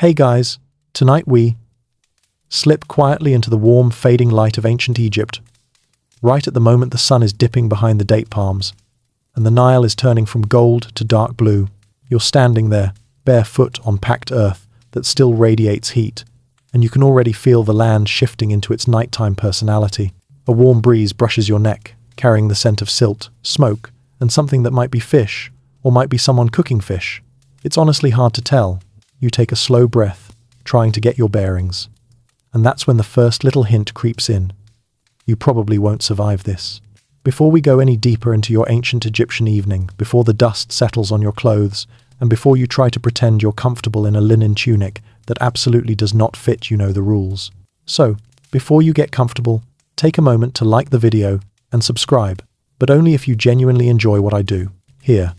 Hey guys, tonight we slip quietly into the warm, fading light of ancient Egypt, right at the moment the sun is dipping behind the date palms, and the Nile is turning from gold to dark blue. You're standing there, barefoot on packed earth that still radiates heat, and you can already feel the land shifting into its nighttime personality. A warm breeze brushes your neck, carrying the scent of silt, smoke, and something that might be fish, or might be someone cooking fish. It's honestly hard to tell. You take a slow breath, trying to get your bearings. And that's when the first little hint creeps in. You probably won't survive this. Before we go any deeper into your ancient Egyptian evening, before the dust settles on your clothes, and before you try to pretend you're comfortable in a linen tunic that absolutely does not fit, you know the rules. So, before you get comfortable, take a moment to like the video and subscribe, but only if you genuinely enjoy what I do here.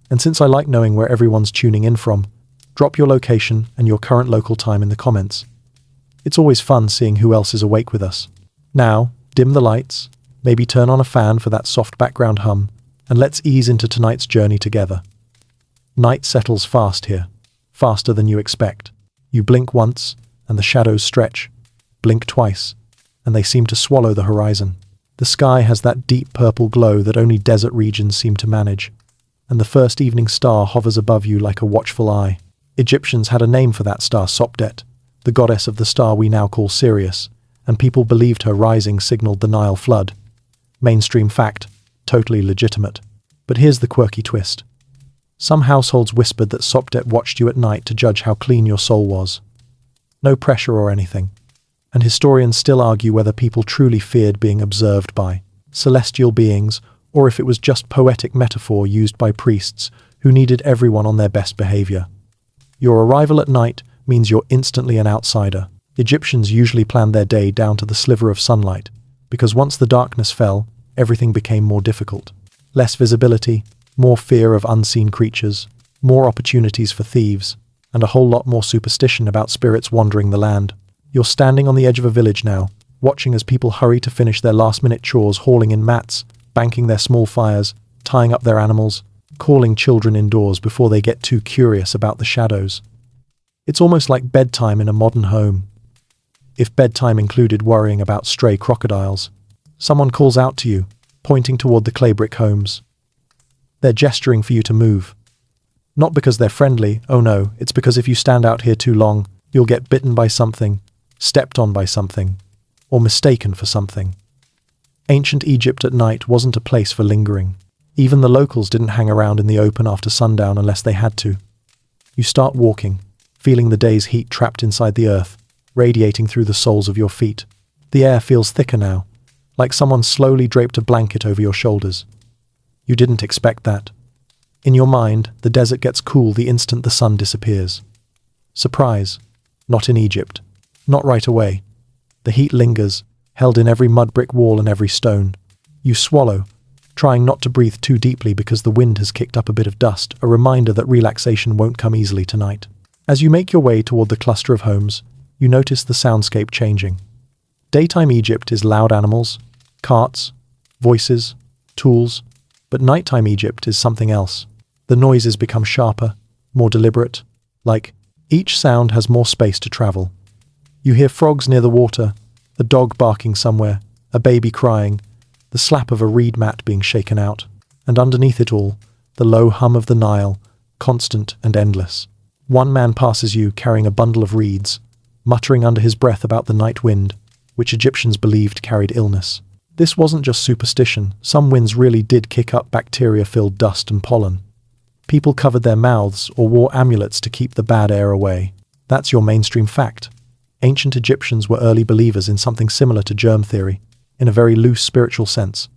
And since I like knowing where everyone's tuning in from, drop your location and your current local time in the comments. It's always fun seeing who else is awake with us. Now, dim the lights, maybe turn on a fan for that soft background hum, and let's ease into tonight's journey together. Night settles fast here, faster than you expect. You blink once, and the shadows stretch. Blink twice, and they seem to swallow the horizon. The sky has that deep purple glow that only desert regions seem to manage, and the first evening star hovers above you like a watchful eye. Egyptians had a name for that star, Sopdet, the goddess of the star we now call Sirius, and people believed her rising signaled the Nile flood. Mainstream fact, totally legitimate. But here's the quirky twist. Some households whispered that Sopdet watched you at night to judge how clean your soul was. No pressure or anything. And historians still argue whether people truly feared being observed by celestial beings, or if it was just poetic metaphor used by priests who needed everyone on their best behavior. Your arrival at night means you're instantly an outsider. Egyptians usually planned their day down to the sliver of sunlight, because once the darkness fell, everything became more difficult. Less visibility, more fear of unseen creatures, more opportunities for thieves, and a whole lot more superstition about spirits wandering the land. You're standing on the edge of a village now, watching as people hurry to finish their last-minute chores, hauling in mats, banking their small fires, tying up their animals, calling children indoors before they get too curious about the shadows. It's almost like bedtime in a modern home. If bedtime included worrying about stray crocodiles, someone calls out to you, pointing toward the clay brick homes. They're gesturing for you to move. Not because they're friendly, oh no, it's because if you stand out here too long, you'll get bitten by something, stepped on by something, or mistaken for something. Ancient Egypt at night wasn't a place for lingering. Even the locals didn't hang around in the open after sundown unless they had to. You start walking, feeling the day's heat trapped inside the earth, radiating through the soles of your feet. The air feels thicker now, like someone slowly draped a blanket over your shoulders. You didn't expect that. In your mind, the desert gets cool the instant the sun disappears. Surprise. Not in Egypt. Not right away. The heat lingers, held in every mud brick wall and every stone. You swallow, trying not to breathe too deeply because the wind has kicked up a bit of dust, a reminder that relaxation won't come easily tonight. As you make your way toward the cluster of homes, you notice the soundscape changing. Daytime Egypt is loud animals, carts, voices, tools, but nighttime Egypt is something else. The noises become sharper, more deliberate, like each sound has more space to travel. You hear frogs near the water, a dog barking somewhere, a baby crying, the slap of a reed mat being shaken out, and underneath it all, the low hum of the Nile, constant and endless. One man passes you carrying a bundle of reeds, muttering under his breath about the night wind, which Egyptians believed carried illness. This wasn't just superstition. Some winds really did kick up bacteria-filled dust and pollen. People covered their mouths or wore amulets to keep the bad air away. That's your mainstream fact. Ancient Egyptians were early believers in something similar to germ theory, in a very loose spiritual sense.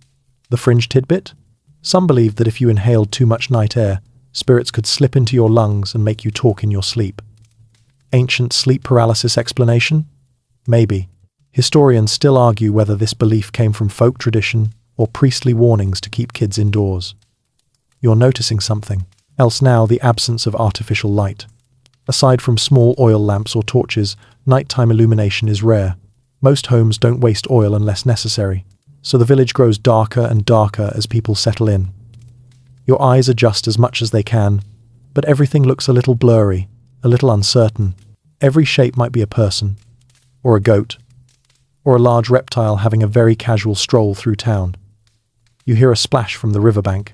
The fringe tidbit? Some believed that if you inhaled too much night air, spirits could slip into your lungs and make you talk in your sleep. Ancient sleep paralysis explanation? Maybe. Historians still argue whether this belief came from folk tradition or priestly warnings to keep kids indoors. You're noticing something else now, the absence of artificial light. Aside from small oil lamps or torches, nighttime illumination is rare. Most homes don't waste oil unless necessary, so the village grows darker and darker as people settle in. Your eyes adjust as much as they can, but everything looks a little blurry, a little uncertain. Every shape might be a person, or a goat, or a large reptile having a very casual stroll through town. You hear a splash from the riverbank.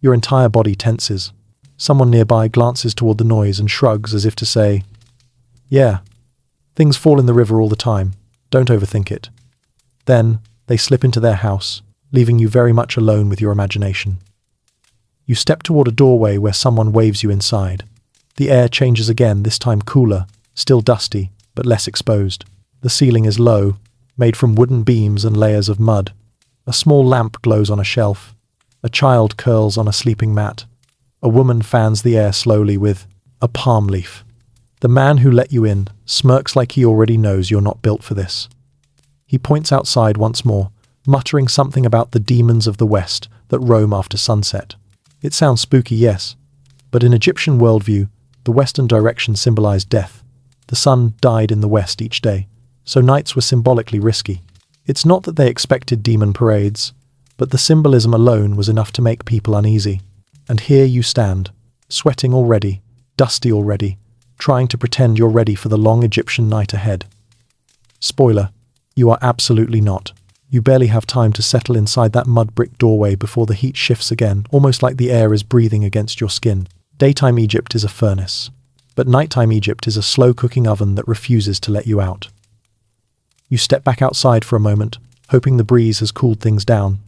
Your entire body tenses. Someone nearby glances toward the noise and shrugs as if to say, "Yeah, things fall in the river all the time. Don't overthink it." Then they slip into their house, leaving you very much alone with your imagination. You step toward a doorway where someone waves you inside. The air changes again, this time cooler, still dusty, but less exposed. The ceiling is low, made from wooden beams and layers of mud. A small lamp glows on a shelf. A child curls on a sleeping mat. A woman fans the air slowly with a palm leaf. The man who let you in smirks like he already knows you're not built for this. He points outside once more, muttering something about the demons of the West that roam after sunset. It sounds spooky, yes, but in Egyptian worldview, the western direction symbolized death. The sun died in the west each day, so nights were symbolically risky. It's not that they expected demon parades, but the symbolism alone was enough to make people uneasy. And here you stand, sweating already, dusty already, trying to pretend you're ready for the long Egyptian night ahead. Spoiler, you are absolutely not. You barely have time to settle inside that mud brick doorway before the heat shifts again, almost like the air is breathing against your skin. Daytime Egypt is a furnace, but nighttime Egypt is a slow-cooking oven that refuses to let you out. You step back outside for a moment, hoping the breeze has cooled things down.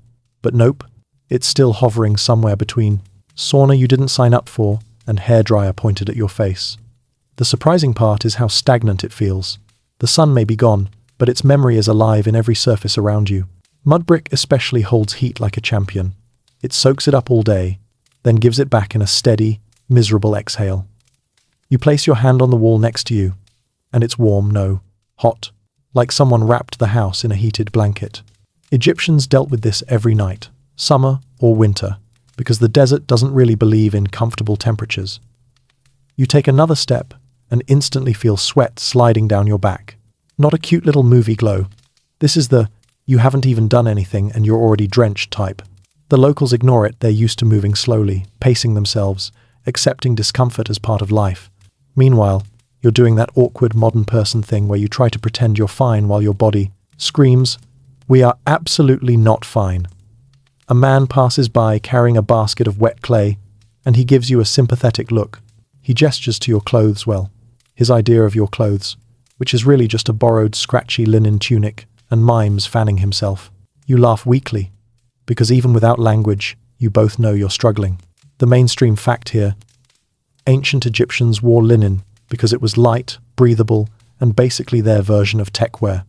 But nope, it's still hovering somewhere between sauna you didn't sign up for and hairdryer pointed at your face. The surprising part is how stagnant it feels. The sun may be gone, but its memory is alive in every surface around you. Mud brick especially holds heat like a champion. It soaks it up all day, then gives it back in a steady, miserable exhale. You place your hand on the wall next to you, and it's warm, no, hot, like someone wrapped the house in a heated blanket. Egyptians dealt with this every night, summer or winter, because the desert doesn't really believe in comfortable temperatures. You take another step and instantly feel sweat sliding down your back. Not a cute little movie glow. This is the, you haven't even done anything and you're already drenched type. The locals ignore it, they're used to moving slowly, pacing themselves, accepting discomfort as part of life. Meanwhile, you're doing that awkward modern person thing where you try to pretend you're fine while your body screams, "We are absolutely not fine." A man passes by carrying a basket of wet clay, and he gives you a sympathetic look. He gestures to your clothes, well, his idea of your clothes, which is really just a borrowed scratchy linen tunic, and mimes fanning himself. You laugh weakly, because even without language, you both know you're struggling. The mainstream fact here: ancient Egyptians wore linen because it was light, breathable, and basically their version of techwear.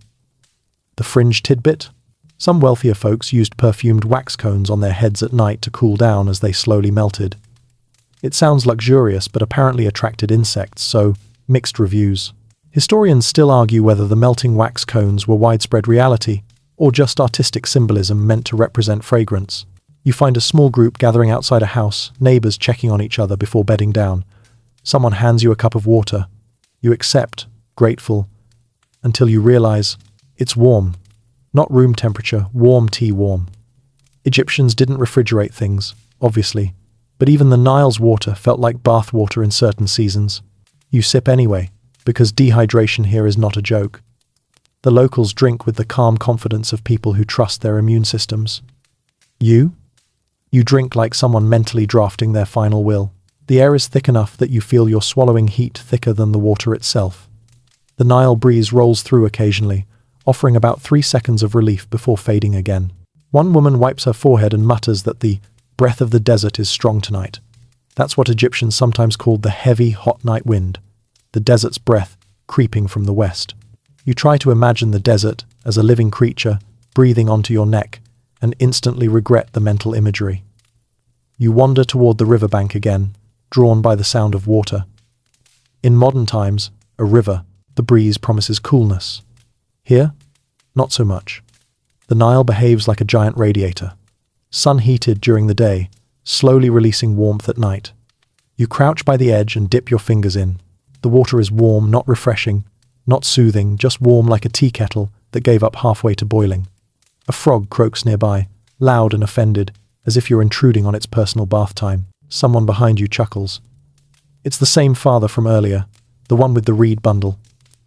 The fringe tidbit? Some wealthier folks used perfumed wax cones on their heads at night to cool down as they slowly melted. It sounds luxurious, but apparently attracted insects, so mixed reviews. Historians still argue whether the melting wax cones were widespread reality, or just artistic symbolism meant to represent fragrance. You find a small group gathering outside a house, neighbors checking on each other before bedding down. Someone hands you a cup of water. You accept, grateful, until you realize it's warm. Not room temperature, warm tea warm. Egyptians didn't refrigerate things, obviously, but even the Nile's water felt like bath water in certain seasons. You sip anyway, because dehydration here is not a joke. The locals drink with the calm confidence of people who trust their immune systems. You drink like someone mentally drafting their final will. The air is thick enough that you feel you're swallowing heat thicker than the water itself. The Nile breeze rolls through occasionally, offering about 3 seconds of relief before fading again. One woman wipes her forehead and mutters that the breath of the desert is strong tonight. That's what Egyptians sometimes called the heavy, hot night wind, the desert's breath creeping from the west. You try to imagine the desert as a living creature breathing onto your neck and instantly regret the mental imagery. You wander toward the riverbank again, drawn by the sound of water. In modern times, a river, the breeze promises coolness. Here, not so much. The Nile behaves like a giant radiator, sun-heated during the day, slowly releasing warmth at night. You crouch by the edge and dip your fingers in. The water is warm, not refreshing, not soothing, just warm like a tea kettle that gave up halfway to boiling. A frog croaks nearby, loud and offended, as if you're intruding on its personal bath time. Someone behind you chuckles. It's the same father from earlier, the one with the reed bundle.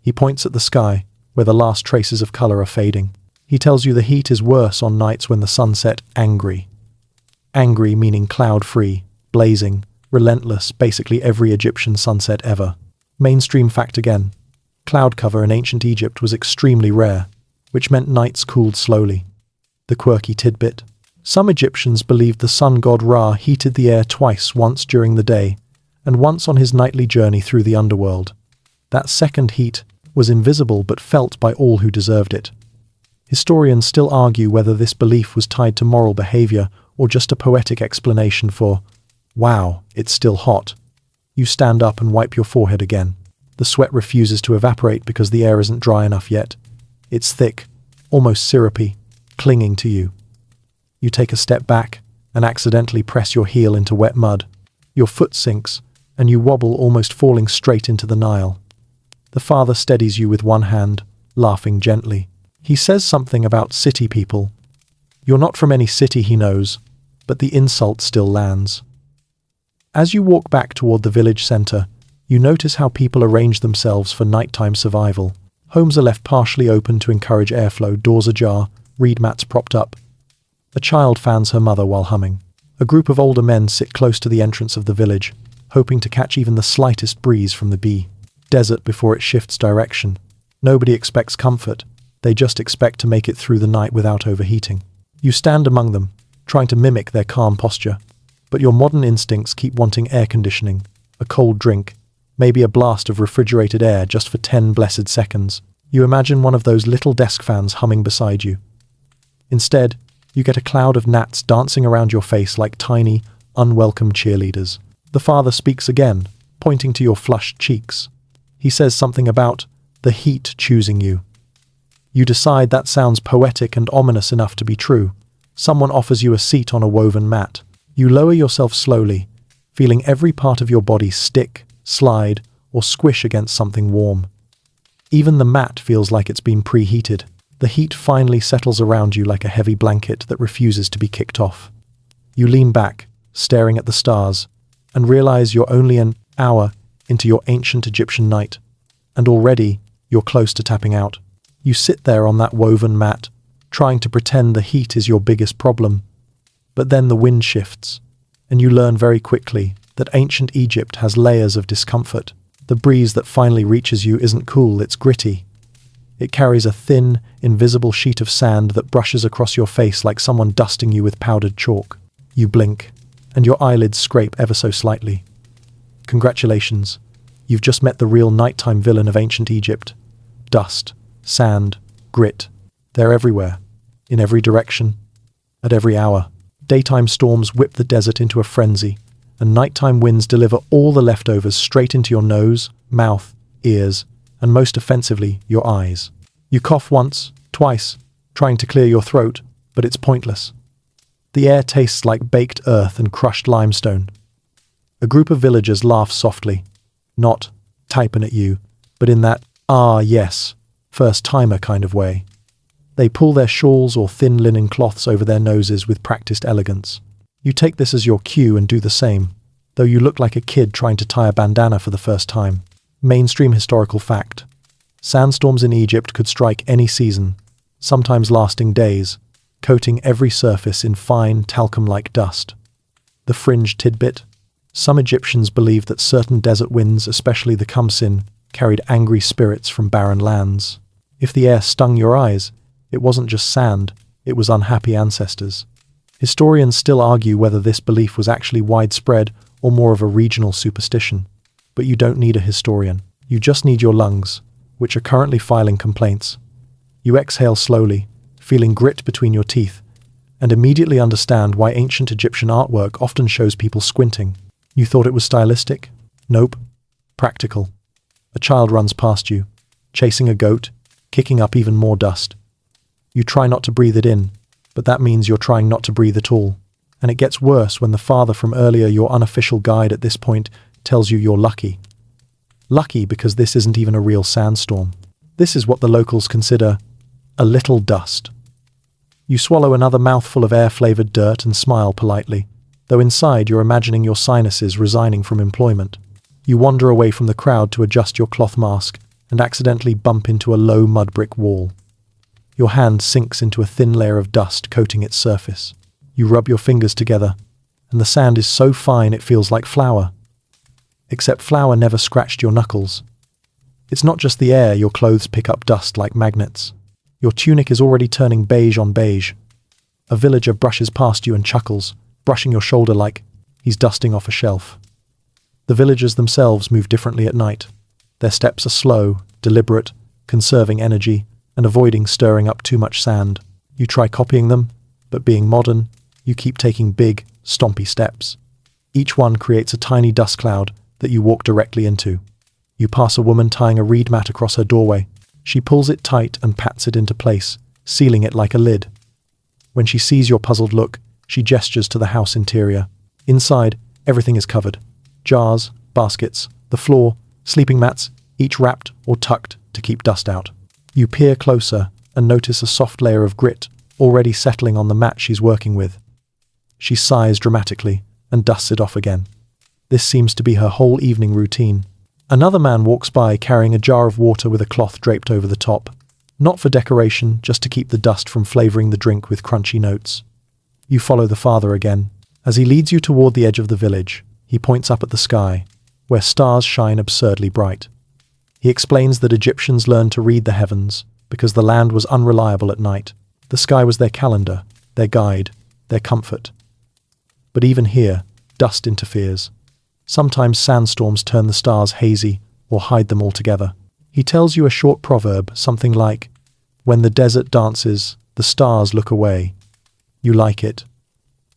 He points at the sky, where the last traces of color are fading. He tells you the heat is worse on nights when the sun set angry. Angry meaning cloud-free, blazing, relentless, basically every Egyptian sunset ever. Mainstream fact again. Cloud cover in ancient Egypt was extremely rare, which meant nights cooled slowly. The quirky tidbit. Some Egyptians believed the sun god Ra heated the air twice, once during the day, and once on his nightly journey through the underworld. That second heat was invisible but felt by all who deserved it. Historians still argue whether this belief was tied to moral behavior or just a poetic explanation for, wow, it's still hot. You stand up and wipe your forehead again. The sweat refuses to evaporate because the air isn't dry enough yet. It's thick, almost syrupy, clinging to you. You take a step back and accidentally press your heel into wet mud. Your foot sinks, and you wobble, almost falling straight into the Nile. The father steadies you with one hand, laughing gently. He says something about city people. You're not from any city, he knows, but the insult still lands. As you walk back toward the village center, you notice how people arrange themselves for nighttime survival. Homes are left partially open to encourage airflow, doors ajar, reed mats propped up. A child fans her mother while humming. A group of older men sit close to the entrance of the village, hoping to catch even the slightest breeze from the bee. Desert before it shifts direction. Nobody expects comfort. They just expect to make it through the night without overheating. You stand among them, trying to mimic their calm posture, but your modern instincts keep wanting air conditioning, a cold drink, maybe a blast of refrigerated air just for 10 blessed seconds. You imagine one of those little desk fans humming beside you. Instead, you get a cloud of gnats dancing around your face like tiny, unwelcome cheerleaders. The father speaks again, pointing to your flushed cheeks. He says something about the heat choosing you. You decide that sounds poetic and ominous enough to be true. Someone offers you a seat on a woven mat. You lower yourself slowly, feeling every part of your body stick, slide, or squish against something warm. Even the mat feels like it's been preheated. The heat finally settles around you like a heavy blanket that refuses to be kicked off. You lean back, staring at the stars, and realize you're only an hour into your ancient Egyptian night, and already you're close to tapping out. You sit there on that woven mat, trying to pretend the heat is your biggest problem. But then the wind shifts, and you learn very quickly that ancient Egypt has layers of discomfort. The breeze that finally reaches you isn't cool, it's gritty. It carries a thin, invisible sheet of sand that brushes across your face like someone dusting you with powdered chalk. You blink, and your eyelids scrape ever so slightly. Congratulations, you've just met the real nighttime villain of ancient Egypt. Dust, sand, grit. They're everywhere, in every direction, at every hour. Daytime storms whip the desert into a frenzy, and nighttime winds deliver all the leftovers straight into your nose, mouth, ears, and most offensively, your eyes. You cough once, twice, trying to clear your throat, but it's pointless. The air tastes like baked earth and crushed limestone. A group of villagers laugh softly, not typing at you, but in that, ah yes, first-timer kind of way. They pull their shawls or thin linen cloths over their noses with practiced elegance. You take this as your cue and do the same, though you look like a kid trying to tie a bandana for the first time. Mainstream historical fact. Sandstorms in Egypt could strike any season, sometimes lasting days, coating every surface in fine, talcum-like dust. The fringe tidbit. Some Egyptians believed that certain desert winds, especially the Khamsin, carried angry spirits from barren lands. If the air stung your eyes, it wasn't just sand, it was unhappy ancestors. Historians still argue whether this belief was actually widespread or more of a regional superstition. But you don't need a historian. You just need your lungs, which are currently filing complaints. You exhale slowly, feeling grit between your teeth, and immediately understand why ancient Egyptian artwork often shows people squinting. You thought it was stylistic? Nope. Practical. A child runs past you, chasing a goat, kicking up even more dust. You try not to breathe it in, but that means you're trying not to breathe at all. And it gets worse when the father from earlier, your unofficial guide at this point, tells you you're lucky. Lucky because this isn't even a real sandstorm. This is what the locals consider a little dust. You swallow another mouthful of air-flavored dirt and smile politely, though inside you're imagining your sinuses resigning from employment. You wander away from the crowd to adjust your cloth mask and accidentally bump into a low mud brick wall. Your hand sinks into a thin layer of dust coating its surface. You rub your fingers together, and the sand is so fine it feels like flour. Except flour never scratched your knuckles. It's not just the air, your clothes pick up dust like magnets. Your tunic is already turning beige on beige. A villager brushes past you and chuckles, brushing your shoulder like he's dusting off a shelf. The villagers themselves move differently at night. Their steps are slow, deliberate, conserving energy, and avoiding stirring up too much sand. You try copying them, but being modern, you keep taking big, stompy steps. Each one creates a tiny dust cloud that you walk directly into. You pass a woman tying a reed mat across her doorway. She pulls it tight and pats it into place, sealing it like a lid. When she sees your puzzled look, she gestures to the house interior. Inside, everything is covered. Jars, baskets, the floor, sleeping mats, each wrapped or tucked to keep dust out. You peer closer and notice a soft layer of grit already settling on the mat she's working with. She sighs dramatically and dusts it off again. This seems to be her whole evening routine. Another man walks by carrying a jar of water with a cloth draped over the top. Not for decoration, just to keep the dust from flavoring the drink with crunchy notes. You follow the father again. As he leads you toward the edge of the village, he points up at the sky, where stars shine absurdly bright. He explains that Egyptians learned to read the heavens because the land was unreliable at night. The sky was their calendar, their guide, their comfort. But even here, dust interferes. Sometimes sandstorms turn the stars hazy or hide them altogether. He tells you a short proverb, something like, "When the desert dances, the stars look away." You like it.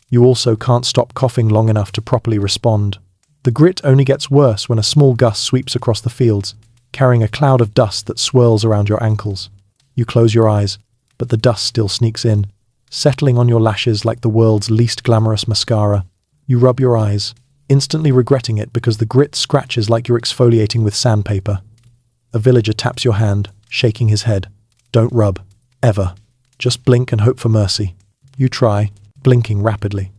You also can't stop coughing long enough to properly respond. The grit only gets worse when a small gust sweeps across the fields, carrying a cloud of dust that swirls around your ankles. You close your eyes, but the dust still sneaks in, settling on your lashes like the world's least glamorous mascara. You rub your eyes, instantly regretting it because the grit scratches like you're exfoliating with sandpaper. A villager taps your hand, shaking his head. Don't rub. Ever. Just blink and hope for mercy. You try, blinking rapidly.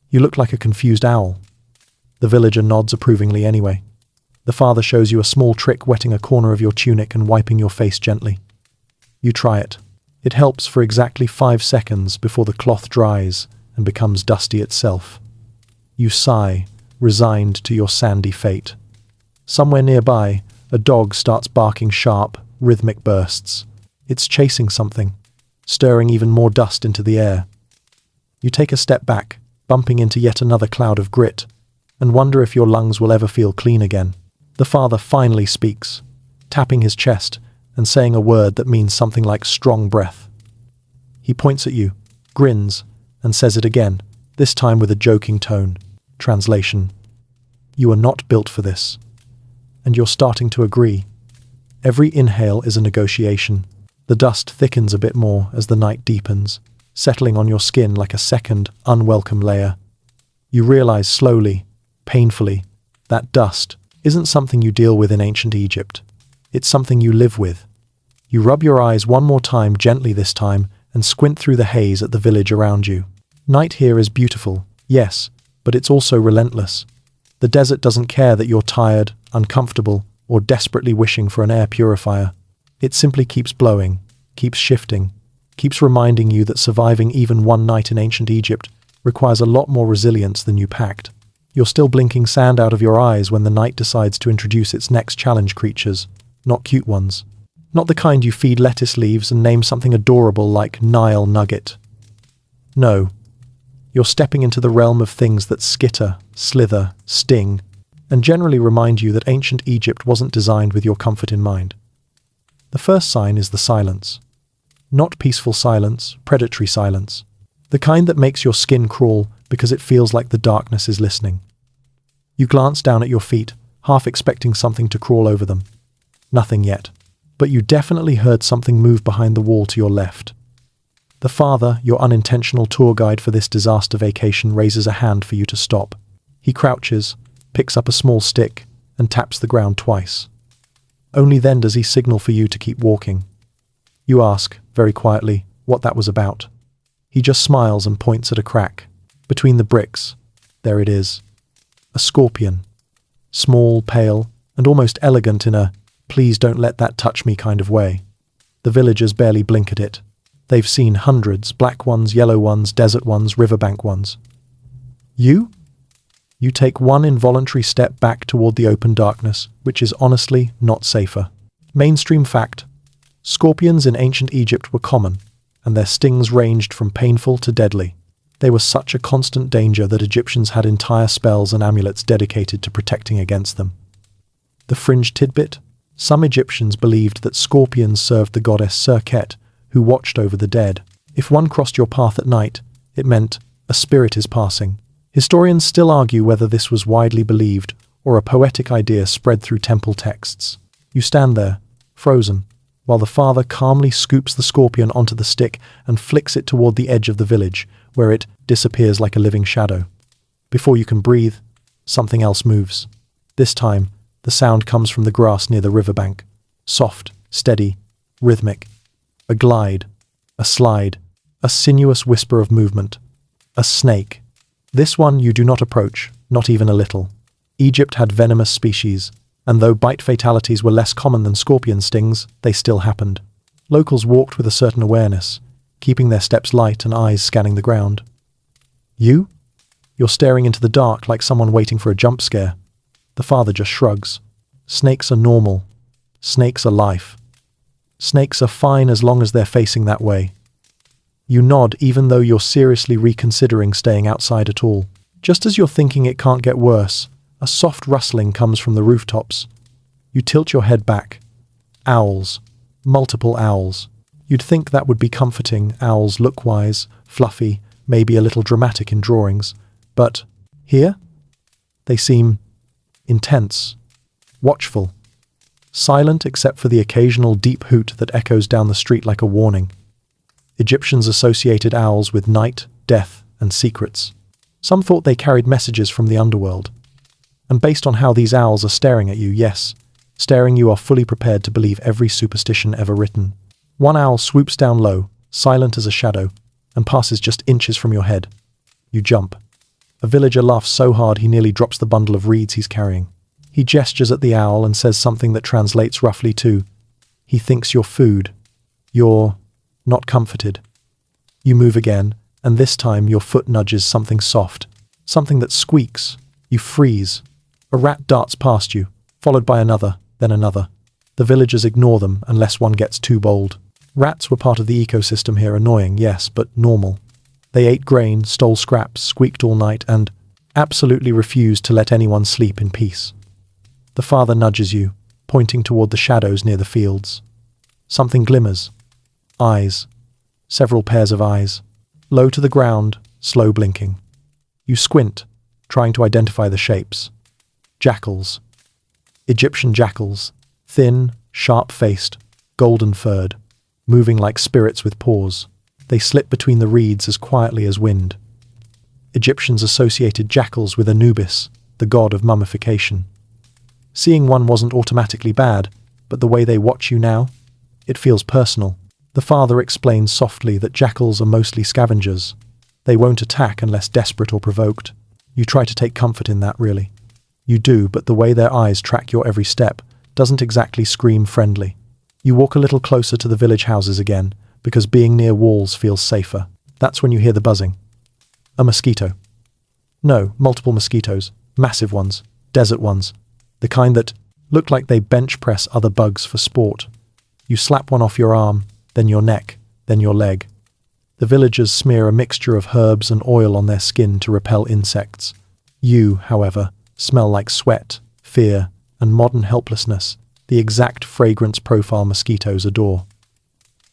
You look like a confused owl. The villager nods approvingly anyway. The father shows you a small trick, wetting a corner of your tunic and wiping your face gently. You try it. It helps for exactly 5 seconds before the cloth dries and becomes dusty itself. You sigh, resigned to your sandy fate. Somewhere nearby, a dog starts barking sharp, rhythmic bursts. It's chasing something, stirring even more dust into the air. You take a step back, bumping into yet another cloud of grit, and wonder if your lungs will ever feel clean again. The father finally speaks, tapping his chest and saying a word that means something like strong breath. He points at you, grins, and says it again, this time with a joking tone. Translation: You are not built for this. And you're starting to agree. Every inhale is a negotiation. The dust thickens a bit more as the night deepens, settling on your skin like a second, unwelcome layer. You realize slowly, painfully, that dust isn't something you deal with in ancient Egypt. It's something you live with. You rub your eyes one more time, gently this time, and squint through the haze at the village around you. Night here is beautiful, yes, but it's also relentless. The desert doesn't care that you're tired, uncomfortable, or desperately wishing for an air purifier. It simply keeps blowing, keeps shifting, keeps reminding you that surviving even one night in ancient Egypt requires a lot more resilience than you packed. You're still blinking sand out of your eyes when the night decides to introduce its next challenge creatures, not cute ones. Not the kind you feed lettuce leaves and name something adorable like Nile nugget. No. You're stepping into the realm of things that skitter, slither, sting, and generally remind you that ancient Egypt wasn't designed with your comfort in mind. The first sign is the silence. Not peaceful silence, predatory silence. The kind that makes your skin crawl because it feels like the darkness is listening. You glance down at your feet, half expecting something to crawl over them. Nothing yet. But you definitely heard something move behind the wall to your left. The father, your unintentional tour guide for this disaster vacation, raises a hand for you to stop. He crouches, picks up a small stick, and taps the ground twice. Only then does he signal for you to keep walking. You ask, very quietly, what that was about. He just smiles and points at a crack. Between the bricks, there it is. A scorpion. small, pale, and almost elegant in a "please don't let that touch me" kind of way. The villagers barely blink at it. They've seen hundreds, black ones, yellow ones, desert ones, riverbank ones. You? You take one involuntary step back toward the open darkness, which is honestly not safer. Mainstream fact: scorpions in ancient Egypt were common, and their stings ranged from painful to deadly. They were such a constant danger that Egyptians had entire spells and amulets dedicated to protecting against them. The fringe tidbit: some Egyptians believed that scorpions served the goddess Serket, who watched over the dead. If one crossed your path at night, it meant a spirit is passing. Historians still argue whether this was widely believed or a poetic idea spread through temple texts. You stand there, frozen, while the father calmly scoops the scorpion onto the stick and flicks it toward the edge of the village, where it disappears like a living shadow. Before you can breathe, something else moves. This time, the sound comes from the grass near the riverbank. Soft, steady, rhythmic. A glide, a slide, a sinuous whisper of movement. A snake. This one you do not approach, not even a little. Egypt had venomous species, and though bite fatalities were less common than scorpion stings, they still happened. Locals walked with a certain awareness, keeping their steps light and eyes scanning the ground. You? You're staring into the dark like someone waiting for a jump scare. The father just shrugs. Snakes are normal. Snakes are life. Snakes are fine as long as they're facing that way. You nod even though you're seriously reconsidering staying outside at all. Just as you're thinking it can't get worse, a soft rustling comes from the rooftops. You tilt your head back. Owls. Multiple owls. You'd think that would be comforting. Owls look wise, fluffy, maybe a little dramatic in drawings. But here? They seem intense, watchful, silent except for the occasional deep hoot that echoes down the street like a warning. Egyptians associated owls with night, death, and secrets. Some thought they carried messages from the underworld. And based on how these owls are staring at you, yes, staring, you are fully prepared to believe every superstition ever written. One owl swoops down low, silent as a shadow, and passes just inches from your head. You jump. A villager laughs so hard he nearly drops the bundle of reeds he's carrying. He gestures at the owl and says something that translates roughly to, "He thinks you're food. You're not comforted." You move again, and this time your foot nudges something soft, something that squeaks. You freeze. A rat darts past you, followed by another, then another. The villagers ignore them unless one gets too bold. Rats were part of the ecosystem here, annoying, yes, but normal. They ate grain, stole scraps, squeaked all night, and absolutely refused to let anyone sleep in peace. The father nudges you, pointing toward the shadows near the fields. Something glimmers. Eyes. Several pairs of eyes. Low to the ground, slow blinking. You squint, trying to identify the shapes. Jackals. Egyptian jackals. Thin, sharp-faced, golden-furred, moving like spirits with paws. They slip between the reeds as quietly as wind. Egyptians associated jackals with Anubis, the god of mummification. Seeing one wasn't automatically bad, but the way they watch you now, it feels personal. The father explains softly that jackals are mostly scavengers. They won't attack unless desperate or provoked. You try to take comfort in that, really. You do, but the way their eyes track your every step doesn't exactly scream friendly. You walk a little closer to the village houses again, because being near walls feels safer. That's when you hear the buzzing. A mosquito. No, multiple mosquitoes. Massive ones. Desert ones. The kind that look like they bench press other bugs for sport. You slap one off your arm, then your neck, then your leg. The villagers smear a mixture of herbs and oil on their skin to repel insects. You, however, smell like sweat, fear, and modern helplessness, the exact fragrance profile mosquitoes adore.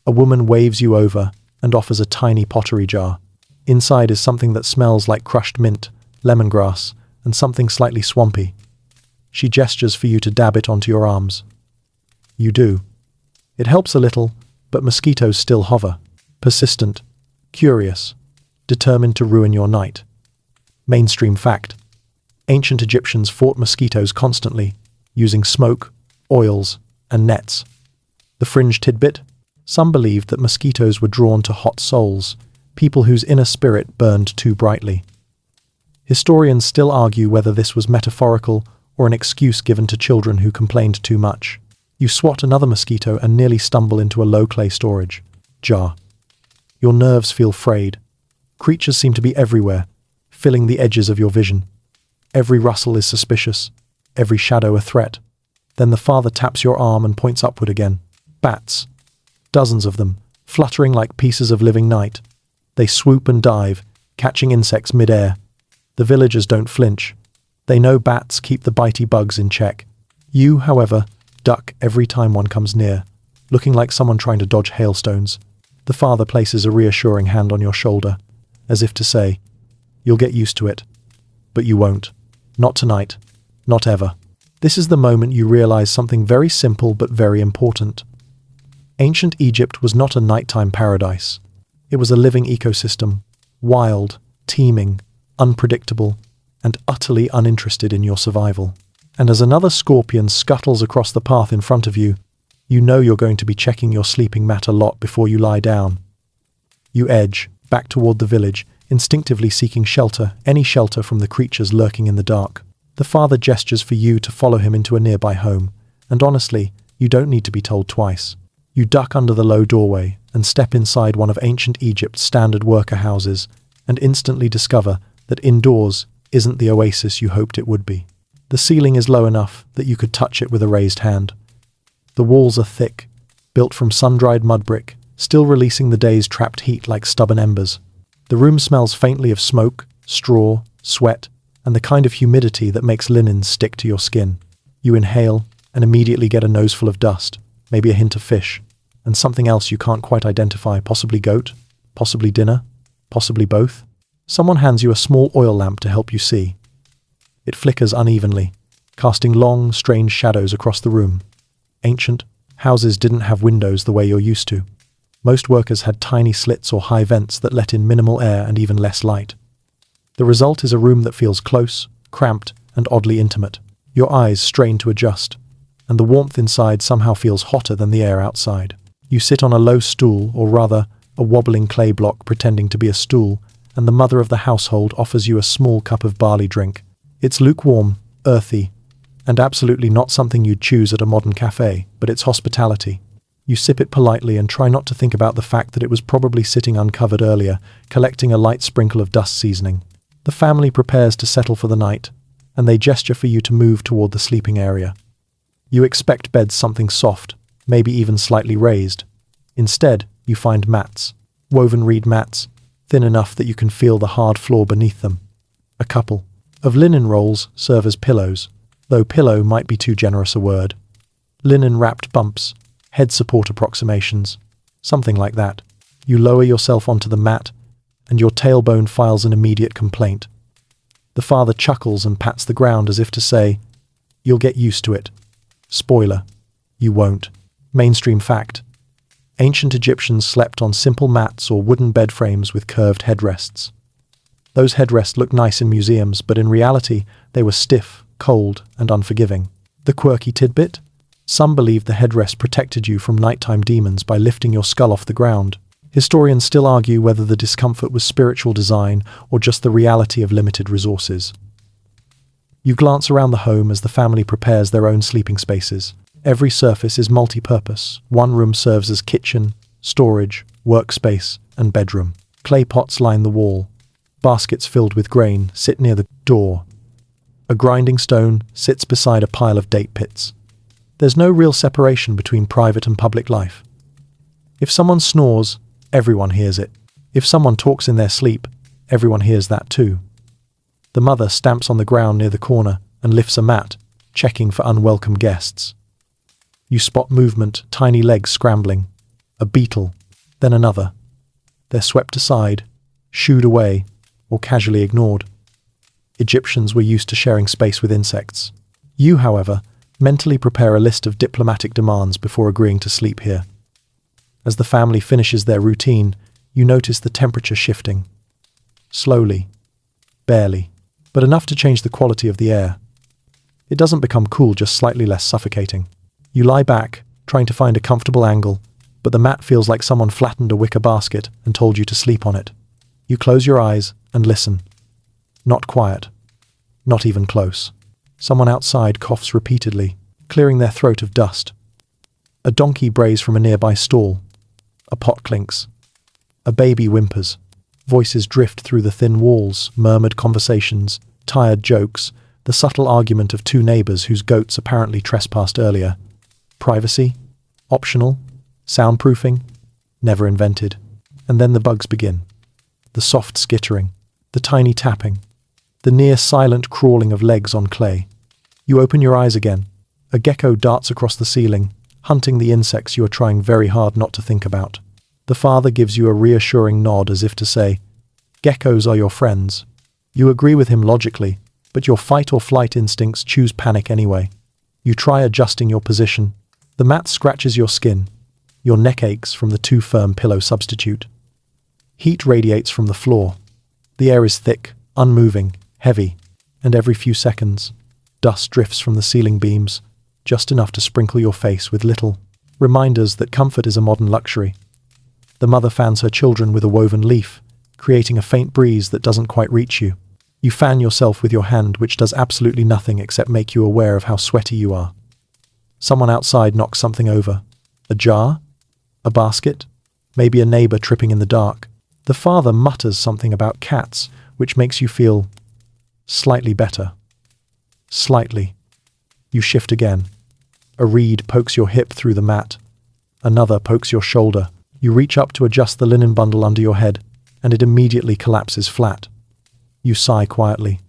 A woman waves you over and offers a tiny pottery jar. Inside is something that smells like crushed mint, lemongrass, and something slightly swampy. She gestures for you to dab it onto your arms. You do. It helps a little, but mosquitoes still hover, persistent, curious, determined to ruin your night. Mainstream fact. Ancient Egyptians fought mosquitoes constantly, using smoke, oils, and nets. The fringe tidbit. Some believed that mosquitoes were drawn to hot souls, people whose inner spirit burned too brightly. Historians still argue whether this was metaphorical or an excuse given to children who complained too much. You swat another mosquito and nearly stumble into a low clay storage jar. Your nerves feel frayed. Creatures seem to be everywhere, filling the edges of your vision. Every rustle is suspicious, every shadow a threat. Then the father taps your arm and points upward again. Bats. Dozens of them, fluttering like pieces of living night. They swoop and dive, catching insects mid-air. The villagers don't flinch. They know bats keep the bitey bugs in check. You, however, duck every time one comes near, looking like someone trying to dodge hailstones. The father places a reassuring hand on your shoulder, as if to say, "You'll get used to it." But you won't. Not tonight. Not ever. This is the moment you realize something very simple but very important. Ancient Egypt was not a nighttime paradise. It was a living ecosystem, wild, teeming, unpredictable, and utterly uninterested in your survival. And as another scorpion scuttles across the path in front of you, you know you're going to be checking your sleeping mat a lot before you lie down. You edge back toward the village, instinctively seeking shelter, any shelter from the creatures lurking in the dark. The father gestures for you to follow him into a nearby home, and honestly, you don't need to be told twice. You duck under the low doorway and step inside one of ancient Egypt's standard worker houses, and instantly discover that indoors isn't the oasis you hoped it would be. The ceiling is low enough that you could touch it with a raised hand. The walls are thick, built from sun-dried mud brick, still releasing the day's trapped heat like stubborn embers. The room smells faintly of smoke, straw, sweat, and the kind of humidity that makes linen stick to your skin. You inhale and immediately get a noseful of dust, maybe a hint of fish, and something else you can't quite identify, possibly goat, possibly dinner, possibly both. Someone hands you a small oil lamp to help you see. It flickers unevenly, casting long, strange shadows across the room. Ancient houses didn't have windows the way you're used to. Most workers had tiny slits or high vents that let in minimal air and even less light. The result is a room that feels close, cramped, and oddly intimate. Your eyes strain to adjust, and the warmth inside somehow feels hotter than the air outside. You sit on a low stool, or rather, a wobbling clay block pretending to be a stool, and the mother of the household offers you a small cup of barley drink. It's lukewarm, earthy, and absolutely not something you'd choose at a modern cafe, but it's hospitality. You sip it politely and try not to think about the fact that it was probably sitting uncovered earlier, collecting a light sprinkle of dust seasoning. The family prepares to settle for the night, and they gesture for you to move toward the sleeping area. You expect beds something soft, maybe even slightly raised. Instead, you find mats, woven reed mats, thin enough that you can feel the hard floor beneath them. A couple of linen rolls serve as pillows, though pillow might be too generous a word. Linen-wrapped bumps, head support approximations, something like that. You lower yourself onto the mat, and your tailbone files an immediate complaint. The father chuckles and pats the ground as if to say, "You'll get used to it." Spoiler, you won't. Mainstream fact. Ancient Egyptians slept on simple mats or wooden bed frames with curved headrests. Those headrests look nice in museums, but in reality, they were stiff, cold, and unforgiving. The quirky tidbit? Some believed the headrest protected you from nighttime demons by lifting your skull off the ground. Historians still argue whether the discomfort was spiritual design or just the reality of limited resources. You glance around the home as the family prepares their own sleeping spaces. Every surface is multi-purpose. One room serves as kitchen, storage, workspace, and bedroom. Clay pots line the wall. Baskets filled with grain sit near the door. A grinding stone sits beside a pile of date pits. There's no real separation between private and public life. If someone snores, everyone hears it. If someone talks in their sleep, everyone hears that too. The mother stamps on the ground near the corner and lifts a mat, checking for unwelcome guests. You spot movement, tiny legs scrambling. A beetle, then another. They're swept aside, shooed away, or casually ignored. Egyptians were used to sharing space with insects. You, however, mentally prepare a list of diplomatic demands before agreeing to sleep here. As the family finishes their routine, you notice the temperature shifting. Slowly, barely, but enough to change the quality of the air. It doesn't become cool, just slightly less suffocating. You lie back, trying to find a comfortable angle, but the mat feels like someone flattened a wicker basket and told you to sleep on it. You close your eyes and listen. Not quiet. Not even close. Someone outside coughs repeatedly, clearing their throat of dust. A donkey brays from a nearby stall. A pot clinks. A baby whimpers. Voices drift through the thin walls, murmured conversations, tired jokes, the subtle argument of two neighbors whose goats apparently trespassed earlier. Privacy? Optional? Soundproofing? Never invented. And then the bugs begin. The soft skittering, the tiny tapping, the near-silent crawling of legs on clay. You open your eyes again. A gecko darts across the ceiling, hunting the insects you are trying very hard not to think about. The father gives you a reassuring nod as if to say, "Geckos are your friends." You agree with him logically, but your fight-or-flight instincts choose panic anyway. You try adjusting your position. The mat scratches your skin. Your neck aches from the too firm pillow substitute. Heat radiates from the floor. The air is thick, unmoving, heavy, and every few seconds, dust drifts from the ceiling beams, just enough to sprinkle your face with little reminders that comfort is a modern luxury. The mother fans her children with a woven leaf, creating a faint breeze that doesn't quite reach you. You fan yourself with your hand, which does absolutely nothing except make you aware of how sweaty you are. Someone outside knocks something over. A jar? A basket? Maybe a neighbor tripping in the dark. The father mutters something about cats, which makes you feel slightly better. Slightly. You shift again. A reed pokes your hip through the mat. Another pokes your shoulder. You reach up to adjust the linen bundle under your head, and it immediately collapses flat. You sigh quietly.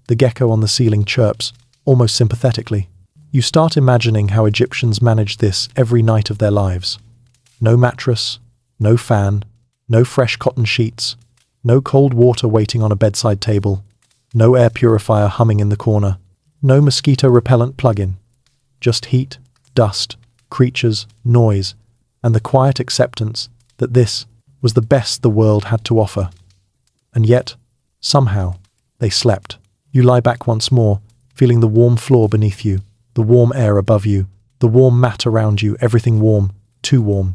The gecko on the ceiling chirps, almost sympathetically. You start imagining how Egyptians managed this every night of their lives. No mattress, no fan, no fresh cotton sheets, no cold water waiting on a bedside table, no air purifier humming in the corner, no mosquito repellent plug-in. Just heat, dust, creatures, noise, and the quiet acceptance that this was the best the world had to offer. And yet, somehow, they slept. You lie back once more, feeling the warm floor beneath you, the warm air above you, the warm mat around you, everything warm, too warm.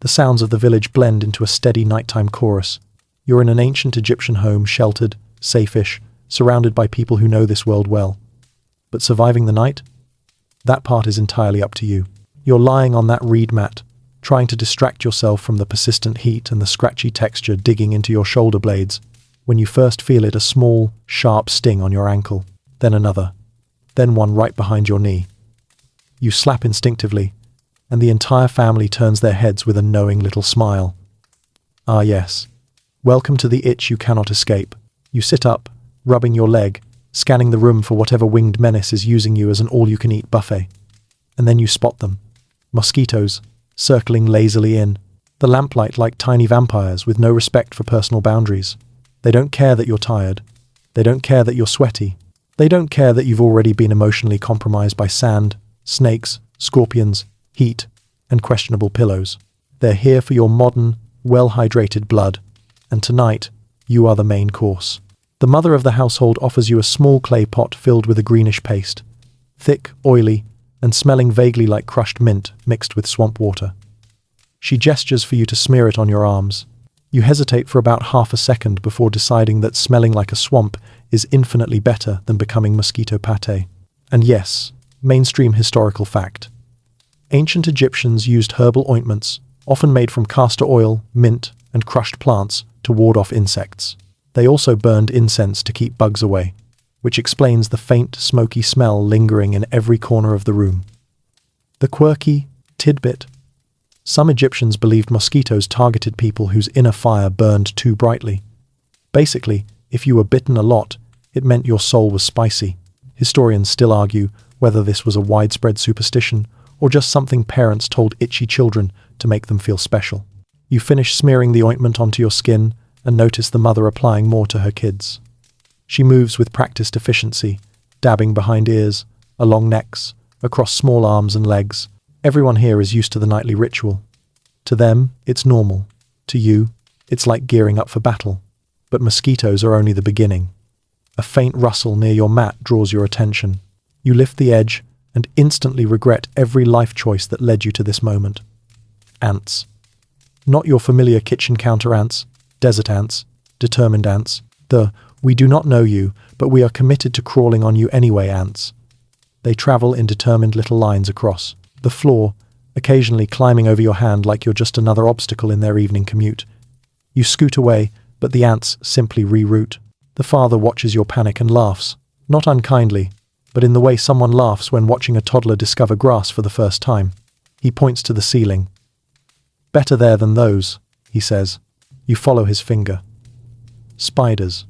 The sounds of the village blend into a steady nighttime chorus. You're in an ancient Egyptian home, sheltered, safe-ish, surrounded by people who know this world well. But surviving the night? That part is entirely up to you. You're lying on that reed mat, trying to distract yourself from the persistent heat and the scratchy texture digging into your shoulder blades, when you first feel it, a small, sharp sting on your ankle, then another, then one right behind your knee. You slap instinctively, and the entire family turns their heads with a knowing little smile. Ah yes, welcome to the itch you cannot escape. You sit up, rubbing your leg, scanning the room for whatever winged menace is using you as an all-you-can-eat buffet. And then you spot them. Mosquitoes, circling lazily in, the lamplight like tiny vampires with no respect for personal boundaries. They don't care that you're tired. They don't care that you're sweaty. They don't care that you've already been emotionally compromised by sand, snakes, scorpions, heat, and questionable pillows. They're here for your modern, well-hydrated blood, and tonight, you are the main course. The mother of the household offers you a small clay pot filled with a greenish paste, thick, oily, and smelling vaguely like crushed mint mixed with swamp water. She gestures for you to smear it on your arms. You hesitate for about half a second before deciding that smelling like a swamp is infinitely better than becoming mosquito pâté. And yes, mainstream historical fact. Ancient Egyptians used herbal ointments, often made from castor oil, mint, and crushed plants, to ward off insects. They also burned incense to keep bugs away, which explains the faint, smoky smell lingering in every corner of the room. The quirky tidbit: some Egyptians believed mosquitoes targeted people whose inner fire burned too brightly. Basically, if you were bitten a lot, it meant your soul was spicy. Historians still argue whether this was a widespread superstition or just something parents told itchy children to make them feel special. You finish smearing the ointment onto your skin and notice the mother applying more to her kids. She moves with practiced efficiency, dabbing behind ears, along necks, across small arms and legs. Everyone here is used to the nightly ritual. To them, it's normal. To you, it's like gearing up for battle. But mosquitoes are only the beginning. A faint rustle near your mat draws your attention. You lift the edge and instantly regret every life choice that led you to this moment. Ants. Not your familiar kitchen counter ants, desert ants, determined ants. The "we do not know you, but we are committed to crawling on you anyway" ants. They travel in determined little lines across the floor, occasionally climbing over your hand like you're just another obstacle in their evening commute. You scoot away, but the ants simply reroute. The father watches your panic and laughs, not unkindly, but in the way someone laughs when watching a toddler discover grass for the first time. He points to the ceiling. "Better there than those," he says. You follow his finger. Spiders.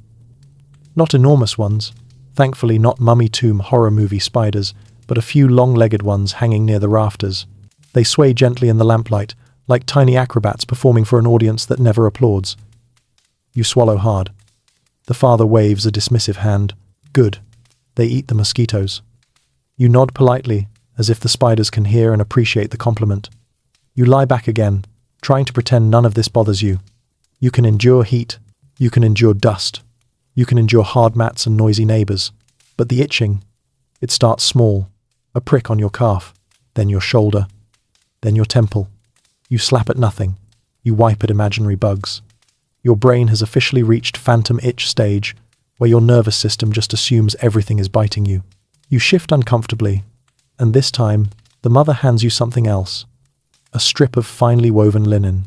Not enormous ones, thankfully not Mummy Tomb horror movie spiders, but a few long-legged ones hanging near the rafters. They sway gently in the lamplight, like tiny acrobats performing for an audience that never applauds. You swallow hard. The father waves a dismissive hand. Good. They eat the mosquitoes. You nod politely, as if the spiders can hear and appreciate the compliment. You lie back again, trying to pretend none of this bothers you. You can endure heat. You can endure dust. You can endure hard mats and noisy neighbors. But the itching, it starts small. A prick on your calf, then your shoulder, then your temple. You slap at nothing. You wipe at imaginary bugs. Your brain has officially reached phantom itch stage, where your nervous system just assumes everything is biting you. You shift uncomfortably, and this time, the mother hands you something else. A strip of finely woven linen.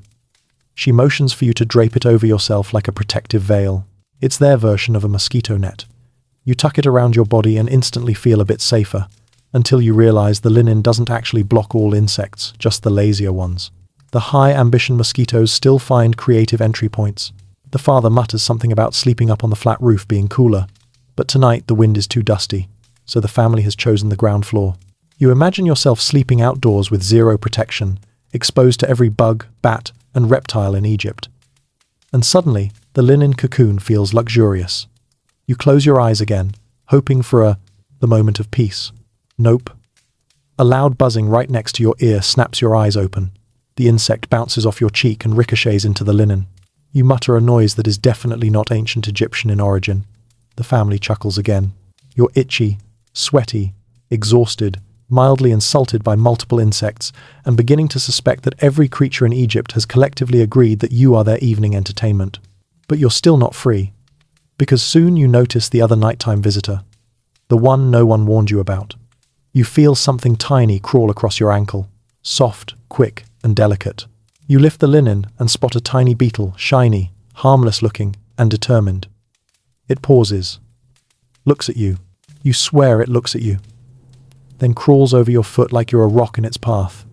She motions for you to drape it over yourself like a protective veil. It's their version of a mosquito net. You tuck it around your body and instantly feel a bit safer, until you realize the linen doesn't actually block all insects, just the lazier ones. The high-ambition mosquitoes still find creative entry points. The father mutters something about sleeping up on the flat roof being cooler, but tonight the wind is too dusty, so the family has chosen the ground floor. You imagine yourself sleeping outdoors with zero protection, exposed to every bug, bat, and reptile in Egypt. And suddenly, the linen cocoon feels luxurious. You close your eyes again, hoping for the moment of peace. Nope. A loud buzzing right next to your ear snaps your eyes open. The insect bounces off your cheek and ricochets into the linen. You mutter a noise that is definitely not ancient Egyptian in origin. The family chuckles again. You're itchy, sweaty, exhausted, mildly insulted by multiple insects, and beginning to suspect that every creature in Egypt has collectively agreed that you are their evening entertainment. But you're still not free, because soon you notice the other nighttime visitor, the one no one warned you about. You feel something tiny crawl across your ankle, soft, quick, and delicate. You lift the linen and spot a tiny beetle, shiny, harmless-looking, and determined. It pauses, looks at you. You swear it looks at you, then crawls over your foot like you're a rock in its path.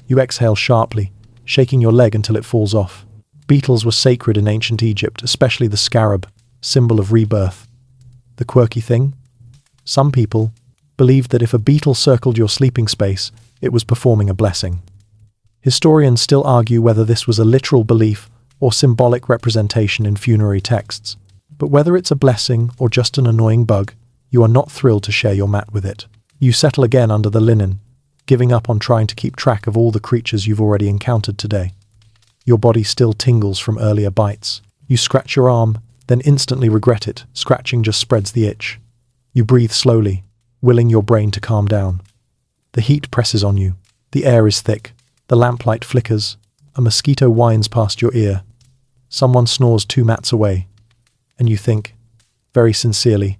You exhale sharply, shaking your leg until it falls off. Beetles were sacred in ancient Egypt, especially the scarab, symbol of rebirth. The quirky thing? Some people believed that if a beetle circled your sleeping space, it was performing a blessing. Historians still argue whether this was a literal belief or symbolic representation in funerary texts. But whether it's a blessing or just an annoying bug, you are not thrilled to share your mat with it. You settle again under the linen, giving up on trying to keep track of all the creatures you've already encountered today. Your body still tingles from earlier bites. You scratch your arm, then instantly regret it. Scratching just spreads the itch. You breathe slowly, willing your brain to calm down. The heat presses on you. The air is thick. The lamplight flickers. A mosquito whines past your ear. Someone snores 2 mats away. And you think, very sincerely,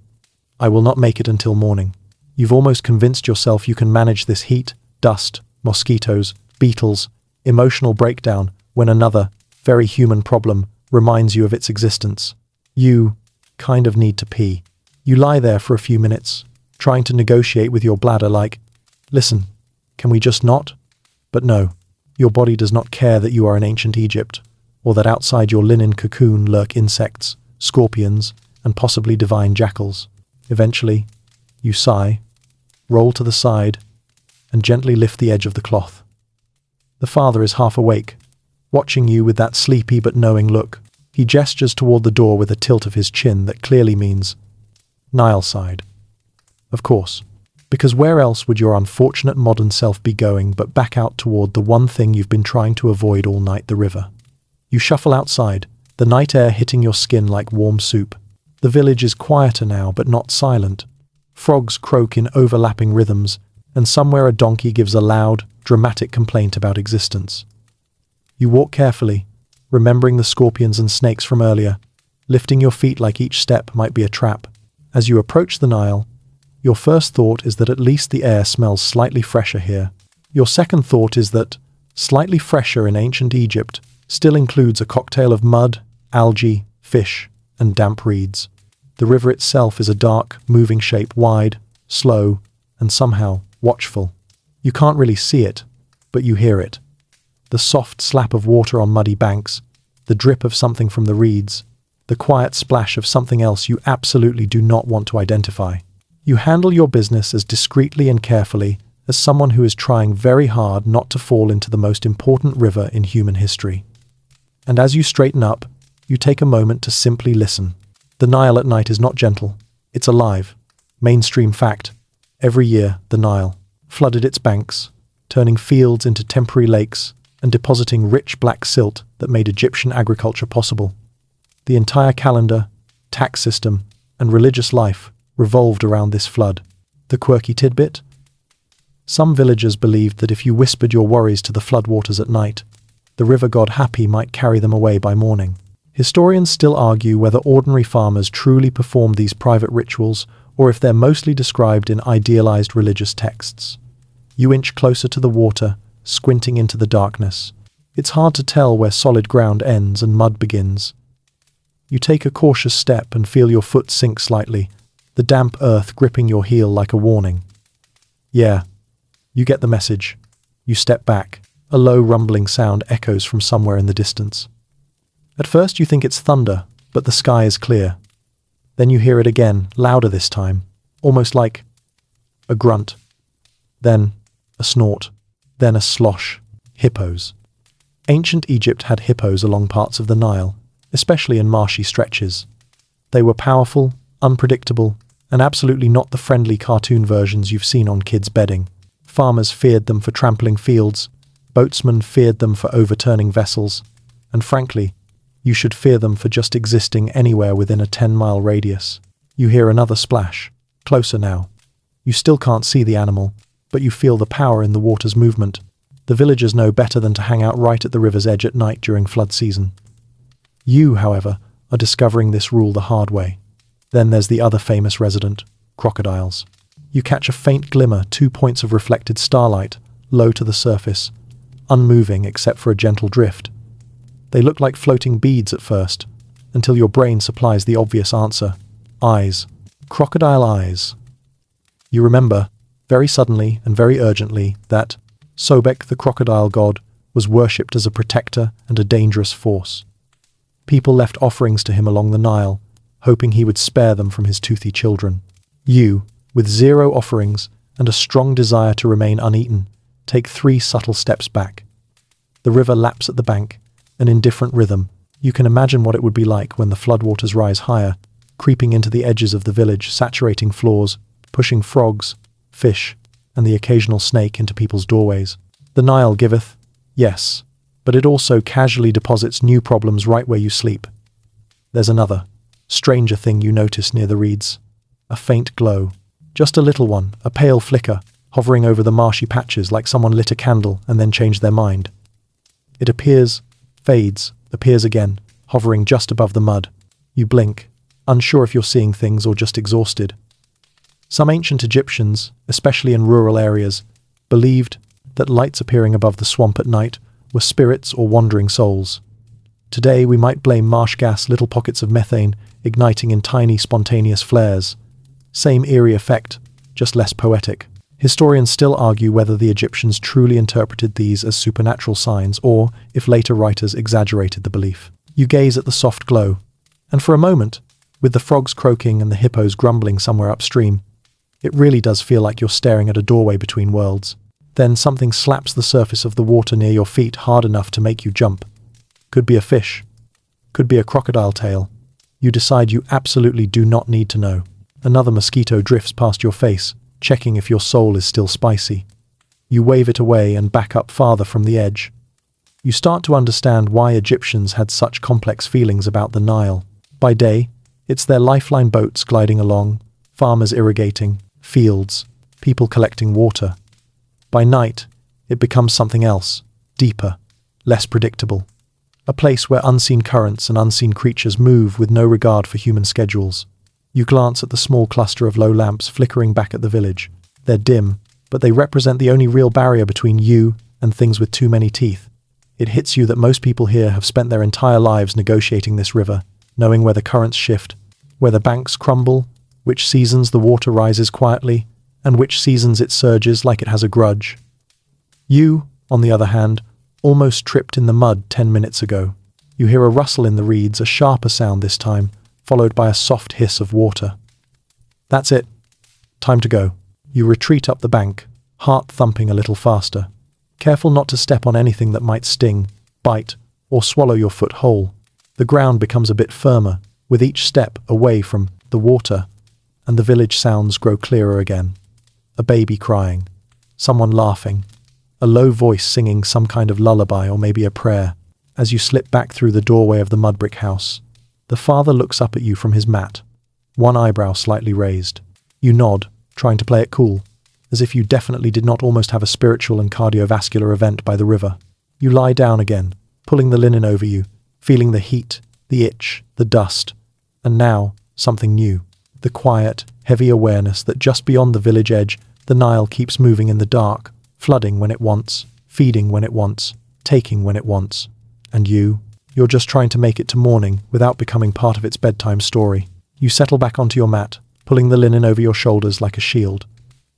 I will not make it until morning. You've almost convinced yourself you can manage this heat, dust, mosquitoes, beetles, emotional breakdown when another, very human problem reminds you of its existence. You kind of need to pee. You lie there for a few minutes, trying to negotiate with your bladder like, listen, can we just not? But no, your body does not care that you are in ancient Egypt, or that outside your linen cocoon lurk insects, scorpions, and possibly divine jackals. Eventually, you sigh, roll to the side, and gently lift the edge of the cloth. The father is half awake, watching you with that sleepy but knowing look. He gestures toward the door with a tilt of his chin that clearly means Nile side. Of course, because where else would your unfortunate modern self be going but back out toward the one thing you've been trying to avoid all night, the river. You shuffle outside, the night air hitting your skin like warm soup. The village is quieter now, but not silent. Frogs croak in overlapping rhythms, and somewhere a donkey gives a loud, dramatic complaint about existence. You walk carefully, remembering the scorpions and snakes from earlier, lifting your feet like each step might be a trap. As you approach the Nile, Your first thought is that at least the air smells slightly fresher here. Your second thought is that slightly fresher in ancient Egypt still includes a cocktail of mud, algae, fish, and damp reeds. The river itself is a dark, moving shape, wide, slow, and somehow watchful. You can't really see it, but you hear it. The soft slap of water on muddy banks, the drip of something from the reeds, the quiet splash of something else you absolutely do not want to identify. You handle your business as discreetly and carefully as someone who is trying very hard not to fall into the most important river in human history. And as you straighten up, you take a moment to simply listen. The Nile at night is not gentle. It's alive. Mainstream fact. Every year, the Nile flooded its banks, turning fields into temporary lakes and depositing rich black silt that made Egyptian agriculture possible. The entire calendar, tax system, and religious life revolved around this flood. The quirky tidbit? Some villagers believed that if you whispered your worries to the floodwaters at night, the river god Hapi might carry them away by morning. Historians still argue whether ordinary farmers truly performed these private rituals or if they're mostly described in idealized religious texts. You inch closer to the water, squinting into the darkness. It's hard to tell where solid ground ends and mud begins. You take a cautious step and feel your foot sink slightly, the damp earth gripping your heel like a warning. Yeah, you get the message. You step back. A low rumbling sound echoes from somewhere in the distance. At first you think it's thunder, but the sky is clear. Then you hear it again, louder this time, almost like a grunt. Then a snort. Then a slosh. Hippos. Ancient Egypt had hippos along parts of the Nile, especially in marshy stretches. They were powerful, unpredictable, and absolutely not the friendly cartoon versions you've seen on kids' bedding. Farmers feared them for trampling fields, boatsmen feared them for overturning vessels, and frankly, you should fear them for just existing anywhere within a 10-mile radius. You hear another splash, closer now. You still can't see the animal, but you feel the power in the water's movement. The villagers know better than to hang out right at the river's edge at night during flood season. You, however, are discovering this rule the hard way. Then there's the other famous resident, crocodiles. You catch a faint glimmer, 2 points of reflected starlight, low to the surface, unmoving except for a gentle drift. They look like floating beads at first, until your brain supplies the obvious answer. Eyes. Crocodile eyes. You remember, very suddenly and very urgently, that Sobek, the crocodile god, was worshipped as a protector and a dangerous force. People left offerings to him along the Nile, hoping he would spare them from his toothy children. You, with 0 offerings and a strong desire to remain uneaten, take 3 subtle steps back. The river laps at the bank, an indifferent rhythm. You can imagine what it would be like when the floodwaters rise higher, creeping into the edges of the village, saturating floors, pushing frogs, fish, and the occasional snake into people's doorways. The Nile giveth, yes, but it also casually deposits new problems right where you sleep. There's another, stranger thing you notice near the reeds. A faint glow. Just a little one, a pale flicker, hovering over the marshy patches like someone lit a candle and then changed their mind. It appears, fades, appears again, hovering just above the mud. You blink, unsure if you're seeing things or just exhausted. Some ancient Egyptians, especially in rural areas, believed that lights appearing above the swamp at night were spirits or wandering souls. Today we might blame marsh gas, little pockets of methane igniting in tiny spontaneous flares. Same eerie effect, just less poetic. Historians still argue whether the Egyptians truly interpreted these as supernatural signs or if later writers exaggerated the belief. You gaze at the soft glow, and for a moment, with the frogs croaking and the hippos grumbling somewhere upstream, it really does feel like you're staring at a doorway between worlds. Then something slaps the surface of the water near your feet hard enough to make you jump. Could be a fish. Could be a crocodile tail. You decide you absolutely do not need to know. Another mosquito drifts past your face, checking if your soul is still spicy. You wave it away and back up farther from the edge. You start to understand why Egyptians had such complex feelings about the Nile. By day, it's their lifeline boats gliding along, farmers irrigating, fields, people collecting water. By night, it becomes something else, deeper, less predictable. A place where unseen currents and unseen creatures move with no regard for human schedules. You glance at the small cluster of low lamps flickering back at the village. They're dim, but they represent the only real barrier between you and things with too many teeth. It hits you that most people here have spent their entire lives negotiating this river, knowing where the currents shift, where the banks crumble, which seasons the water rises quietly, and which seasons it surges like it has a grudge. You, on the other hand, almost tripped in the mud 10 minutes ago. You hear a rustle in the reeds, a sharper sound this time, followed by a soft hiss of water. That's it. Time to go. You retreat up the bank, heart thumping a little faster, careful not to step on anything that might sting, bite, or swallow your foot whole. The ground becomes a bit firmer, with each step away from the water, and the village sounds grow clearer again. A baby crying, someone laughing, a low voice singing some kind of lullaby or maybe a prayer. As you slip back through the doorway of the mud brick house, the father looks up at you from his mat, one eyebrow slightly raised. You nod, trying to play it cool, as if you definitely did not almost have a spiritual and cardiovascular event by the river. You lie down again, pulling the linen over you, feeling the heat, the itch, the dust, and now, something new. The quiet, heavy awareness that just beyond the village edge, the Nile keeps moving in the dark, flooding when it wants, feeding when it wants, taking when it wants. And you're just trying to make it to morning without becoming part of its bedtime story. You settle back onto your mat, pulling the linen over your shoulders like a shield.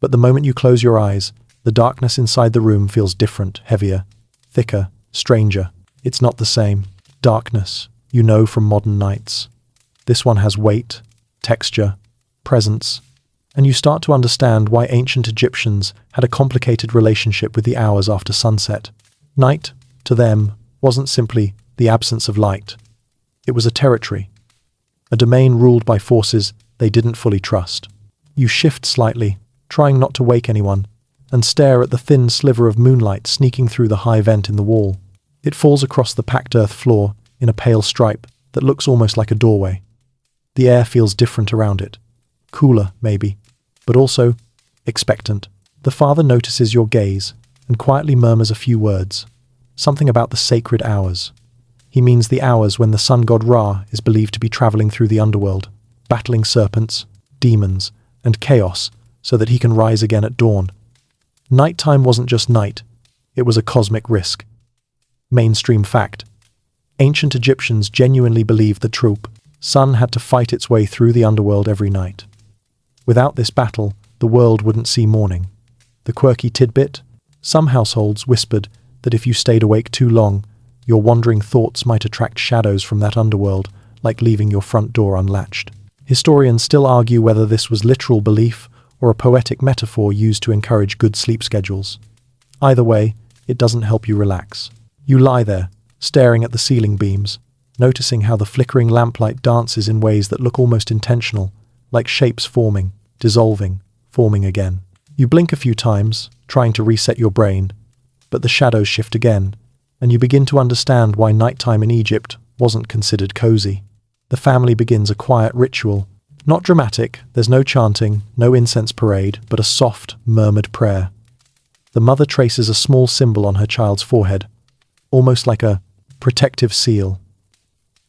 But the moment you close your eyes, the darkness inside the room feels different, heavier, thicker, stranger. It's not the same darkness you know from modern nights. This one has weight, texture, presence, and you start to understand why ancient Egyptians had a complicated relationship with the hours after sunset. Night, to them, wasn't simply the absence of light. It was a territory, a domain ruled by forces they didn't fully trust. You shift slightly, trying not to wake anyone, and stare at the thin sliver of moonlight sneaking through the high vent in the wall. It falls across the packed earth floor in a pale stripe that looks almost like a doorway. The air feels different around it. Cooler, maybe, but also expectant. The father notices your gaze and quietly murmurs a few words. Something about the sacred hours. He means the hours when the sun god Ra is believed to be traveling through the underworld, battling serpents, demons, and chaos so that he can rise again at dawn. Nighttime wasn't just night, it was a cosmic risk. Mainstream fact. Ancient Egyptians genuinely believed the trope. Sun had to fight its way through the underworld every night. Without this battle, the world wouldn't see morning. The quirky tidbit? Some households whispered that if you stayed awake too long, your wandering thoughts might attract shadows from that underworld, like leaving your front door unlatched. Historians still argue whether this was literal belief or a poetic metaphor used to encourage good sleep schedules. Either way, it doesn't help you relax. You lie there, staring at the ceiling beams, noticing how the flickering lamplight dances in ways that look almost intentional, like shapes forming, dissolving, forming again. You blink a few times, trying to reset your brain, but the shadows shift again, and you begin to understand why nighttime in Egypt wasn't considered cozy. The family begins a quiet ritual. Not dramatic, there's no chanting, no incense parade, but a soft, murmured prayer. The mother traces a small symbol on her child's forehead, almost like a protective seal.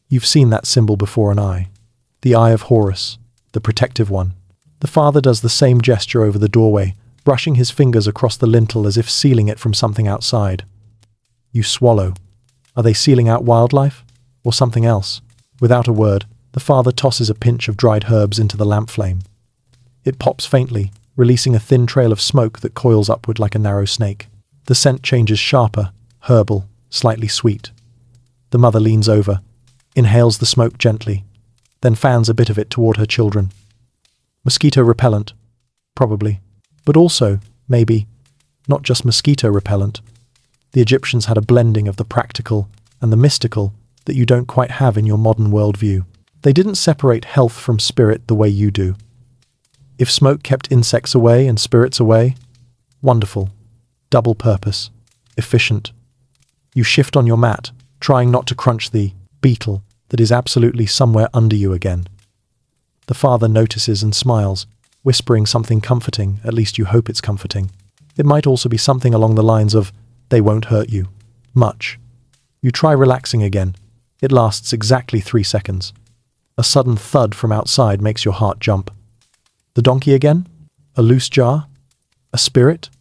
You've seen that symbol before, an eye. The Eye of Horus, the protective one. The father does the same gesture over the doorway, brushing his fingers across the lintel as if sealing it from something outside. You swallow. Are they sealing out wildlife? Or something else? Without a word, the father tosses a pinch of dried herbs into the lamp flame. It pops faintly, releasing a thin trail of smoke that coils upward like a narrow snake. The scent changes sharper, herbal, slightly sweet. The mother leans over, inhales the smoke gently, then fans a bit of it toward her children. Mosquito repellent, probably. But also, maybe, not just mosquito repellent. The Egyptians had a blending of the practical and the mystical that you don't quite have in your modern worldview. They didn't separate health from spirit the way you do. If smoke kept insects away and spirits away, wonderful. Double purpose. Efficient. You shift on your mat, trying not to crunch the beetle that is absolutely somewhere under you again. The father notices and smiles, whispering something comforting, at least you hope it's comforting. It might also be something along the lines of, they won't hurt you. Much. You try relaxing again. It lasts exactly 3 seconds. A sudden thud from outside makes your heart jump. The donkey again? A loose jar? A spirit?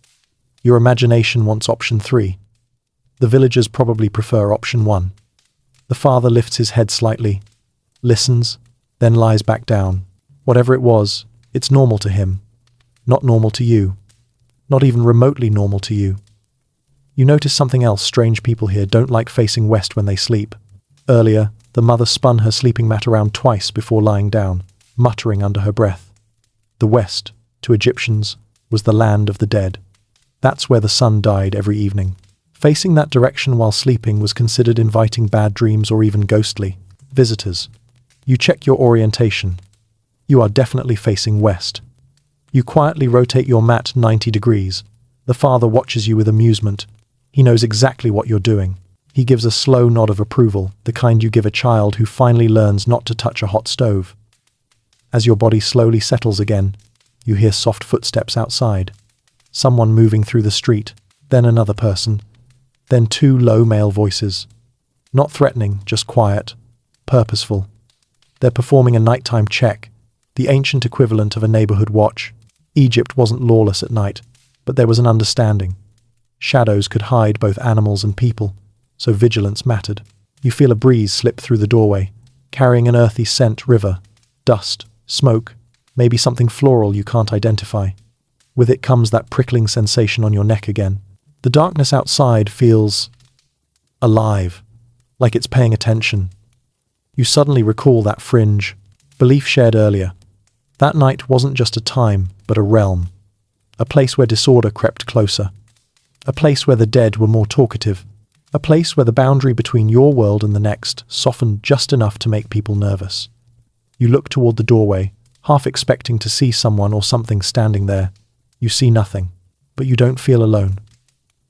Your imagination wants option 3. The villagers probably prefer option 1. The father lifts his head slightly, listens, then lies back down. Whatever it was, it's normal to him. Not normal to you. Not even remotely normal to you. You notice something else. Strange people here don't like facing west when they sleep. Earlier, the mother spun her sleeping mat around twice before lying down, muttering under her breath. The west, to Egyptians, was the land of the dead. That's where the sun died every evening. Facing that direction while sleeping was considered inviting bad dreams or even ghostly visitors. You check your orientation. You are definitely facing west. You quietly rotate your mat 90 degrees. The father watches you with amusement. He knows exactly what you're doing. He gives a slow nod of approval, the kind you give a child who finally learns not to touch a hot stove. As your body slowly settles again, you hear soft footsteps outside. Someone moving through the street, then another person, then 2 low male voices. Not threatening, just quiet, purposeful. They're performing a nighttime check, the ancient equivalent of a neighborhood watch. Egypt wasn't lawless at night, but there was an understanding. Shadows could hide both animals and people, so vigilance mattered. You feel a breeze slip through the doorway, carrying an earthy scent, river, dust, smoke, maybe something floral you can't identify. With it comes that prickling sensation on your neck again. The darkness outside feels alive, like it's paying attention. You suddenly recall that fringe, belief shared earlier. That night wasn't just a time, but a realm. A place where disorder crept closer. A place where the dead were more talkative. A place where the boundary between your world and the next softened just enough to make people nervous. You look toward the doorway, half expecting to see someone or something standing there. You see nothing, but you don't feel alone.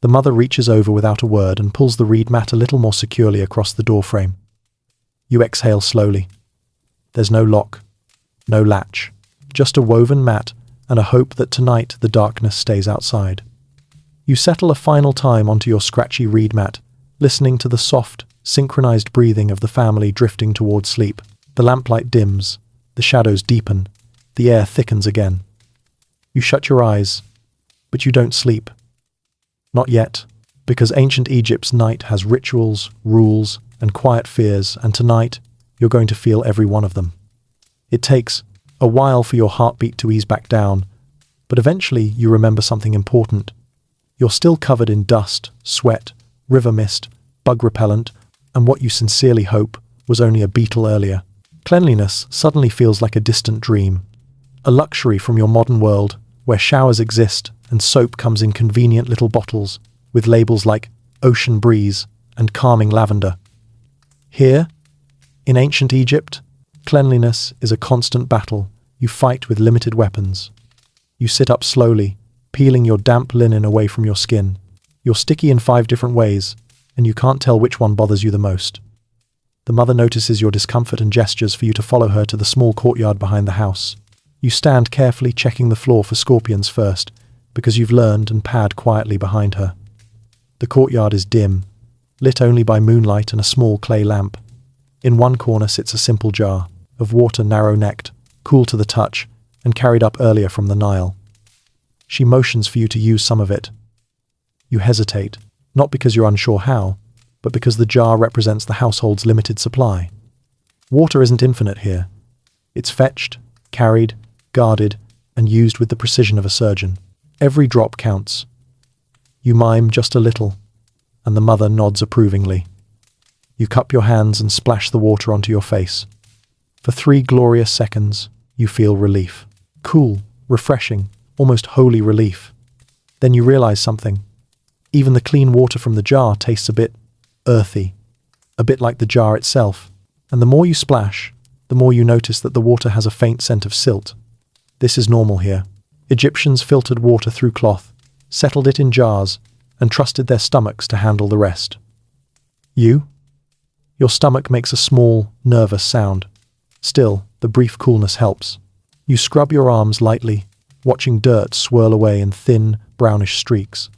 The mother reaches over without a word and pulls the reed mat a little more securely across the doorframe. You exhale slowly. There's no lock, no latch, just a woven mat and a hope that tonight the darkness stays outside. You settle a final time onto your scratchy reed mat, listening to the soft, synchronized breathing of the family drifting toward sleep. The lamplight dims, the shadows deepen, the air thickens again. You shut your eyes, but you don't sleep. Not yet, because ancient Egypt's night has rituals, rules, and quiet fears, and tonight you're going to feel every one of them. It takes a while for your heartbeat to ease back down, but eventually you remember something important. You're still covered in dust, sweat, river mist, bug repellent, and what you sincerely hope was only a beetle earlier. Cleanliness suddenly feels like a distant dream, a luxury from your modern world where showers exist and soap comes in convenient little bottles with labels like ocean breeze and calming lavender. Here, in ancient Egypt, cleanliness is a constant battle you fight with limited weapons. You sit up slowly, peeling your damp linen away from your skin. You're sticky in 5 different ways, and you can't tell which one bothers you the most. The mother notices your discomfort and gestures for you to follow her to the small courtyard behind the house. You stand carefully checking the floor for scorpions first, because you've learned, and pad quietly behind her. The courtyard is dim, lit only by moonlight and a small clay lamp. In one corner sits a simple jar of water, narrow-necked, cool to the touch, and carried up earlier from the Nile. She motions for you to use some of it. You hesitate, not because you're unsure how, but because the jar represents the household's limited supply. Water isn't infinite here. It's fetched, carried, guarded, and used with the precision of a surgeon. Every drop counts. You mime just a little, and the mother nods approvingly. You cup your hands and splash the water onto your face. For 3 glorious seconds, you feel relief. Cool, refreshing, almost holy relief. Then you realize something. Even the clean water from the jar tastes a bit earthy, a bit like the jar itself. And the more you splash, the more you notice that the water has a faint scent of silt. This is normal here. Egyptians filtered water through cloth, settled it in jars, and trusted their stomachs to handle the rest. Your stomach makes a small, nervous sound. Still, the brief coolness helps. You scrub your arms lightly, watching dirt swirl away in thin, brownish streaks.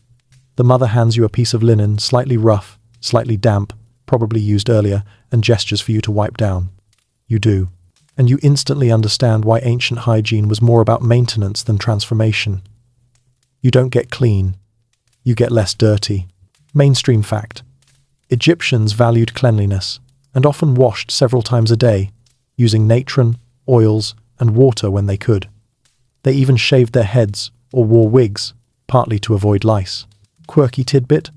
The mother hands you a piece of linen, slightly rough, slightly damp, probably used earlier, and gestures for you to wipe down. You do. and you instantly understand why ancient hygiene was more about maintenance than transformation. You don't get clean, you get less dirty. Mainstream fact: Egyptians valued cleanliness and often washed several times a day, using natron, oils, and water when they could. They even shaved their heads or wore wigs, partly to avoid lice. Quirky tidbit: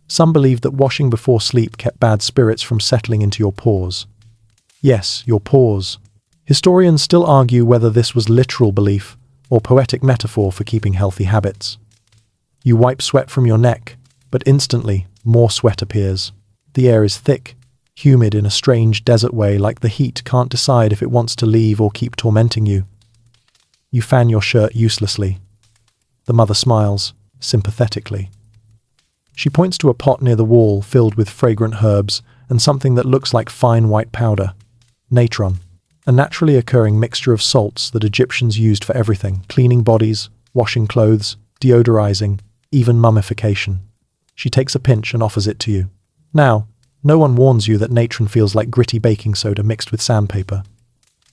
some believed that washing before sleep kept bad spirits from settling into your pores. Yes, your pores. Historians still argue whether this was literal belief or poetic metaphor for keeping healthy habits. You wipe sweat from your neck, but instantly more sweat appears. The air is thick, humid in a strange desert way, like the heat can't decide if it wants to leave or keep tormenting you. You fan your shirt uselessly. The mother smiles, sympathetically. She points to a pot near the wall filled with fragrant herbs and something that looks like fine white powder. Natron, a naturally occurring mixture of salts that Egyptians used for everything: cleaning bodies, washing clothes, deodorizing, even mummification. She takes a pinch and offers it to you. Now, no one warns you that natron feels like gritty baking soda mixed with sandpaper.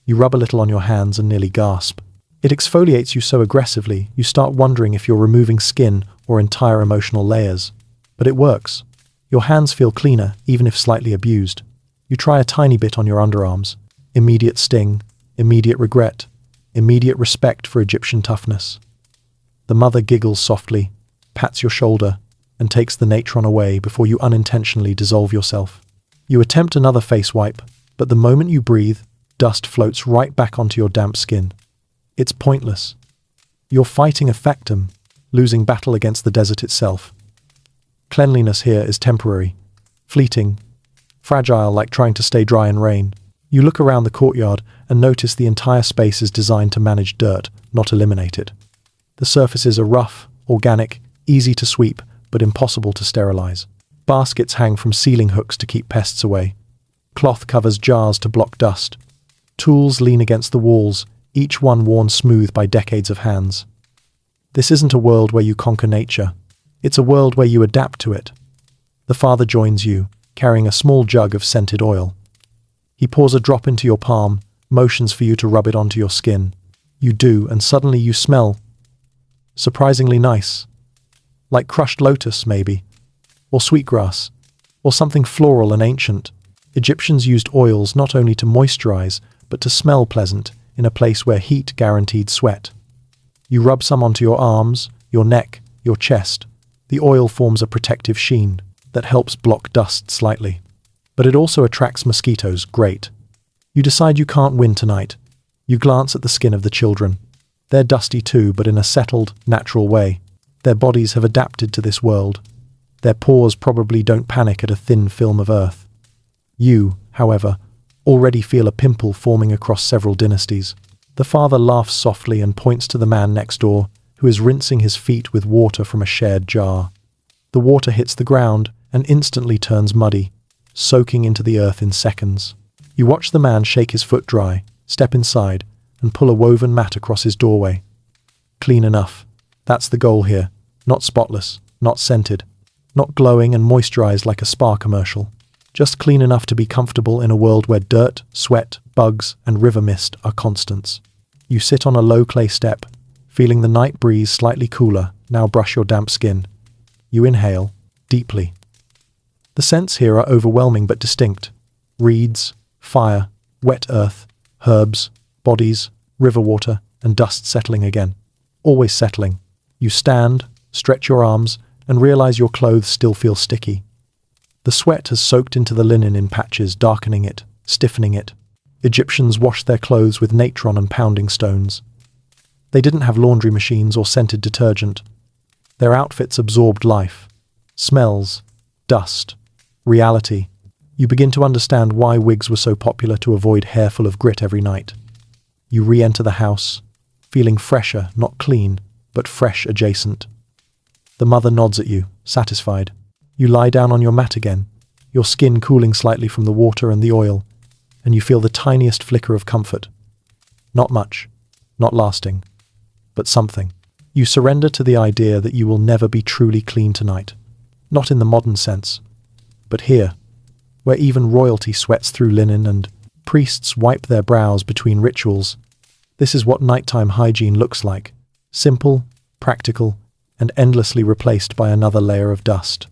You rub a little on your hands and nearly gasp. It exfoliates you so aggressively, you start wondering if you're removing skin or entire emotional layers. But it works. Your hands feel cleaner, even if slightly abused. You try a tiny bit on your underarms. Immediate sting, immediate regret, immediate respect for Egyptian toughness. The mother giggles softly, pats your shoulder, and takes the natron away before you unintentionally dissolve yourself. You attempt another face wipe, but the moment you breathe, dust floats right back onto your damp skin. It's pointless. You're fighting a factum, losing battle against the desert itself. Cleanliness here is temporary, fleeting, fragile, like trying to stay dry in rain. You look around the courtyard and notice the entire space is designed to manage dirt, not eliminate it. The surfaces are rough, organic, easy to sweep, but impossible to sterilize. Baskets hang from ceiling hooks to keep pests away. Cloth covers jars to block dust. Tools lean against the walls, each one worn smooth by decades of hands. This isn't a world where you conquer nature. It's a world where you adapt to it. The father joins you, carrying a small jug of scented oil. He pours a drop into your palm, motions for you to rub it onto your skin. You do, and suddenly you smell surprisingly nice. Like crushed lotus, maybe, or sweetgrass, or something floral and ancient. Egyptians used oils not only to moisturize, but to smell pleasant in a place where heat guaranteed sweat. You rub some onto your arms, your neck, your chest. The oil forms a protective sheen that helps block dust slightly. But it also attracts mosquitoes. Great. You decide you can't win tonight. You glance at the skin of the children. They're dusty too, but in a settled, natural way. Their bodies have adapted to this world. Their paws probably don't panic at a thin film of earth. You, however, already feel a pimple forming across several dynasties. The father laughs softly and points to the man next door, who is rinsing his feet with water from a shared jar. The water hits the ground and instantly turns muddy, soaking into the earth in seconds. You watch the man shake his foot dry, step inside, and pull a woven mat across his doorway. Clean enough. That's the goal here. Not spotless, not scented, not glowing and moisturized like a spa commercial. Just clean enough to be comfortable in a world where dirt, sweat, bugs, and river mist are constants. You sit on a low clay step, feeling the night breeze slightly cooler. Now brush your damp skin. You inhale, deeply. The scents here are overwhelming but distinct. Reeds, fire, wet earth, herbs, bodies, river water, and dust settling again. Always settling. You stand, stretch your arms, and realize your clothes still feel sticky. The sweat has soaked into the linen in patches, darkening it, stiffening it. Egyptians washed their clothes with natron and pounding stones. They didn't have laundry machines or scented detergent. Their outfits absorbed life, smells, dust, reality. You begin to understand why wigs were so popular to avoid hair full of grit every night. You re-enter the house, feeling fresher, not clean, but fresh adjacent. The mother nods at you, satisfied. You lie down on your mat again, your skin cooling slightly from the water and the oil, and you feel the tiniest flicker of comfort. Not much, not lasting, but something. You surrender to the idea that you will never be truly clean tonight. Not in the modern sense, but here, where even royalty sweats through linen and Priests wipe their brows between rituals. This is what nighttime hygiene looks like. Simple, practical, and endlessly replaced by another layer of dust.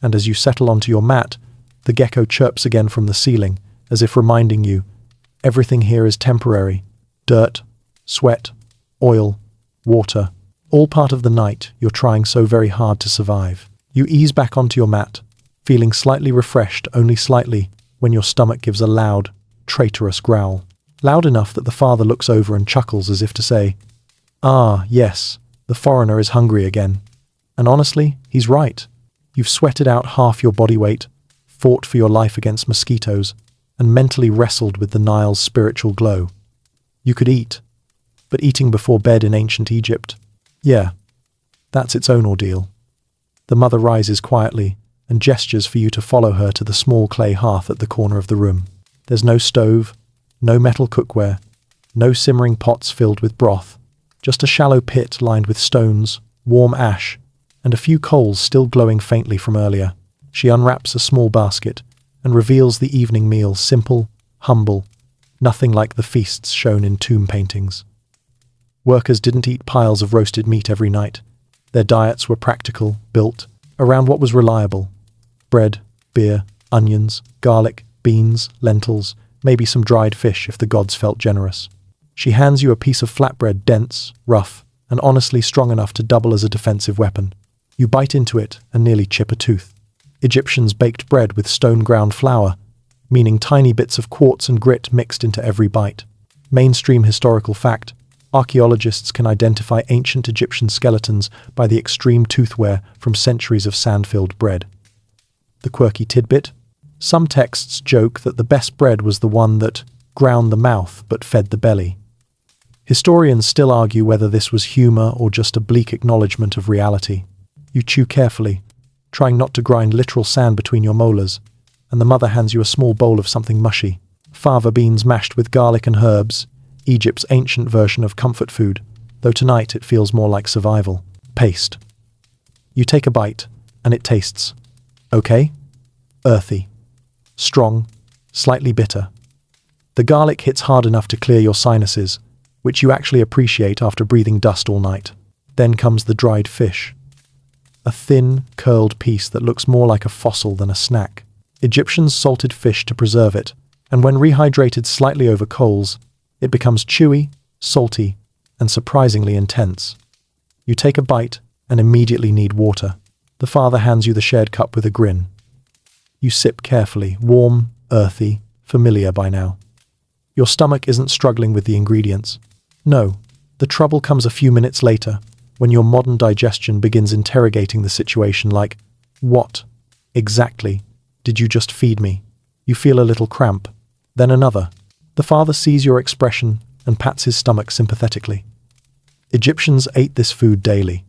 And as you settle onto your mat, the gecko chirps again from the ceiling, as if reminding you, everything here is temporary. Dirt, sweat, oil, water, all part of the night you're trying so very hard to survive. You ease back onto your mat, feeling slightly refreshed, only slightly, when your stomach gives a loud, traitorous growl. Loud enough that the father looks over and chuckles as if to say, "Ah, yes, the foreigner is hungry again." And honestly, he's right. You've sweated out half your body weight, fought for your life against mosquitoes, and mentally wrestled with the Nile's spiritual glow. You could eat, but eating before bed in ancient Egypt, yeah, that's its own ordeal. The mother rises quietly and gestures for you to follow her to the small clay hearth at the corner of the room. There's no stove, no metal cookware, no simmering pots filled with broth, just a shallow pit lined with stones, warm ash, and a few coals still glowing faintly from earlier. She unwraps a small basket and reveals the evening meal, simple, humble, nothing like the feasts shown in tomb paintings. Workers didn't eat piles of roasted meat every night. Their diets were practical, built around what was reliable. Bread, beer, onions, garlic, beans, lentils, maybe some dried fish if the gods felt generous. She hands you a piece of flatbread, dense, rough, and honestly strong enough to double as a defensive weapon. You bite into it and nearly chip a tooth. Egyptians baked bread with stone-ground flour, meaning tiny bits of quartz and grit mixed into every bite. Mainstream historical fact: archaeologists can identify ancient Egyptian skeletons by the extreme tooth wear from centuries of sand-filled bread. The quirky tidbit: some texts joke that the best bread was the one that ground the mouth but fed the belly. Historians still argue whether this was humor or just a bleak acknowledgement of reality. You chew carefully, trying not to grind literal sand between your molars, and the mother hands you a small bowl of something mushy. Fava beans mashed with garlic and herbs, Egypt's ancient version of comfort food, though tonight it feels more like survival. Paste. You take a bite, and it tastes okay? Earthy. Strong. Slightly bitter. The garlic hits hard enough to clear your sinuses, which you actually appreciate after breathing dust all night. Then comes the dried fish. A thin, curled piece that looks more like a fossil than a snack. Egyptians salted fish to preserve it, and when rehydrated slightly over coals, it becomes chewy, salty, and surprisingly intense. You take a bite and immediately need water. The father hands you the shared cup with a grin. You sip carefully, warm, earthy, familiar by now. Your stomach isn't struggling with the ingredients. No, the trouble comes a few minutes later, when your modern digestion begins interrogating the situation like, what, exactly, did you just feed me? You feel a little cramp, then another. The father sees your expression and pats his stomach sympathetically. Egyptians ate this food daily.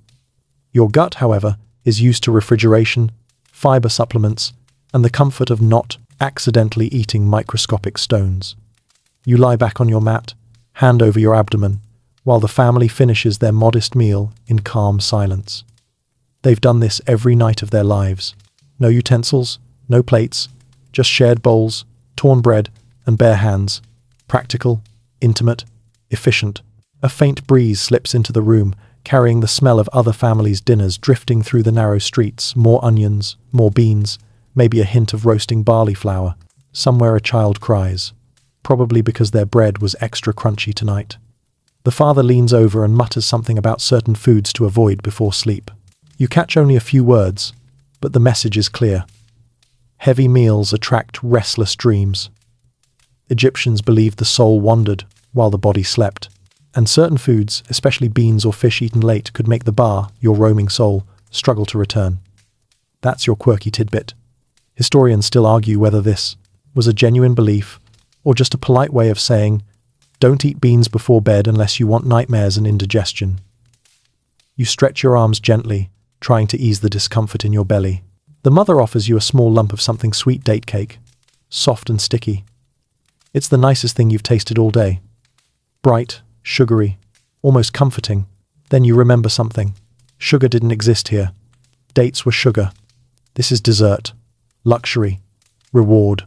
Your gut, however, is used to refrigeration, fiber supplements, and the comfort of not accidentally eating microscopic stones. You lie back on your mat, hand over your abdomen, while the family finishes their modest meal in calm silence. They've done this every night of their lives. No utensils, no plates, just shared bowls, torn bread, and bare hands. Practical, intimate, efficient. A faint breeze slips into the room, carrying the smell of other families' dinners drifting through the narrow streets. More onions, more beans, maybe a hint of roasting barley flour. Somewhere a child cries, probably because their bread was extra crunchy tonight. The father leans over and mutters something about certain foods to avoid before sleep. You catch only a few words, but the message is clear. Heavy meals attract restless dreams. Egyptians believed the soul wandered while the body slept, and certain foods, especially beans or fish eaten late, could make the bar, your roaming soul, struggle to return. That's your quirky tidbit. Historians still argue whether this was a genuine belief or just a polite way of saying, don't eat beans before bed unless you want nightmares and indigestion. You stretch your arms gently, trying to ease the discomfort in your belly. The mother offers you a small lump of something sweet, date cake, soft and sticky. It's the nicest thing you've tasted all day. Bright, sugary, almost comforting. Then you remember something. Sugar didn't exist here. Dates were sugar. This is dessert, luxury, reward.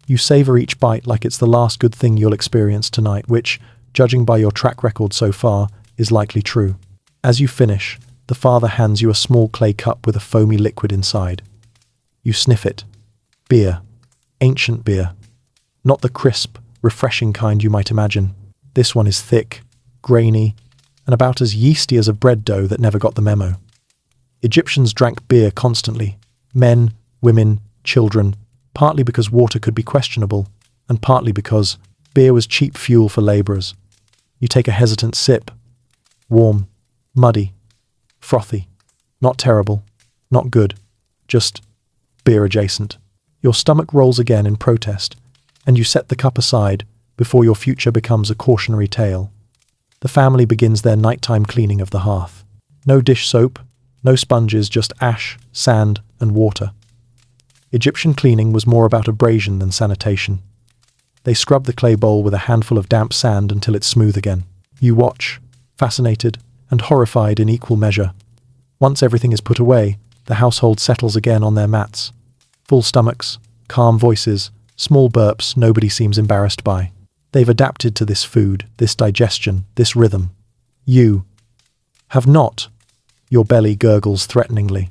You savor each bite like it's the last good thing you'll experience tonight, which, judging by your track record so far, is likely true. As you finish, the father hands you a small clay cup with a foamy liquid inside. You sniff it. Beer. Ancient beer. Not the crisp, refreshing kind you might imagine. This one is thick, grainy, and about as yeasty as a bread dough that never got the memo. Egyptians drank beer constantly. Men, women, children, partly because water could be questionable, and partly because beer was cheap fuel for laborers. You take a hesitant sip. Warm, muddy, frothy. Not terrible, not good, just beer adjacent. Your stomach rolls again in protest, and you set the cup aside before your future becomes a cautionary tale. The family begins their nighttime cleaning of the hearth. No dish soap, no sponges, just ash, sand, and water. Egyptian cleaning was more about abrasion than sanitation. They scrub the clay bowl with a handful of damp sand until it's smooth again. You watch, fascinated and horrified in equal measure. Once everything is put away, the household settles again on their mats. Full stomachs, calm voices, small burps nobody seems embarrassed by. They've adapted to this food, this digestion, this rhythm. You have not. Your belly gurgles threateningly.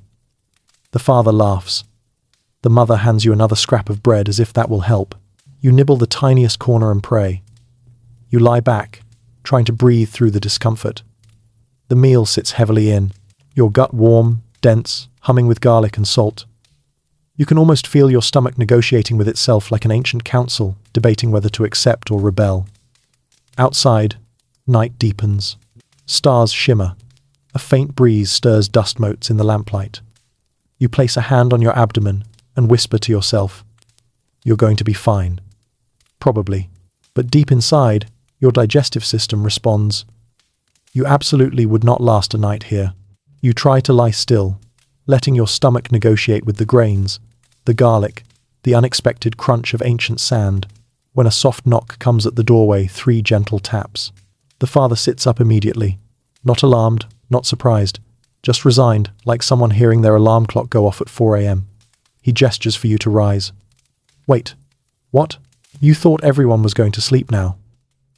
The father laughs. The mother hands you another scrap of bread as if that will help. You nibble the tiniest corner and pray. You lie back, trying to breathe through the discomfort. The meal sits heavily in, your gut warm, dense, humming with garlic and salt. You can almost feel your stomach negotiating with itself like an ancient council, debating whether to accept or rebel. Outside, night deepens. Stars shimmer. A faint breeze stirs dust motes in the lamplight. You place a hand on your abdomen and whisper to yourself, "You're going to be fine." Probably. But deep inside, your digestive system responds, "You absolutely would not last a night here." You try to lie still, letting your stomach negotiate with the grains, the garlic, the unexpected crunch of ancient sand, when a soft knock comes at the doorway, 3 gentle taps. The father sits up immediately, not alarmed, not surprised, just resigned, like someone hearing their alarm clock go off at 4 a.m. He gestures for you to rise. Wait, what? You thought everyone was going to sleep now.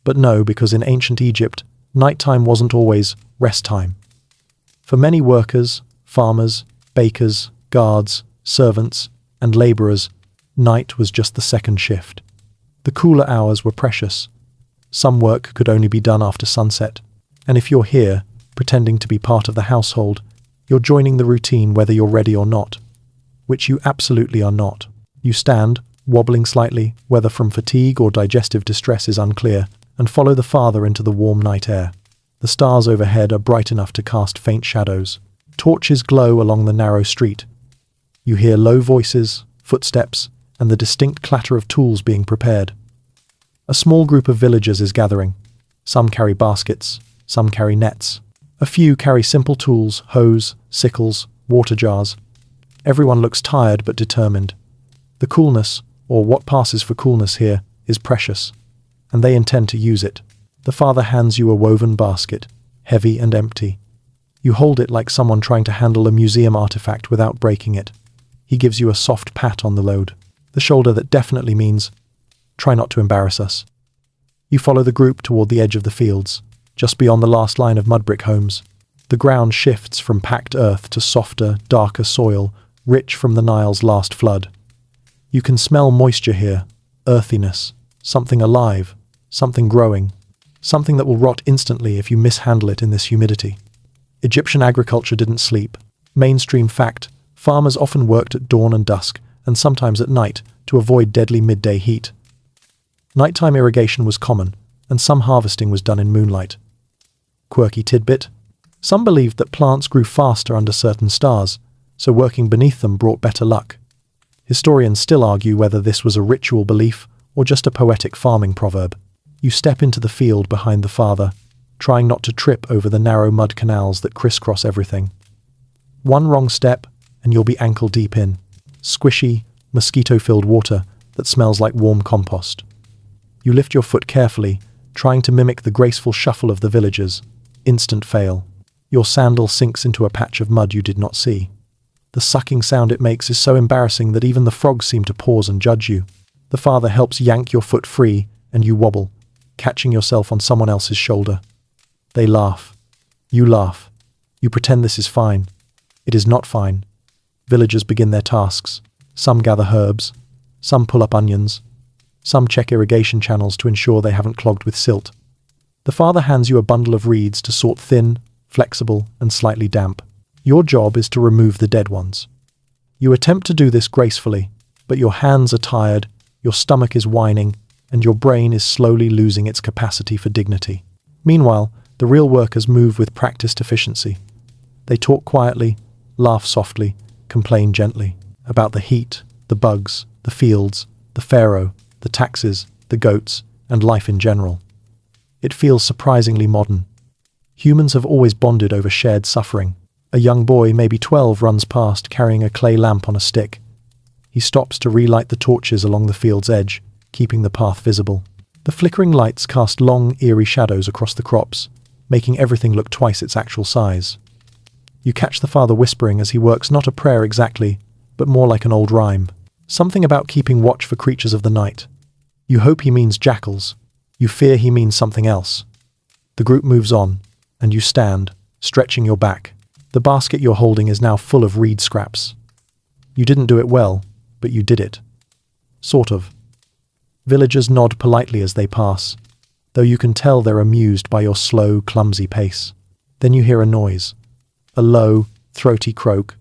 But no, because in ancient Egypt, nighttime wasn't always rest time. For many workers, farmers, bakers, guards, servants, and laborers, night was just the second shift. The cooler hours were precious. Some work could only be done after sunset, and if you're here, pretending to be part of the household, you're joining the routine whether you're ready or not, which you absolutely are not. You stand, wobbling slightly, whether from fatigue or digestive distress is unclear, and follow the father into the warm night air. The stars overhead are bright enough to cast faint shadows. Torches glow along the narrow street. You hear low voices, footsteps, and the distinct clatter of tools being prepared. A small group of villagers is gathering. Some carry baskets, some carry nets. A few carry simple tools, hoes, sickles, water jars. Everyone looks tired but determined. The coolness, or what passes for coolness here, is precious, and they intend to use it. The father hands you a woven basket, heavy and empty. You hold it like someone trying to handle a museum artifact without breaking it. He gives you a soft pat on the load, the shoulder that definitely means, "Try not to embarrass us." You follow the group toward the edge of the fields, just beyond the last line of mud brick homes. The ground shifts from packed earth to softer, darker soil, rich from the Nile's last flood. You can smell moisture here, earthiness, something alive, something growing, something that will rot instantly if you mishandle it in this humidity. Egyptian agriculture didn't sleep. Mainstream fact, farmers often worked at dawn and dusk, and sometimes at night, to avoid deadly midday heat. Nighttime irrigation was common, and some harvesting was done in moonlight. Quirky tidbit: some believed that plants grew faster under certain stars, so working beneath them brought better luck. Historians still argue whether this was a ritual belief or just a poetic farming proverb. You step into the field behind the father, trying not to trip over the narrow mud canals that crisscross everything. One wrong step, and you'll be ankle-deep in squishy, mosquito-filled water that smells like warm compost. You lift your foot carefully, trying to mimic the graceful shuffle of the villagers. Instant fail. Your sandal sinks into a patch of mud you did not see. The sucking sound it makes is so embarrassing that even the frogs seem to pause and judge you. The father helps yank your foot free, and you wobble, catching yourself on someone else's shoulder. They laugh. You laugh. You pretend this is fine. It is not fine. Villagers begin their tasks. Some gather herbs. Some pull up onions. Some check irrigation channels to ensure they haven't clogged with silt. The father hands you a bundle of reeds to sort thin, flexible, and slightly damp. Your job is to remove the dead ones. You attempt to do this gracefully, but your hands are tired, your stomach is whining, and your brain is slowly losing its capacity for dignity. Meanwhile, the real workers move with practiced efficiency. They talk quietly, laugh softly, complain gently about the heat, the bugs, the fields, the pharaoh, the taxes, the goats, and life in general. It feels surprisingly modern. Humans have always bonded over shared suffering. A young boy, maybe 12, runs past carrying a clay lamp on a stick. He stops to relight the torches along the field's edge, keeping the path visible. The flickering lights cast long, eerie shadows across the crops, making everything look twice its actual size. You catch the father whispering as he works not a prayer exactly, but more like an old rhyme. Something about keeping watch for creatures of the night. You hope he means jackals. You fear he means something else. The group moves on, and you stand, stretching your back. The basket you're holding is now full of reed scraps. You didn't do it well, but you did it. Sort of. Villagers nod politely as they pass, though you can tell they're amused by your slow, clumsy pace. Then you hear a noise. A low, throaty croak,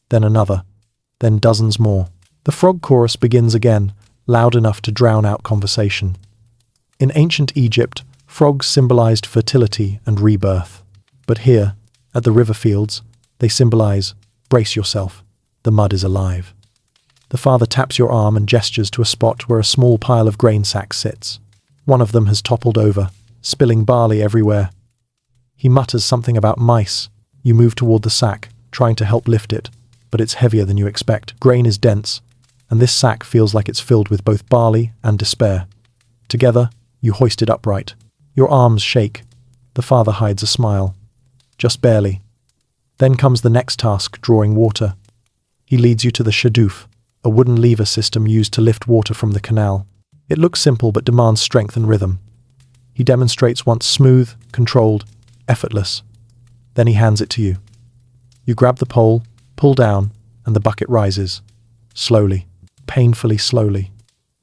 then another, then dozens more. The frog chorus begins again, loud enough to drown out conversation. In ancient Egypt, frogs symbolized fertility and rebirth. But here, at the river fields, they symbolize, brace yourself, the mud is alive. The father taps your arm and gestures to a spot where a small pile of grain sacks sits. One of them has toppled over, spilling barley everywhere. He mutters something about mice. You move toward the sack, trying to help lift it, but it's heavier than you expect. Grain is dense, and this sack feels like it's filled with both barley and despair. Together, you hoist it upright. Your arms shake. The father hides a smile. Just barely. Then comes the next task, drawing water. He leads you to the shadoof, a wooden lever system used to lift water from the canal. It looks simple but demands strength and rhythm. He demonstrates once smooth, controlled, effortless. Then he hands it to you. You grab the pole, pull down, and the bucket rises. Slowly, painfully slowly.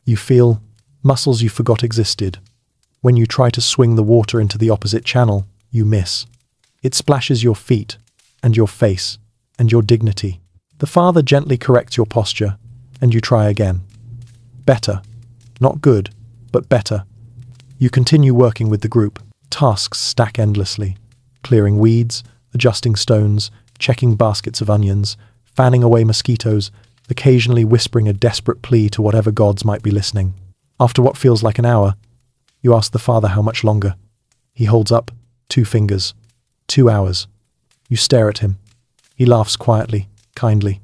You feel muscles you forgot existed. When you try to swing the water into the opposite channel, you miss. It splashes your feet, and your face, and your dignity. The father gently corrects your posture, and you try again. Better. Not good, but better. You continue working with the group. Tasks stack endlessly. Clearing weeds, adjusting stones, checking baskets of onions, fanning away mosquitoes, occasionally whispering a desperate plea to whatever gods might be listening. After what feels like an hour, you ask the father how much longer. He holds up 2 fingers. 2 hours. You stare at him. He laughs quietly, kindly.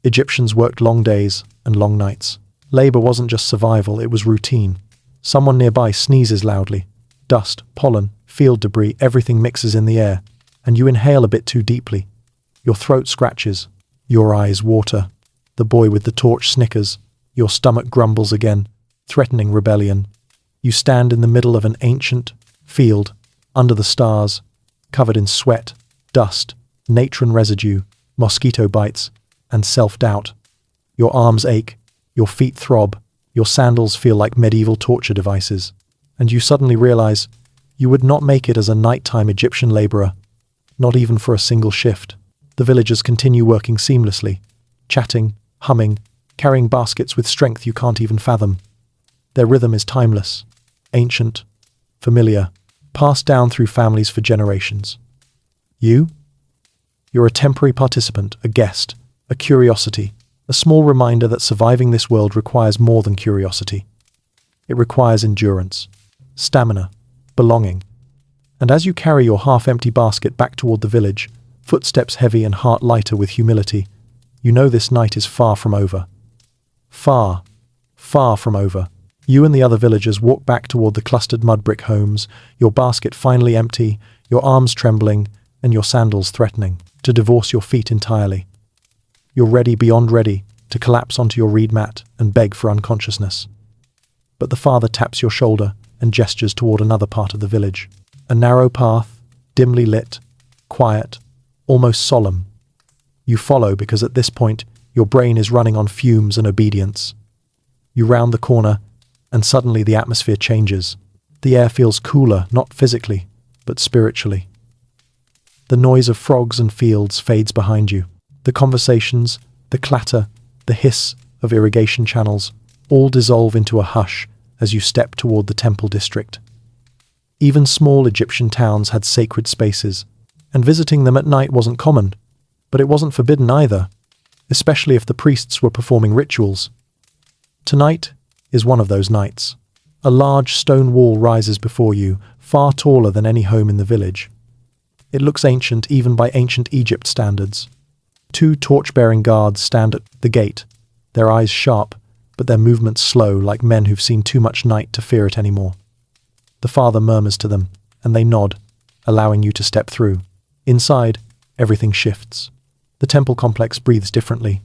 Egyptians worked long days and long nights. Labor wasn't just survival, it was routine. Someone nearby sneezes loudly. Dust, pollen, field debris, everything mixes in the air, and you inhale a bit too deeply. Your throat scratches. Your eyes water. The boy with the torch snickers. Your stomach grumbles again, threatening rebellion. You stand in the middle of an ancient field, under the stars, covered in sweat, dust, natron residue, mosquito bites, and self-doubt. Your arms ache, your feet throb, your sandals feel like medieval torture devices, and you suddenly realize you would not make it as a nighttime Egyptian laborer, not even for a single shift. The villagers continue working seamlessly, chatting, humming, carrying baskets with strength you can't even fathom. Their rhythm is timeless, ancient, familiar, passed down through families for generations. You? You're a temporary participant, a guest, a curiosity, a small reminder that surviving this world requires more than curiosity. It requires endurance, stamina, belonging. And as you carry your half-empty basket back toward the village, footsteps heavy and heart lighter with humility, you know this night is far from over. Far, far from over. You and the other villagers walk back toward the clustered mud brick homes, your basket finally empty, your arms trembling, and your sandals threatening to divorce your feet entirely. You're ready beyond ready to collapse onto your reed mat and beg for unconsciousness. but the father taps your shoulder and gestures toward another part of the village. A narrow path, dimly lit, quiet, almost solemn. You follow because at this point, your brain is running on fumes and obedience. You round the corner, and suddenly the atmosphere changes. The air feels cooler, not physically, but spiritually. The noise of frogs and fields fades behind you. The conversations, the clatter, the hiss of irrigation channels, all dissolve into a hush as you step toward the temple district. Even small Egyptian towns had sacred spaces, and visiting them at night wasn't common, but it wasn't forbidden either, especially if the priests were performing rituals. Tonight is one of those nights. A large stone wall rises before you, far taller than any home in the village. It looks ancient even by ancient Egypt standards. 2 torch-bearing guards stand at the gate, their eyes sharp, but their movements slow, like men who've seen too much night to fear it anymore. The father murmurs to them, and they nod, allowing you to step through. Inside, everything shifts. The temple complex breathes differently.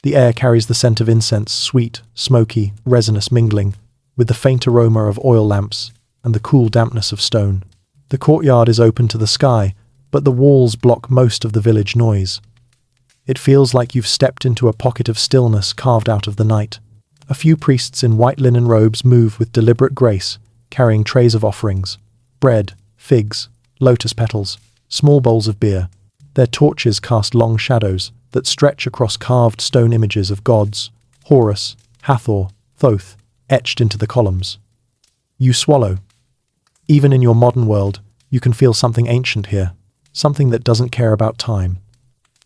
The air carries the scent of incense, sweet, smoky, resinous mingling, with the faint aroma of oil lamps and the cool dampness of stone. The courtyard is open to the sky, but the walls block most of the village noise. It feels like you've stepped into a pocket of stillness carved out of the night. A few priests in white linen robes move with deliberate grace, carrying trays of offerings, bread, figs, lotus petals, small bowls of beer. Their torches cast long shadows that stretch across carved stone images of gods, Horus, Hathor, Thoth, etched into the columns. You swallow. Even in your modern world, you can feel something ancient here, something that doesn't care about time,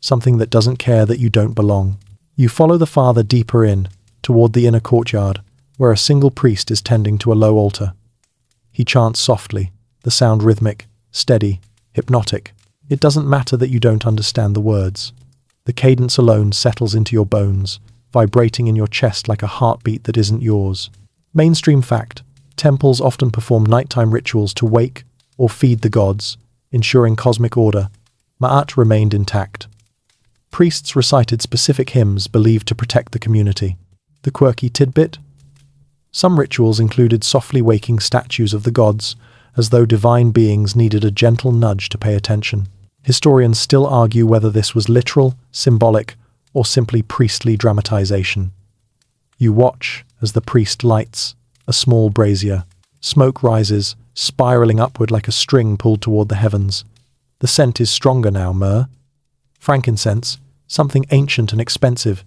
something that doesn't care that you don't belong. You follow the father deeper in, toward the inner courtyard, where a single priest is tending to a low altar. He chants softly, the sound rhythmic, steady, hypnotic. It doesn't matter that you don't understand the words. The cadence alone settles into your bones, vibrating in your chest like a heartbeat that isn't yours. Mainstream fact: temples often perform nighttime rituals to wake or feed the gods, ensuring cosmic order. Ma'at remained intact. Priests recited specific hymns believed to protect the community. The quirky tidbit? Some rituals included softly waking statues of the gods, as though divine beings needed a gentle nudge to pay attention. Historians still argue whether this was literal, symbolic, or simply priestly dramatization. You watch as the priest lights a small brazier. Smoke rises, spiraling upward like a string pulled toward the heavens. The scent is stronger now, myrrh. Frankincense, something ancient and expensive.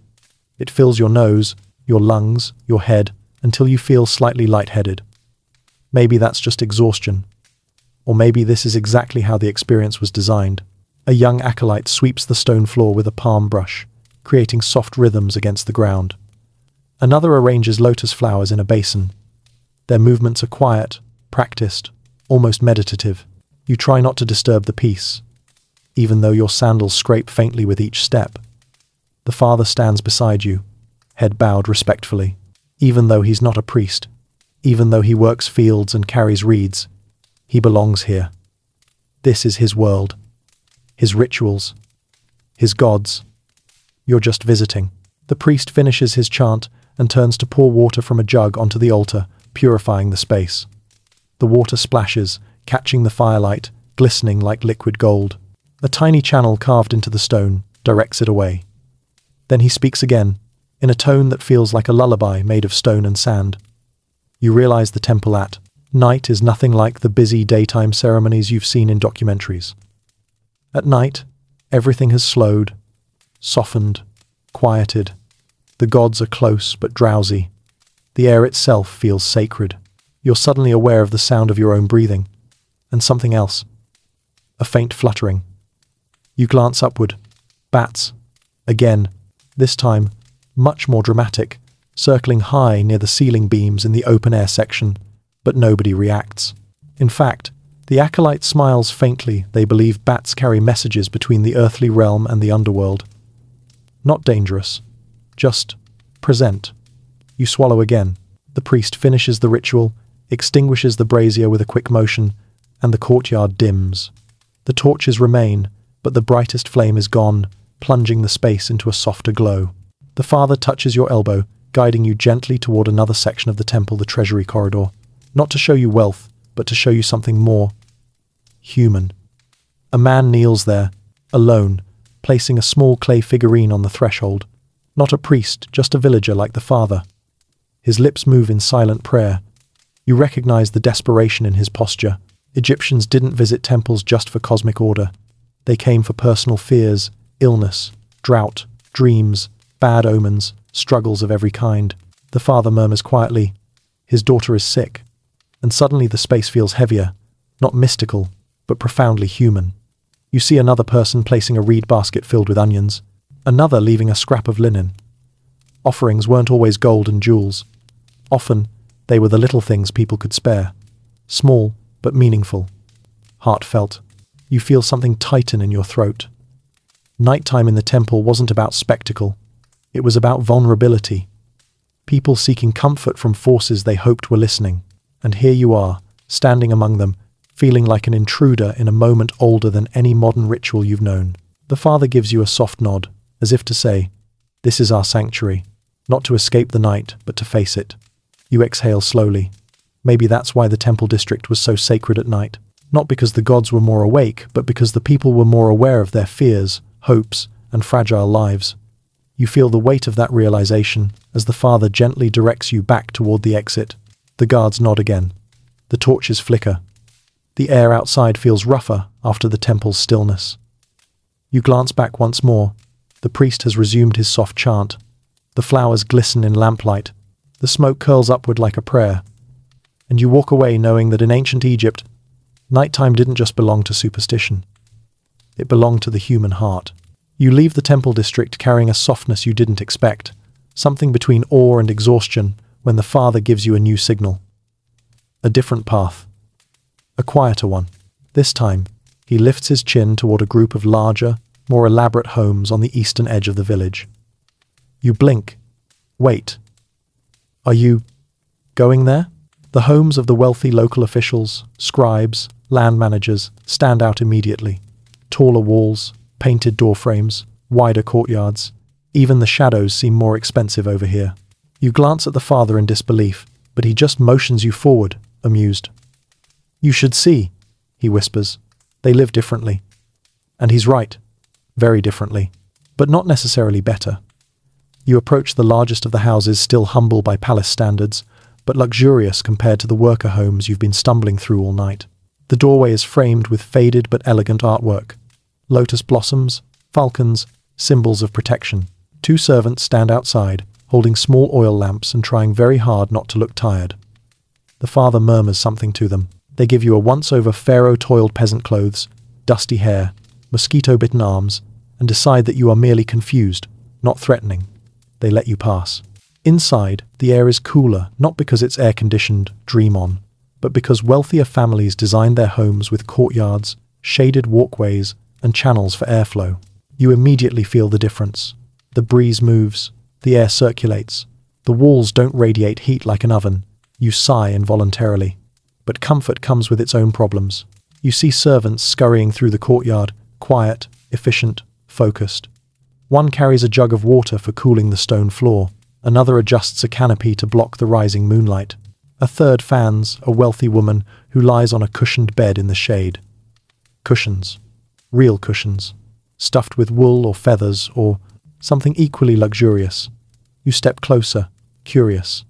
It fills your nose, your lungs, your head, until you feel slightly lightheaded. Maybe that's just exhaustion. Or maybe this is exactly how the experience was designed. A young acolyte sweeps the stone floor with a palm brush, creating soft rhythms against the ground. Another arranges lotus flowers in a basin. Their movements are quiet, practiced, almost meditative. You try not to disturb the peace, even though your sandals scrape faintly with each step. The father stands beside you, head bowed respectfully. Even though he's not a priest, even though he works fields and carries reeds, he belongs here. This is his world, his rituals, his gods. You're just visiting. The priest finishes his chant and turns to pour water from a jug onto the altar, purifying the space. The water splashes, catching the firelight, glistening like liquid gold. A tiny channel carved into the stone directs it away. Then he speaks again, in a tone that feels like a lullaby made of stone and sand. You realize the temple at night is nothing like the busy daytime ceremonies you've seen in documentaries. At night, everything has slowed, softened, quieted. The gods are close but drowsy. The air itself feels sacred. You're suddenly aware of the sound of your own breathing, and something else. A faint fluttering. You glance upward. Bats. Again, this time, much more dramatic, circling high near the ceiling beams in the open-air section, but nobody reacts. In fact, the acolyte smiles faintly. They believe bats carry messages between the earthly realm and the underworld. Not dangerous, just present. You swallow again. The priest finishes the ritual, extinguishes the brazier with a quick motion, and the courtyard dims. The torches remain, but the brightest flame is gone, plunging the space into a softer glow. The father touches your elbow, guiding you gently toward another section of the temple, the treasury corridor. Not to show you wealth, but to show you something more human. A man kneels there, alone, placing a small clay figurine on the threshold. Not a priest, just a villager like the father. His lips move in silent prayer. You recognize the desperation in his posture. Egyptians didn't visit temples just for cosmic order. They came for personal fears, illness, drought, dreams, bad omens, struggles of every kind. The father murmurs quietly, his daughter is sick. And suddenly the space feels heavier, not mystical, but profoundly human. You see another person placing a reed basket filled with onions, another leaving a scrap of linen. Offerings weren't always gold and jewels. Often, they were the little things people could spare. Small, but meaningful. Heartfelt. You feel something tighten in your throat. Nighttime in the temple wasn't about spectacle. It was about vulnerability. People seeking comfort from forces they hoped were listening. And here you are, standing among them, feeling like an intruder in a moment older than any modern ritual you've known. The father gives you a soft nod, as if to say, "This is our sanctuary, not to escape the night, but to face it." You exhale slowly. Maybe that's why the temple district was so sacred at night. Not because the gods were more awake, but because the people were more aware of their fears, hopes, and fragile lives. You feel the weight of that realization as the father gently directs you back toward the exit. The guards nod again. The torches flicker. The air outside feels rougher after the temple's stillness. You glance back once more. The priest has resumed his soft chant. The flowers glisten in lamplight. The smoke curls upward like a prayer. And you walk away knowing that in ancient Egypt, nighttime didn't just belong to superstition. It belonged to the human heart. You leave the temple district carrying a softness you didn't expect, something between awe and exhaustion when the father gives you a new signal. A different path. A quieter one. This time, he lifts his chin toward a group of larger, more elaborate homes on the eastern edge of the village. You blink. Wait. Are you going there? The homes of the wealthy local officials, scribes, land managers stand out immediately. Taller walls, painted doorframes, wider courtyards. Even the shadows seem more expensive over here. You glance at the father in disbelief, but he just motions you forward, amused. "You should see," he whispers. "They live differently." And he's right. Very differently. But not necessarily better. You approach the largest of the houses, still humble by palace standards, but luxurious compared to the worker homes you've been stumbling through all night. The doorway is framed with faded but elegant artwork. Lotus blossoms, falcons, symbols of protection. Two servants stand outside, holding small oil lamps and trying very hard not to look tired. The father murmurs something to them. They give you a once-over pharaoh-toiled peasant clothes, dusty hair, mosquito-bitten arms, and decide that you are merely confused, not threatening. They let you pass. Inside, the air is cooler, not because it's air-conditioned, dream on, but because wealthier families designed their homes with courtyards, shaded walkways, and channels for airflow. You immediately feel the difference. The breeze moves, the air circulates. The walls don't radiate heat like an oven. You sigh involuntarily. But comfort comes with its own problems. You see servants scurrying through the courtyard, quiet, efficient, focused. One carries a jug of water for cooling the stone floor. Another adjusts a canopy to block the rising moonlight. A third fans a wealthy woman who lies on a cushioned bed in the shade. Cushions. Real cushions. Stuffed with wool or feathers or something equally luxurious. You step closer, curious.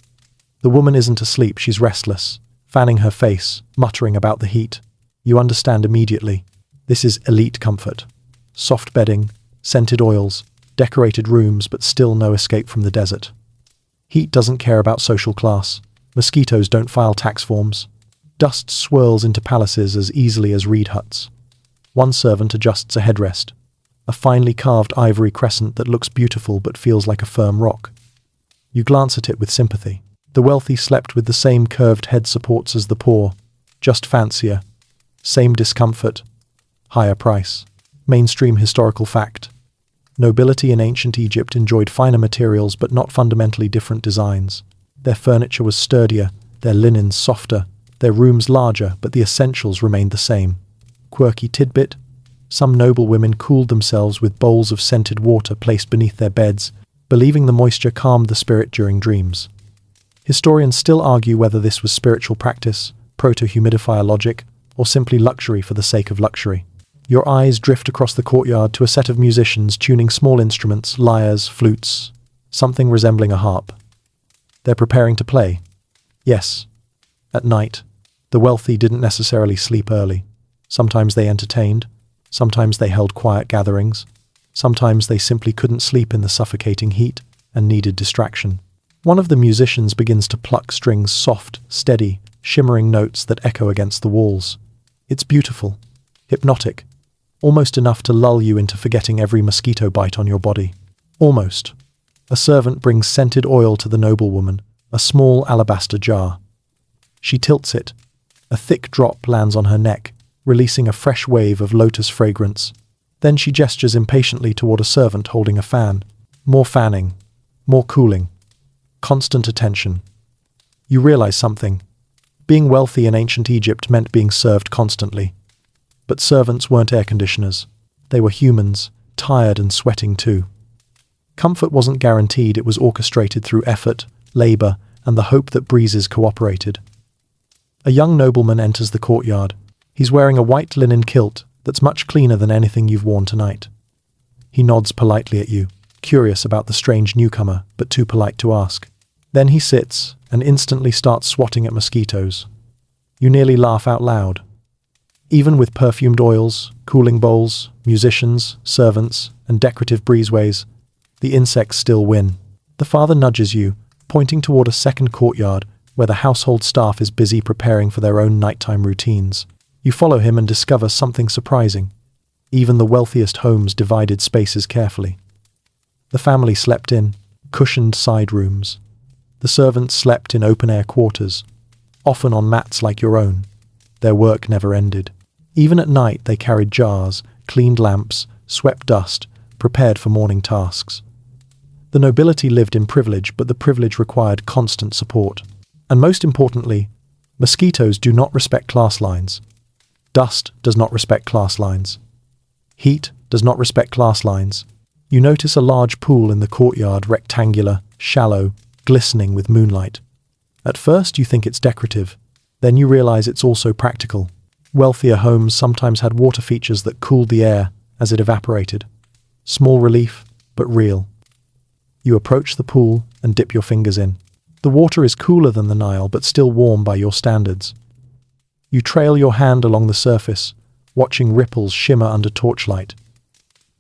The woman isn't asleep, she's restless, fanning her face, muttering about the heat. You understand immediately. This is elite comfort. Soft bedding, scented oils, decorated rooms, but still no escape from the desert. Heat doesn't care about social class. Mosquitoes don't file tax forms. Dust swirls into palaces as easily as reed huts. One servant adjusts a headrest, a finely carved ivory crescent that looks beautiful but feels like a firm rock. You glance at it with sympathy. The wealthy slept with the same curved head supports as the poor, just fancier. Same discomfort, higher price. Mainstream historical fact. Nobility in ancient Egypt enjoyed finer materials but not fundamentally different designs. Their furniture was sturdier, their linens softer, their rooms larger, but the essentials remained the same. Quirky tidbit: some noble women cooled themselves with bowls of scented water placed beneath their beds, believing the moisture calmed the spirit during dreams. Historians still argue whether this was spiritual practice, proto-humidifier logic, or simply luxury for the sake of luxury. Your eyes drift across the courtyard to a set of musicians tuning small instruments, lyres, flutes, something resembling a harp. They're preparing to play. Yes, at night, the wealthy didn't necessarily sleep early. Sometimes they entertained, sometimes they held quiet gatherings, sometimes they simply couldn't sleep in the suffocating heat and needed distraction. One of the musicians begins to pluck strings, soft, steady, shimmering notes that echo against the walls. It's beautiful, hypnotic, almost enough to lull you into forgetting every mosquito bite on your body. Almost. A servant brings scented oil to the noblewoman, a small alabaster jar. She tilts it. A thick drop lands on her neck, releasing a fresh wave of lotus fragrance. Then she gestures impatiently toward a servant holding a fan. More fanning, more cooling, constant attention. You realize something. Being wealthy in ancient Egypt meant being served constantly. But servants weren't air conditioners. They were humans, tired and sweating too. Comfort wasn't guaranteed, it was orchestrated through effort, labor, and the hope that breezes cooperated. A young nobleman enters the courtyard. He's wearing a white linen kilt that's much cleaner than anything you've worn tonight. He nods politely at you, curious about the strange newcomer, but too polite to ask. Then he sits and instantly starts swatting at mosquitoes. You nearly laugh out loud. Even with perfumed oils, cooling bowls, musicians, servants, and decorative breezeways, the insects still win. The father nudges you, pointing toward a second courtyard where the household staff is busy preparing for their own nighttime routines. You follow him and discover something surprising. Even the wealthiest homes divided spaces carefully. The family slept in cushioned side rooms. The servants slept in open-air quarters, often on mats like your own. Their work never ended. Even at night they carried jars, cleaned lamps, swept dust, prepared for morning tasks. The nobility lived in privilege, but the privilege required constant support. And most importantly, mosquitoes do not respect class lines. Dust does not respect class lines. Heat does not respect class lines. You notice a large pool in the courtyard, rectangular, shallow, glistening with moonlight. At first you think it's decorative, then you realize it's also practical. Wealthier homes sometimes had water features that cooled the air as it evaporated. Small relief, but real. You approach the pool and dip your fingers in. The water is cooler than the Nile, but still warm by your standards. You trail your hand along the surface, watching ripples shimmer under torchlight.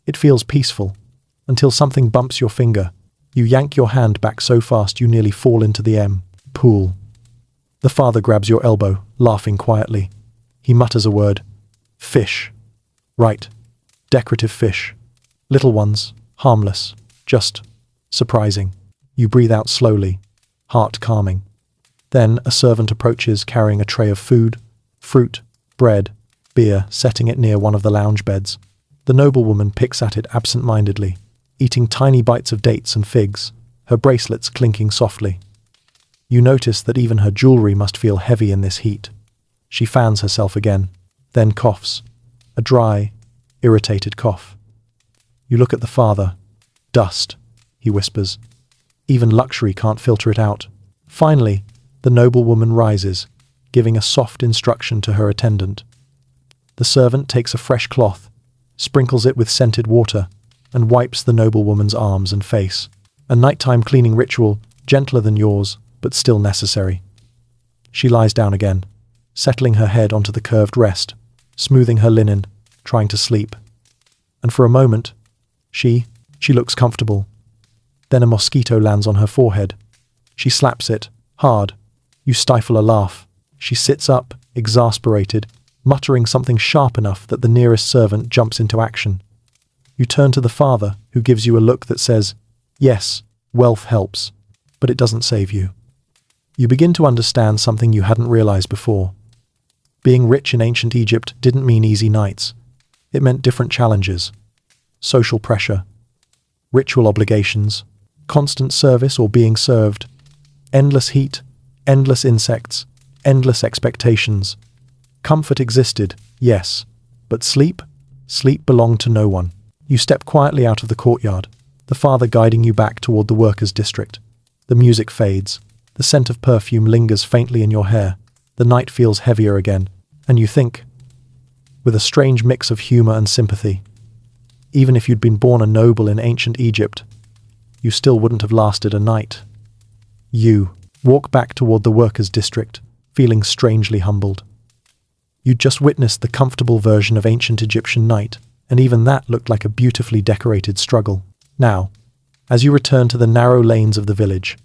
It feels peaceful, until something bumps your finger. You yank your hand back so fast you nearly fall into the pool. The father grabs your elbow, laughing quietly. He mutters a word. Fish. Right. Decorative fish. Little ones, harmless, just surprising. You breathe out slowly, heart calming. Then a servant approaches carrying a tray of food, fruit, bread, beer, setting it near one of the lounge beds. The noblewoman picks at it absent-mindedly, eating tiny bites of dates and figs, her bracelets clinking softly. You notice that even her jewelry must feel heavy in this heat. She fans herself again, then coughs, a dry, irritated cough. You look at the father. Dust, he whispers. Even luxury can't filter it out. Finally, the noblewoman rises, giving a soft instruction to her attendant. The servant takes a fresh cloth, sprinkles it with scented water, and wipes the noblewoman's arms and face. A nighttime cleaning ritual, gentler than yours, but still necessary. She lies down again, settling her head onto the curved rest, smoothing her linen, trying to sleep. And for a moment, she looks comfortable. Then a mosquito lands on her forehead. She slaps it, hard. You stifle a laugh. She sits up, exasperated, muttering something sharp enough that the nearest servant jumps into action. You turn to the father, who gives you a look that says, yes, wealth helps, but it doesn't save you. You begin to understand something you hadn't realized before. Being rich in ancient Egypt didn't mean easy nights. It meant different challenges. Social pressure, ritual obligations, constant service or being served, endless heat, endless insects, endless expectations. Comfort existed, yes, but sleep belonged to no one. You step quietly out of the courtyard, the father guiding you back toward the workers' district. The music fades. The scent of perfume lingers faintly in your hair. The night feels heavier again, and you think, with a strange mix of humor and sympathy, even if you'd been born a noble in ancient Egypt, you still wouldn't have lasted a night. You walk back toward the workers' district, feeling strangely humbled. You'd just witnessed the comfortable version of ancient Egyptian night, and even that looked like a beautifully decorated struggle. Now, as you return to the narrow lanes of the village,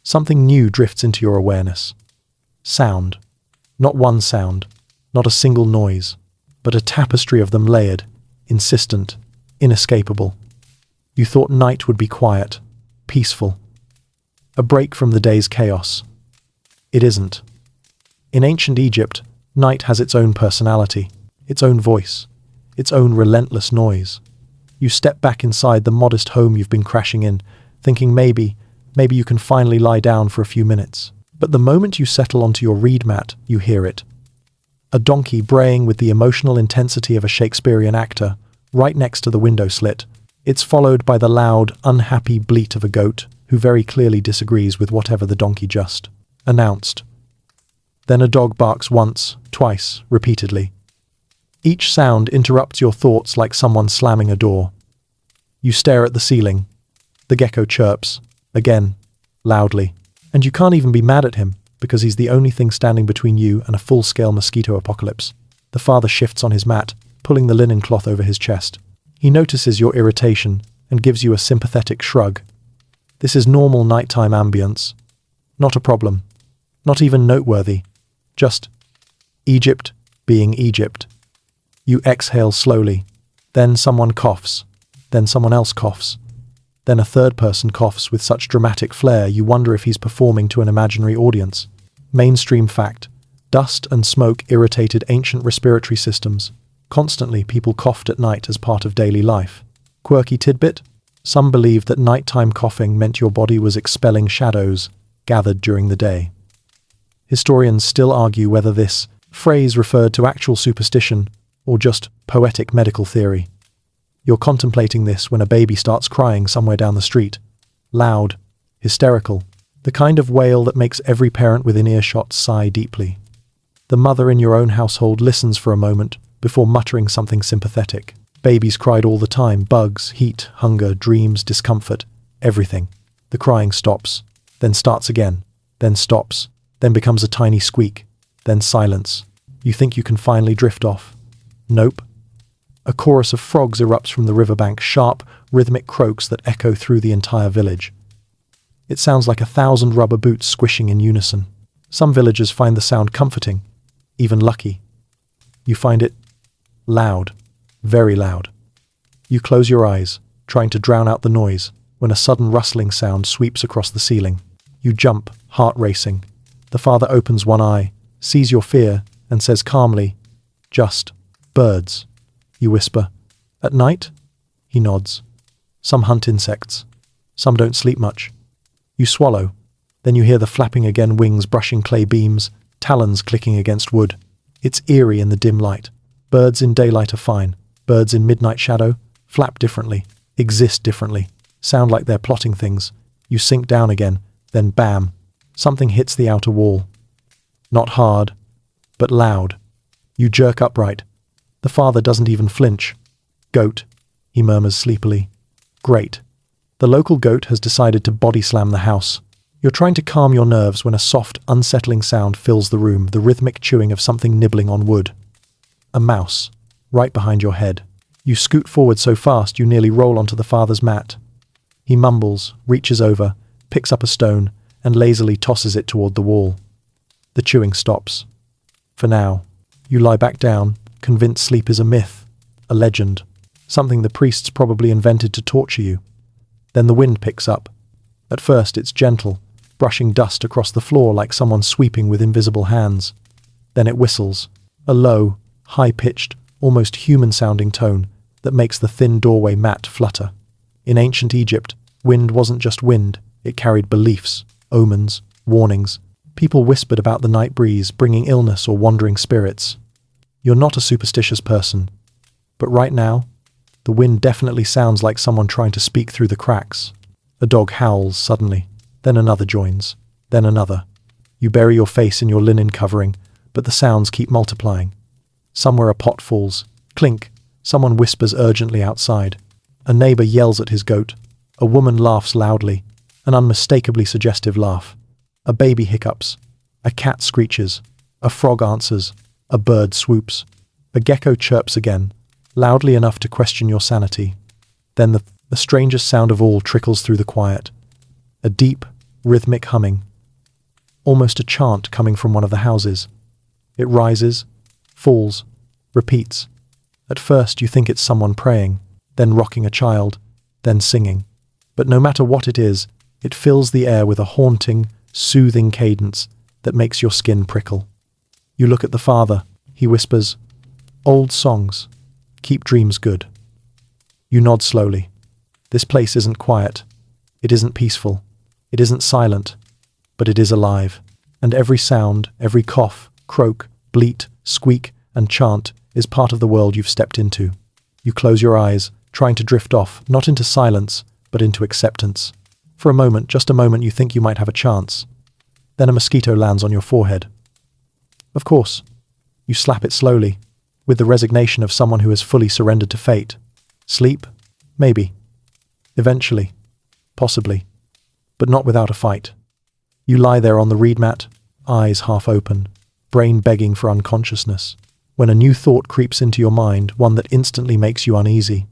something new drifts into your awareness. Sound. Not one sound, not a single noise, but a tapestry of them layered, insistent, inescapable. You thought night would be quiet, peaceful, a break from the day's chaos. It isn't. In ancient Egypt, night has its own personality, its own voice, its own relentless noise. You step back inside the modest home you've been crashing in, thinking maybe you can finally lie down for a few minutes. But the moment you settle onto your reed mat, you hear it. A donkey braying with the emotional intensity of a Shakespearean actor, right next to the window slit. It's followed by the loud, unhappy bleat of a goat who very clearly disagrees with whatever the donkey just announced. Then a dog barks once, twice, repeatedly. Each sound interrupts your thoughts like someone slamming a door. You stare at the ceiling. The gecko chirps, again, loudly. And you can't even be mad at him, because he's the only thing standing between you and a full-scale mosquito apocalypse. The father shifts on his mat, pulling the linen cloth over his chest. He notices your irritation and gives you a sympathetic shrug. This is normal nighttime ambience. Not a problem. Not even noteworthy. Just Egypt being Egypt. You exhale slowly. Then someone coughs. Then someone else coughs. Then a third person coughs with such dramatic flair you wonder if he's performing to an imaginary audience. Mainstream fact. Dust and smoke irritated ancient respiratory systems. Constantly people coughed at night as part of daily life. Quirky tidbit? Some believed that nighttime coughing meant your body was expelling shadows gathered during the day. Historians still argue whether this phrase referred to actual superstition or just poetic medical theory. You're contemplating this when a baby starts crying somewhere down the street. Loud, hysterical, the kind of wail that makes every parent within earshot sigh deeply. The mother in your own household listens for a moment before muttering something sympathetic. Babies cried all the time, bugs, heat, hunger, dreams, discomfort, everything. The crying stops, then starts again, then stops, then becomes a tiny squeak, then silence. You think you can finally drift off. Nope. A chorus of frogs erupts from the riverbank, sharp, rhythmic croaks that echo through the entire village. It sounds like 1,000 rubber boots squishing in unison. Some villagers find the sound comforting, even lucky. You find it loud, very loud. You close your eyes, trying to drown out the noise, when a sudden rustling sound sweeps across the ceiling. You jump, heart racing. The father opens one eye, sees your fear, and says calmly, "Just birds." You whisper, "At night?" He nods. "Some hunt insects. Some don't sleep much." You swallow. Then you hear the flapping again, wings brushing clay beams, talons clicking against wood. It's eerie in the dim light. Birds in daylight are fine. Birds in midnight shadow flap differently, exist differently, sound like they're plotting things. You sink down again, then bam, something hits the outer wall. Not hard, but loud. You jerk upright. The father doesn't even flinch. "Goat," he murmurs sleepily. "Great." The local goat has decided to body slam the house. You're trying to calm your nerves when a soft, unsettling sound fills the room, the rhythmic chewing of something nibbling on wood. A mouse, right behind your head. You scoot forward so fast you nearly roll onto the father's mat. He mumbles, reaches over, picks up a stone, and lazily tosses it toward the wall. The chewing stops. For now, you lie back down, convinced sleep is a myth, a legend, something the priests probably invented to torture you. Then the wind picks up. At first it's gentle, brushing dust across the floor like someone sweeping with invisible hands. Then it whistles, a low, high-pitched, almost human-sounding tone that makes the thin doorway mat flutter. In ancient Egypt, wind wasn't just wind, it carried beliefs, omens, warnings. People whispered about the night breeze bringing illness or wandering spirits. You're not a superstitious person, but right now, The wind definitely sounds like someone trying to speak through the cracks. A dog howls suddenly, then another joins, then another. You bury your face in your linen covering, but the sounds keep multiplying. Somewhere a pot falls. Clink. Someone whispers urgently outside. A neighbor yells at his goat. A woman laughs loudly, an unmistakably suggestive laugh. A baby hiccups. A cat screeches. A frog answers. A bird swoops. A gecko chirps again, loudly enough to question your sanity. Then the strangest sound of all trickles through the quiet. A deep, rhythmic humming. Almost a chant coming from one of the houses. It rises, falls, repeats. At first you think it's someone praying, then rocking a child, then singing. But no matter what it is, it fills the air with a haunting, soothing cadence that makes your skin prickle. You look at the father. He whispers, "Old songs. Keep dreams good." You nod slowly. This place isn't quiet. It isn't peaceful. It isn't silent. But it is alive. And every sound, every cough, croak, bleat, squeak, and chant is part of the world you've stepped into. You close your eyes, trying to drift off, not into silence, but into acceptance. For a moment, just a moment, you think you might have a chance. Then a mosquito lands on your forehead. Of course. You slap it slowly, with the resignation of someone who has fully surrendered to fate. Sleep? Maybe. Eventually. Possibly. But not without a fight. You lie there on the reed mat, eyes half open, brain begging for unconsciousness, when a new thought creeps into your mind, one that instantly makes you uneasy.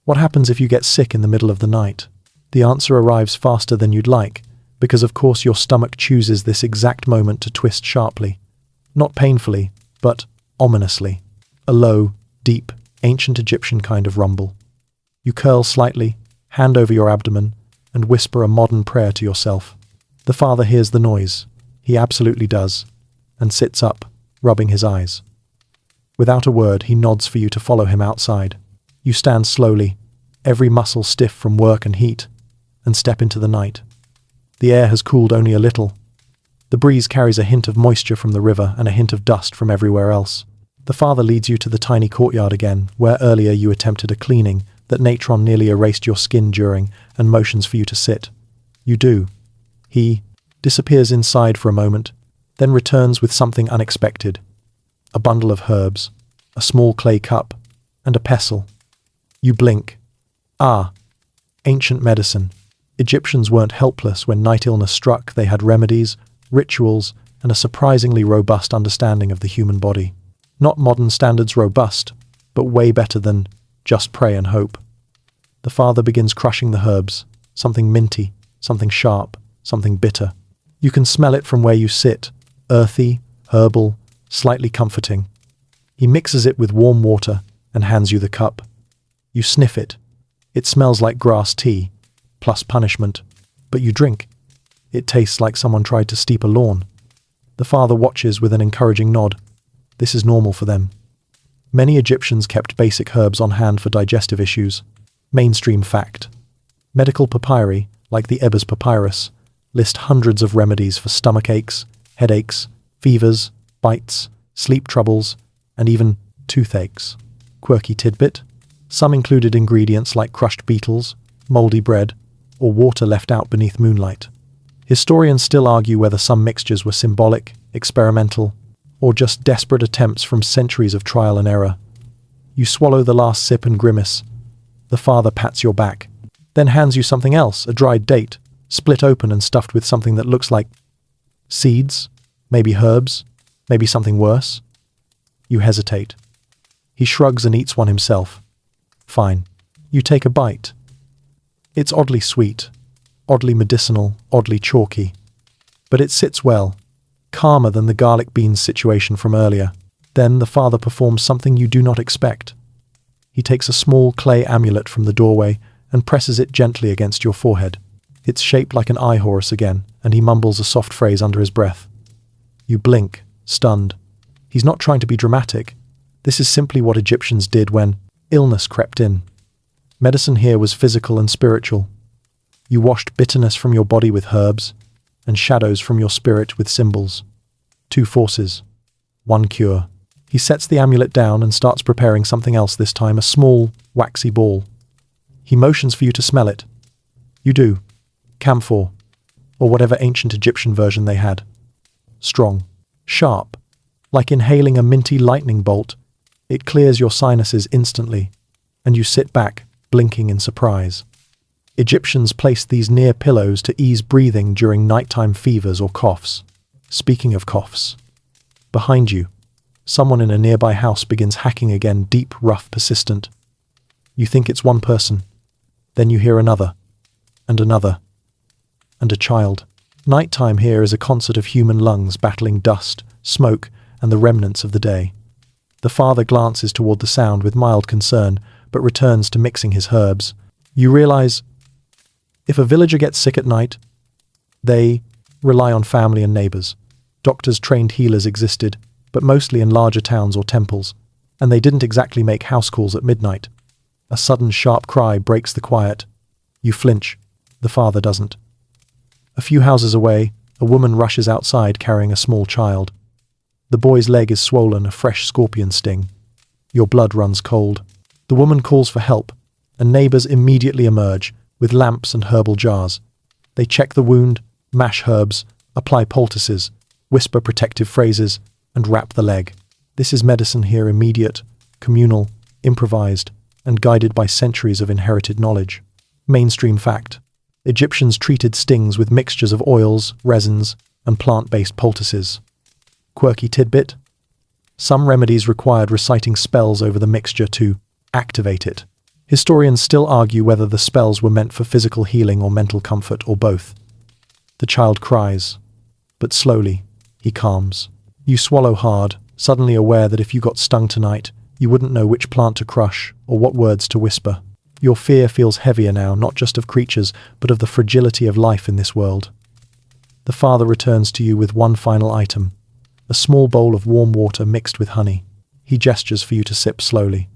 What happens if you get sick in the middle of the night? The answer arrives faster than you'd like, because of course your stomach chooses this exact moment to twist sharply. Not painfully, but ominously. A low, deep, ancient Egyptian kind of rumble. You curl slightly, hand over your abdomen, and whisper a modern prayer to yourself. The father hears the noise. He absolutely does, and sits up, rubbing his eyes. Without a word, he nods for you to follow him outside. You stand slowly, every muscle stiff from work and heat, and step into the night. The air has cooled only a little. The breeze carries a hint of moisture from the river and a hint of dust from everywhere else. The father leads you to the tiny courtyard again, where earlier you attempted a cleaning that Natron nearly erased your skin during, and motions for you to sit. You do. He disappears inside for a moment, then returns with something unexpected. A bundle of herbs, a small clay cup, and a pestle. You blink. Ah, ancient medicine. Egyptians weren't helpless when night illness struck. They had remedies, rituals, and a surprisingly robust understanding of the human body. Not modern standards robust, but way better than just pray and hope. The father begins crushing the herbs, something minty, something sharp, something bitter. You can smell it from where you sit, earthy, herbal, slightly comforting. He mixes it with warm water and hands you the cup. You sniff it. It smells like grass tea, plus punishment, but you drink. It tastes like someone tried to steep a lawn. The father watches with an encouraging nod. This is normal for them. Many Egyptians kept basic herbs on hand for digestive issues. Mainstream fact. Medical papyri, like the Ebers Papyrus, list hundreds of remedies for stomach aches, headaches, fevers, bites, sleep troubles, and even toothaches. Quirky tidbit. Some included ingredients like crushed beetles, moldy bread, or water left out beneath moonlight. Historians still argue whether some mixtures were symbolic, experimental, or just desperate attempts from centuries of trial and error. You swallow the last sip and grimace. The father pats your back, then hands you something else, a dried date, split open and stuffed with something that looks like seeds, maybe herbs, maybe something worse. You hesitate. He shrugs and eats one himself. Fine. You take a bite. It's oddly sweet, oddly medicinal, oddly chalky. But it sits well, calmer than the garlic beans situation from earlier. Then the father performs something you do not expect. He takes a small clay amulet from the doorway and presses it gently against your forehead. It's shaped like an eye horse again, and he mumbles a soft phrase under his breath. You blink, stunned. He's not trying to be dramatic. This is simply what Egyptians did when illness crept in. Medicine here was physical and spiritual. You washed bitterness from your body with herbs, and shadows from your spirit with symbols. Two forces. One cure. He sets the amulet down and starts preparing something else this time, a small, waxy ball. He motions for you to smell it. You do. Camphor, or whatever ancient Egyptian version they had. Strong, sharp, like inhaling a minty lightning bolt. It clears your sinuses instantly, and you sit back, blinking in surprise. Egyptians placed these near pillows to ease breathing during nighttime fevers or coughs. Speaking of coughs, behind you, someone in a nearby house begins hacking again, deep, rough, persistent. You think it's one person. Then you hear another, and another, and a child. Nighttime here is a concert of human lungs battling dust, smoke, and the remnants of the day. The father glances toward the sound with mild concern, but returns to mixing his herbs. You realize, if a villager gets sick at night, they rely on family and neighbors. Doctors, trained healers existed, but mostly in larger towns or temples, and they didn't exactly make house calls at midnight. A sudden sharp cry breaks the quiet. You flinch. The father doesn't. A few houses away, a woman rushes outside carrying a small child. The boy's leg is swollen, a fresh scorpion sting. Your blood runs cold. The woman calls for help, and neighbors immediately emerge with lamps and herbal jars. They check the wound, mash herbs, apply poultices, whisper protective phrases, and wrap the leg. This is medicine here, immediate, communal, improvised, and guided by centuries of inherited knowledge. Mainstream fact: Egyptians treated stings with mixtures of oils, resins, and plant-based poultices. Quirky tidbit: some remedies required reciting spells over the mixture to activate it. Historians still argue whether the spells were meant for physical healing or mental comfort, or both. The child cries, but slowly, he calms. You swallow hard, suddenly aware that if you got stung tonight, you wouldn't know which plant to crush or what words to whisper. Your fear feels heavier now, not just of creatures, but of the fragility of life in this world. The father returns to you with one final item, a small bowl of warm water mixed with honey. He gestures for you to sip slowly.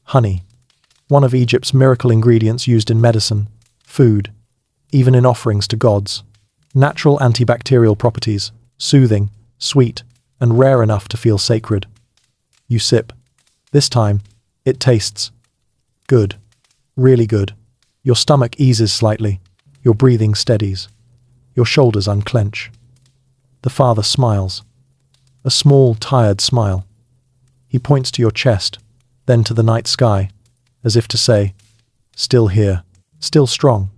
Honey, one of Egypt's miracle ingredients used in medicine, food, even in offerings to gods. Natural antibacterial properties, soothing, sweet, and rare enough to feel sacred. You sip. This time, it tastes good. Really good. Your stomach eases slightly. Your breathing steadies. Your shoulders unclench. The father smiles. A small, tired smile. He points to your chest, then to the night sky, as if to say, still here, still strong.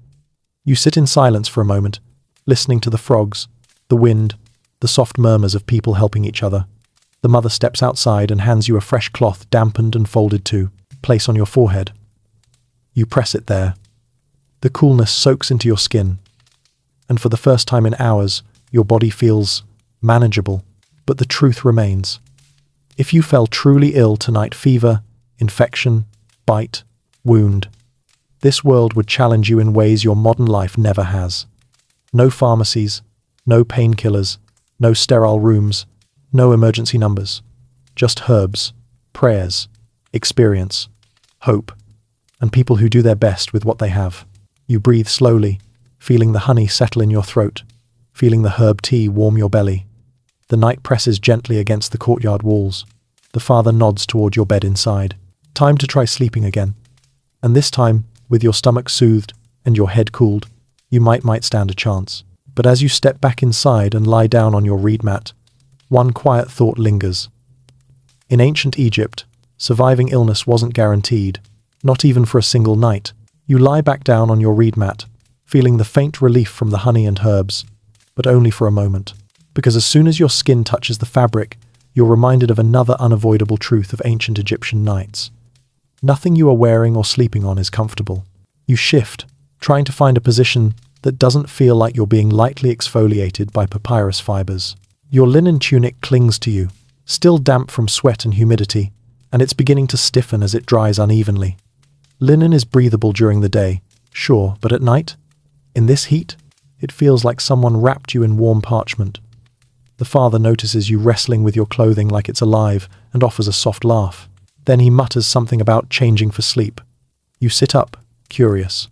You sit in silence for a moment, listening to the frogs, the wind, the soft murmurs of people helping each other. The mother steps outside and hands you a fresh cloth, dampened and folded to place on your forehead. You press it there. The coolness soaks into your skin, and for the first time in hours, your body feels manageable. But the truth remains. If you fell truly ill tonight, fever, infection, bite, wound, this world would challenge you in ways your modern life never has. No pharmacies, no painkillers, no sterile rooms, no emergency numbers. Just herbs, prayers, experience, hope, and people who do their best with what they have. You breathe slowly, feeling the honey settle in your throat, feeling the herb tea warm your belly. The night presses gently against the courtyard walls. The father nods toward your bed inside. Time to try sleeping again. And this time, with your stomach soothed and your head cooled, you might stand a chance. But as you step back inside and lie down on your reed mat, one quiet thought lingers. In ancient Egypt, surviving illness wasn't guaranteed, not even for a single night. You lie back down on your reed mat, feeling the faint relief from the honey and herbs, but only for a moment. Because as soon as your skin touches the fabric, you're reminded of another unavoidable truth of ancient Egyptian nights. Nothing you are wearing or sleeping on is comfortable. You shift, trying to find a position that doesn't feel like you're being lightly exfoliated by papyrus fibers. Your linen tunic clings to you, still damp from sweat and humidity, and it's beginning to stiffen as it dries unevenly. Linen is breathable during the day, sure, but at night? In this heat? It feels like someone wrapped you in warm parchment. The father notices you wrestling with your clothing like it's alive and offers a soft laugh. Then he mutters something about changing for sleep. You sit up, curious.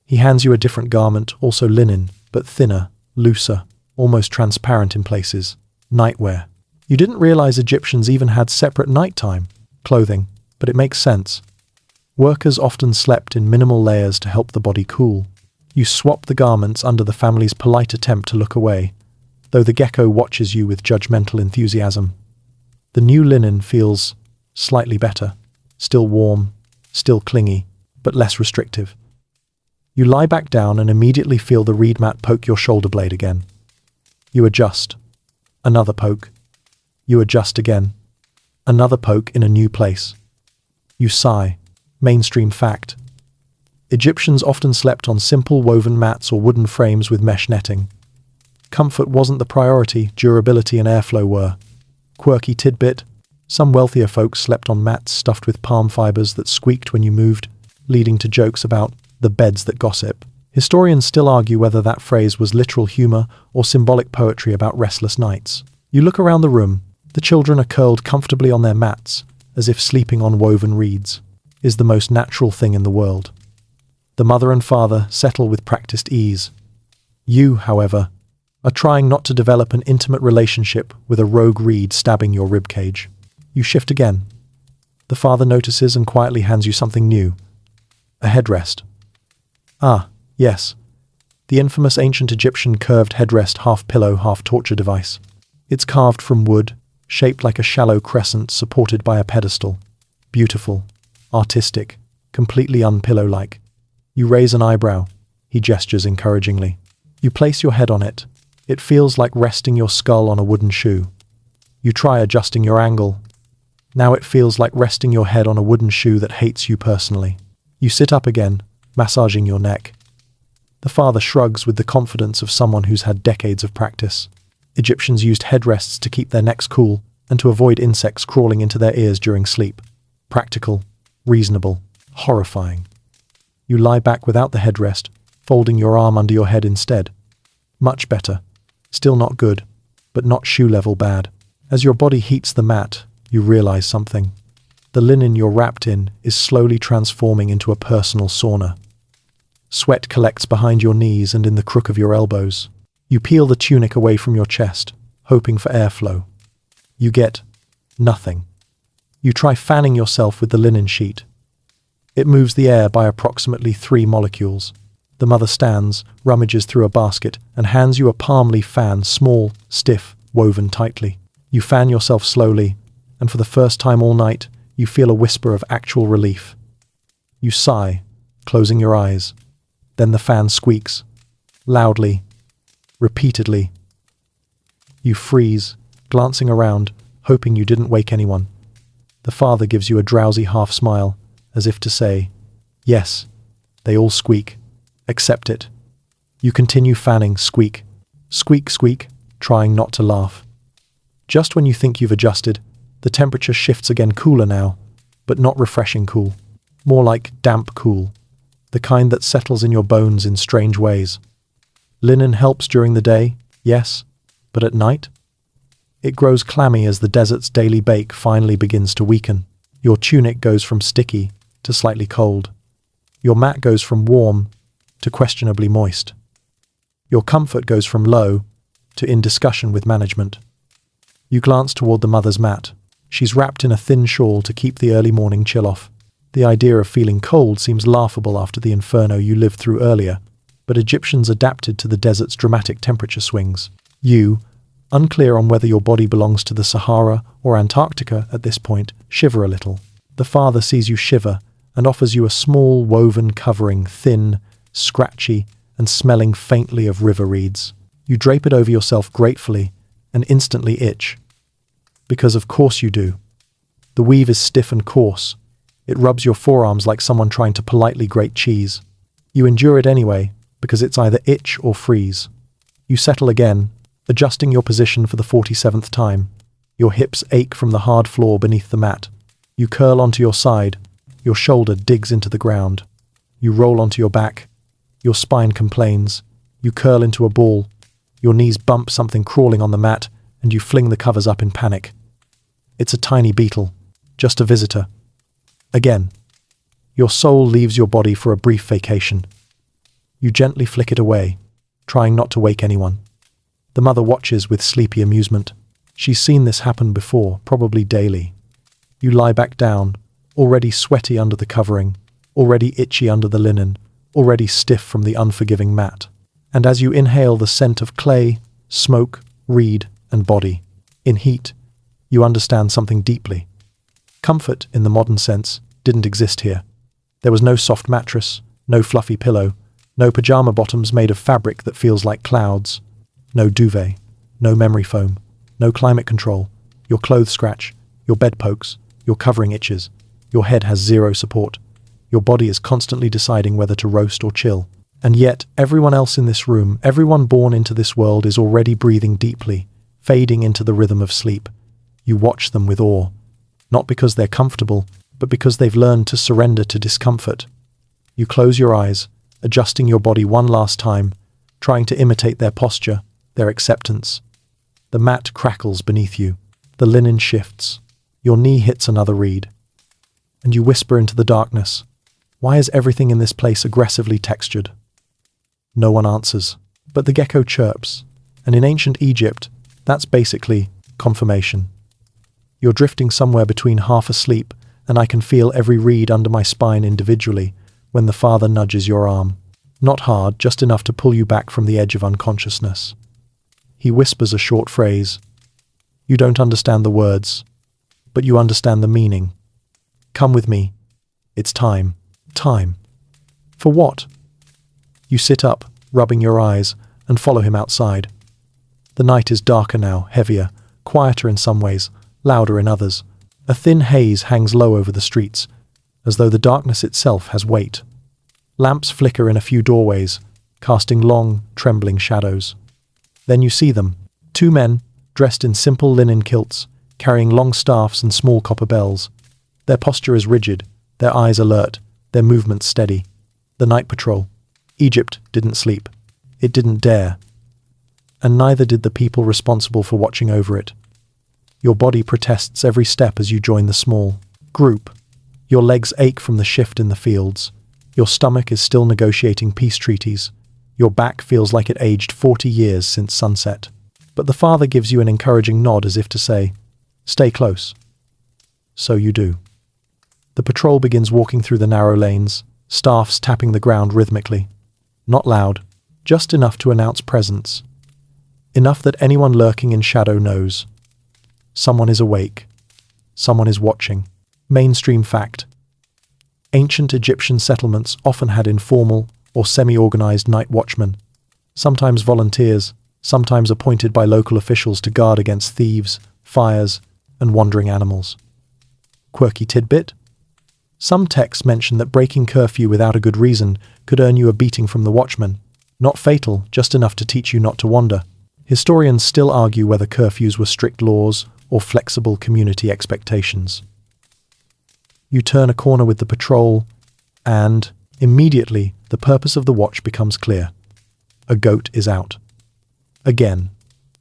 He hands you a different garment, also linen, but thinner, looser, almost transparent in places. Nightwear. You didn't realize Egyptians even had separate nighttime clothing, but it makes sense. Workers often slept in minimal layers to help the body cool. You swap the garments under the family's polite attempt to look away, though the gecko watches you with judgmental enthusiasm. The new linen feels slightly better, still warm, still clingy, but less restrictive. You lie back down and immediately feel the reed mat poke your shoulder blade again. You adjust. Another poke. You adjust again. Another poke in a new place. You sigh. Mainstream fact. Egyptians often slept on simple woven mats or wooden frames with mesh netting. Comfort wasn't the priority, durability and airflow were. Quirky tidbit, some wealthier folks slept on mats stuffed with palm fibers that squeaked when you moved, leading to jokes about the beds that gossip. Historians still argue whether that phrase was literal humor or symbolic poetry about restless nights. You look around the room. The children are curled comfortably on their mats, as if sleeping on woven reeds is the most natural thing in the world. The mother and father settle with practiced ease. You, however, are trying not to develop an intimate relationship with a rogue reed stabbing your ribcage. You shift again. The father notices and quietly hands you something new. A headrest. Ah, yes. The infamous ancient Egyptian curved headrest, half pillow, half torture device. It's carved from wood, shaped like a shallow crescent supported by a pedestal. Beautiful, artistic, completely unpillow-like. You raise an eyebrow. He gestures encouragingly. You place your head on it. It feels like resting your skull on a wooden shoe. You try adjusting your angle. Now it feels like resting your head on a wooden shoe that hates you personally. You sit up again, massaging your neck. The father shrugs with the confidence of someone who's had decades of practice. Egyptians used headrests to keep their necks cool and to avoid insects crawling into their ears during sleep. Practical, reasonable, horrifying. You lie back without the headrest, folding your arm under your head instead. Much better. Still not good, but not shoe-level bad. As your body heats the mat, you realize something. The linen you're wrapped in is slowly transforming into a personal sauna. Sweat collects behind your knees and in the crook of your elbows. You peel the tunic away from your chest, hoping for airflow. You get nothing. You try fanning yourself with the linen sheet. It moves the air by approximately 3 molecules. The mother stands, rummages through a basket, and hands you a palm leaf fan, small, stiff, woven tightly. You fan yourself slowly, and for the first time all night, you feel a whisper of actual relief. You sigh, closing your eyes. Then the fan squeaks, loudly, repeatedly. You freeze, glancing around, hoping you didn't wake anyone. The father gives you a drowsy half smile, as if to say, yes, they all squeak. Accept it. You continue fanning, squeak, squeak, squeak, trying not to laugh. Just when you think you've adjusted, the temperature shifts again, cooler now, but not refreshing cool. More like damp cool, the kind that settles in your bones in strange ways. Linen helps during the day, yes, but at night? It grows clammy as the desert's daily bake finally begins to weaken. Your tunic goes from sticky to slightly cold. Your mat goes from warm to questionably moist. Your comfort goes from low to in discussion with management. You glance toward the mother's mat. She's wrapped in a thin shawl to keep the early morning chill off. The idea of feeling cold seems laughable after the inferno you lived through earlier, but Egyptians adapted to the desert's dramatic temperature swings. You, unclear on whether your body belongs to the Sahara or Antarctica at this point, shiver a little. The father sees you shiver and offers you a small woven covering, thin, scratchy, and smelling faintly of river reeds. You drape it over yourself gratefully and instantly itch. Because of course you do. The weave is stiff and coarse. It rubs your forearms like someone trying to politely grate cheese. You endure it anyway, because it's either itch or freeze. You settle again, adjusting your position for the 47th time. Your hips ache from the hard floor beneath the mat. You curl onto your side. Your shoulder digs into the ground. You roll onto your back. Your spine complains. You curl into a ball. Your knees bump something crawling on the mat, and you fling the covers up in panic. It's a tiny beetle, just a visitor. Again, your soul leaves your body for a brief vacation. You gently flick it away, trying not to wake anyone. The mother watches with sleepy amusement. She's seen this happen before, probably daily. You lie back down, already sweaty under the covering, already itchy under the linen, already stiff from the unforgiving mat. And as you inhale the scent of clay, smoke, reed, and body, in heat, you understand something deeply. Comfort, in the modern sense, didn't exist here. There was no soft mattress, no fluffy pillow, no pajama bottoms made of fabric that feels like clouds, no duvet, no memory foam, no climate control. Your clothes scratch, your bed pokes, your covering itches, your head has zero support. Your body is constantly deciding whether to roast or chill. And yet, everyone else in this room, everyone born into this world is already breathing deeply, fading into the rhythm of sleep. You watch them with awe, not because they're comfortable, but because they've learned to surrender to discomfort. You close your eyes, adjusting your body one last time, trying to imitate their posture, their acceptance. The mat crackles beneath you. The linen shifts. Your knee hits another reed. And you whisper into the darkness, "Why is everything in this place aggressively textured?" No one answers, but the gecko chirps, and in ancient Egypt, that's basically confirmation. You're drifting somewhere between half asleep, and I can feel every reed under my spine individually when the father nudges your arm. Not hard, just enough to pull you back from the edge of unconsciousness. He whispers a short phrase. You don't understand the words, but you understand the meaning. Come with me. It's time. Time. For what? You sit up, rubbing your eyes, and follow him outside. The night is darker now, heavier, quieter in some ways, louder in others. A thin haze hangs low over the streets, as though the darkness itself has weight. Lamps flicker in a few doorways, casting long, trembling shadows. Then you see them, two men, dressed in simple linen kilts, carrying long staffs and small copper bells. Their posture is rigid, their eyes alert, their movements steady. The night patrol. Egypt didn't sleep. It didn't dare. And neither did the people responsible for watching over it. Your body protests every step as you join the small group. Your legs ache from the shift in the fields. Your stomach is still negotiating peace treaties. Your back feels like it aged 40 years since sunset. But the father gives you an encouraging nod as if to say, "Stay close." So you do. The patrol begins walking through the narrow lanes, staffs tapping the ground rhythmically. Not loud, just enough to announce presence. Enough that anyone lurking in shadow knows. Someone is awake. Someone is watching. Mainstream fact. Ancient Egyptian settlements often had informal or semi-organized night watchmen, sometimes volunteers, sometimes appointed by local officials to guard against thieves, fires, and wandering animals. Quirky tidbit? Some texts mention that breaking curfew without a good reason could earn you a beating from the watchman. Not fatal, just enough to teach you not to wander. Historians still argue whether curfews were strict laws or flexible community expectations. You turn a corner with the patrol, and, immediately, the purpose of the watch becomes clear. A goat is out. Again.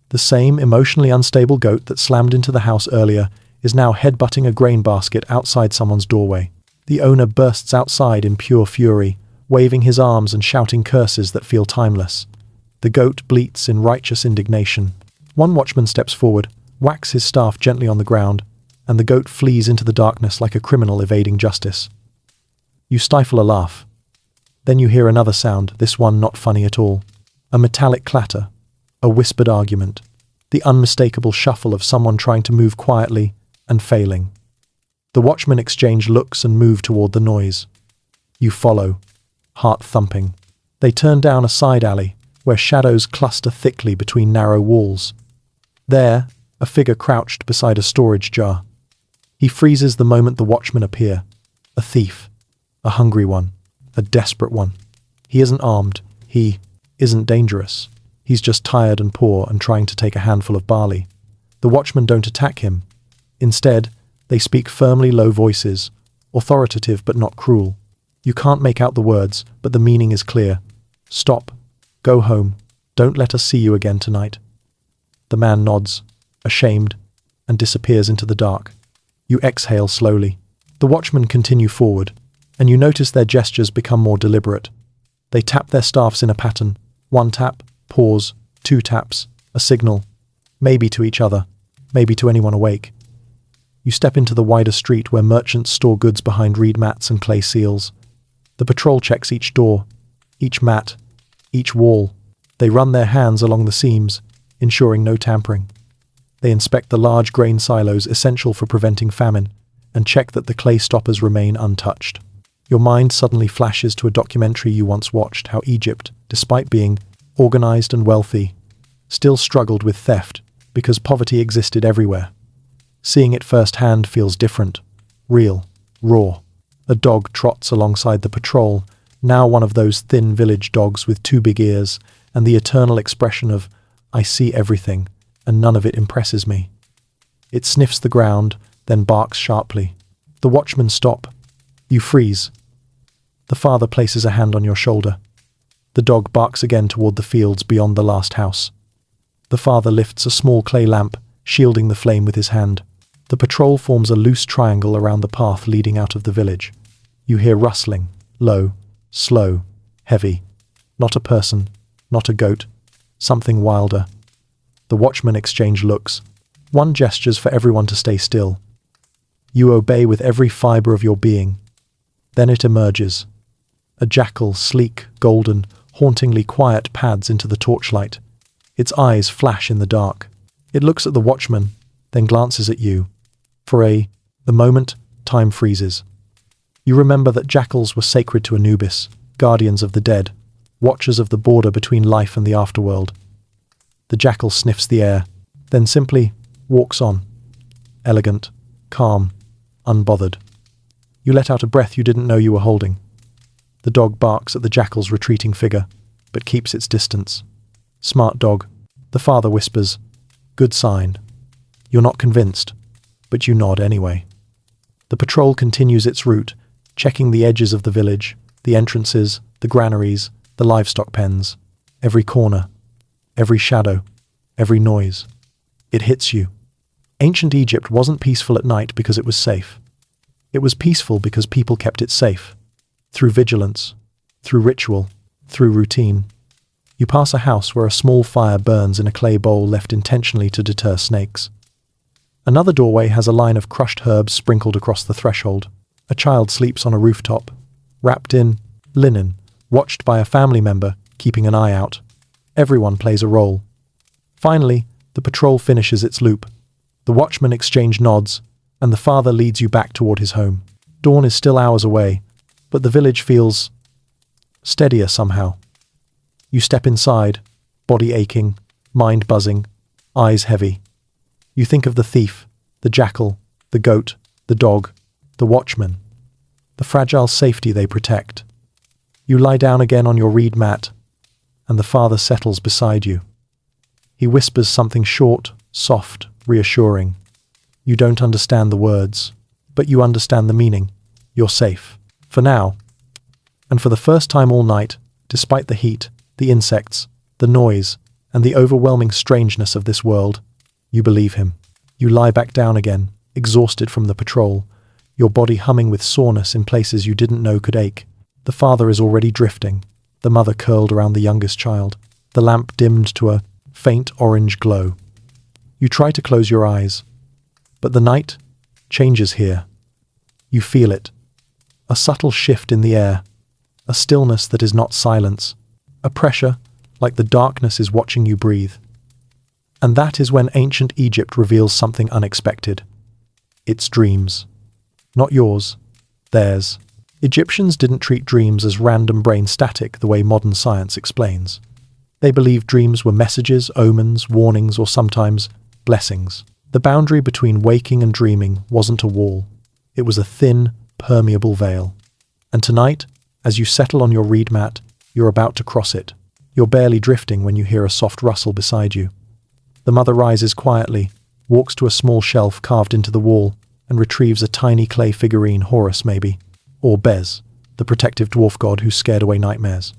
The same emotionally unstable goat that slammed into the house earlier is now headbutting a grain basket outside someone's doorway. The owner bursts outside in pure fury, waving his arms and shouting curses that feel timeless. The goat bleats in righteous indignation. One watchman steps forward, whacks his staff gently on the ground, and the goat flees into the darkness like a criminal evading justice. You stifle a laugh. Then you hear another sound, this one not funny at all. A metallic clatter, a whispered argument, the unmistakable shuffle of someone trying to move quietly and failing. The watchmen exchange looks and move toward the noise. You follow, heart thumping. They turn down a side alley, where shadows cluster thickly between narrow walls. There, a figure crouched beside a storage jar. He freezes the moment the watchmen appear. A thief. A hungry one. A desperate one. He isn't armed. He isn't dangerous. He's just tired and poor and trying to take a handful of barley. The watchmen don't attack him. Instead, they speak firmly, low voices, authoritative but not cruel. You can't make out the words, but the meaning is clear. Stop. Go home. Don't let us see you again tonight. The man nods, ashamed, and disappears into the dark. You exhale slowly. The watchmen continue forward, and you notice their gestures become more deliberate. They tap their staffs in a pattern. One tap, pause, two taps, a signal, maybe to each other. maybe to anyone awake. You step into the wider street where merchants store goods behind reed mats and clay seals. The patrol checks each door, each mat, each wall. They run their hands along the seams, ensuring no tampering. They inspect the large grain silos essential for preventing famine and check that the clay stoppers remain untouched. Your mind suddenly flashes to a documentary you once watched, how Egypt, despite being organized and wealthy, still struggled with theft because poverty existed everywhere. Seeing it firsthand feels different, real, raw. A dog trots alongside the patrol, now one of those thin village dogs with two big ears and the eternal expression of, "I see everything, and none of it impresses me." It sniffs the ground, then barks sharply. The watchmen stop. You freeze. The father places a hand on your shoulder. The dog barks again toward the fields beyond the last house. The father lifts a small clay lamp, shielding the flame with his hand. The patrol forms a loose triangle around the path leading out of the village. You hear rustling, low, slow, heavy. Not a person, not a goat, something wilder. The watchmen exchange looks. One gestures for everyone to stay still. You obey with every fiber of your being. Then it emerges. A jackal, sleek, golden, hauntingly quiet, pads into the torchlight. Its eyes flash in the dark. It looks at the watchman, then glances at you. For the moment, time freezes. You remember that jackals were sacred to Anubis, guardians of the dead, watchers of the border between life and the afterworld. The jackal sniffs the air, then simply walks on. Elegant, calm, unbothered. You let out a breath you didn't know you were holding. The dog barks at the jackal's retreating figure, but keeps its distance. Smart dog, the father whispers. Good sign. You're not convinced, but you nod anyway. The patrol continues its route, checking the edges of the village, the entrances, the granaries, the livestock pens, every corner, every shadow, every noise. It hits you. Ancient Egypt wasn't peaceful at night because it was safe. It was peaceful because people kept it safe. Through vigilance, through ritual, through routine. You pass a house where a small fire burns in a clay bowl left intentionally to deter snakes. Another doorway has a line of crushed herbs sprinkled across the threshold. A child sleeps on a rooftop, wrapped in linen, watched by a family member, keeping an eye out. Everyone plays a role. Finally, the patrol finishes its loop. The watchmen exchange nods, and the father leads you back toward his home. Dawn is still hours away, but the village feels steadier somehow. You step inside, body aching, mind buzzing, eyes heavy. You think of the thief, the jackal, the goat, the dog, the watchman, the fragile safety they protect. You lie down again on your reed mat, and the father settles beside you. He whispers something short, soft, reassuring. You don't understand the words, but you understand the meaning. You're safe. For now. And for the first time all night, despite the heat, the insects, the noise, and the overwhelming strangeness of this world, you believe him. You lie back down again, exhausted from the patrol, your body humming with soreness in places you didn't know could ache. The father is already drifting, the mother curled around the youngest child, the lamp dimmed to a faint orange glow. You try to close your eyes, but the night changes here. You feel it. A subtle shift in the air, a stillness that is not silence, a pressure like the darkness is watching you breathe. And that is when ancient Egypt reveals something unexpected. Its dreams. Not yours, theirs. Egyptians didn't treat dreams as random brain static the way modern science explains. They believed dreams were messages, omens, warnings, or sometimes blessings. The boundary between waking and dreaming wasn't a wall. It was a thin, permeable veil. And tonight, as you settle on your reed mat, you're about to cross it. You're barely drifting when you hear a soft rustle beside you. The mother rises quietly, walks to a small shelf carved into the wall, and retrieves a tiny clay figurine, Horus maybe, or Bez, the protective dwarf god who scared away nightmares.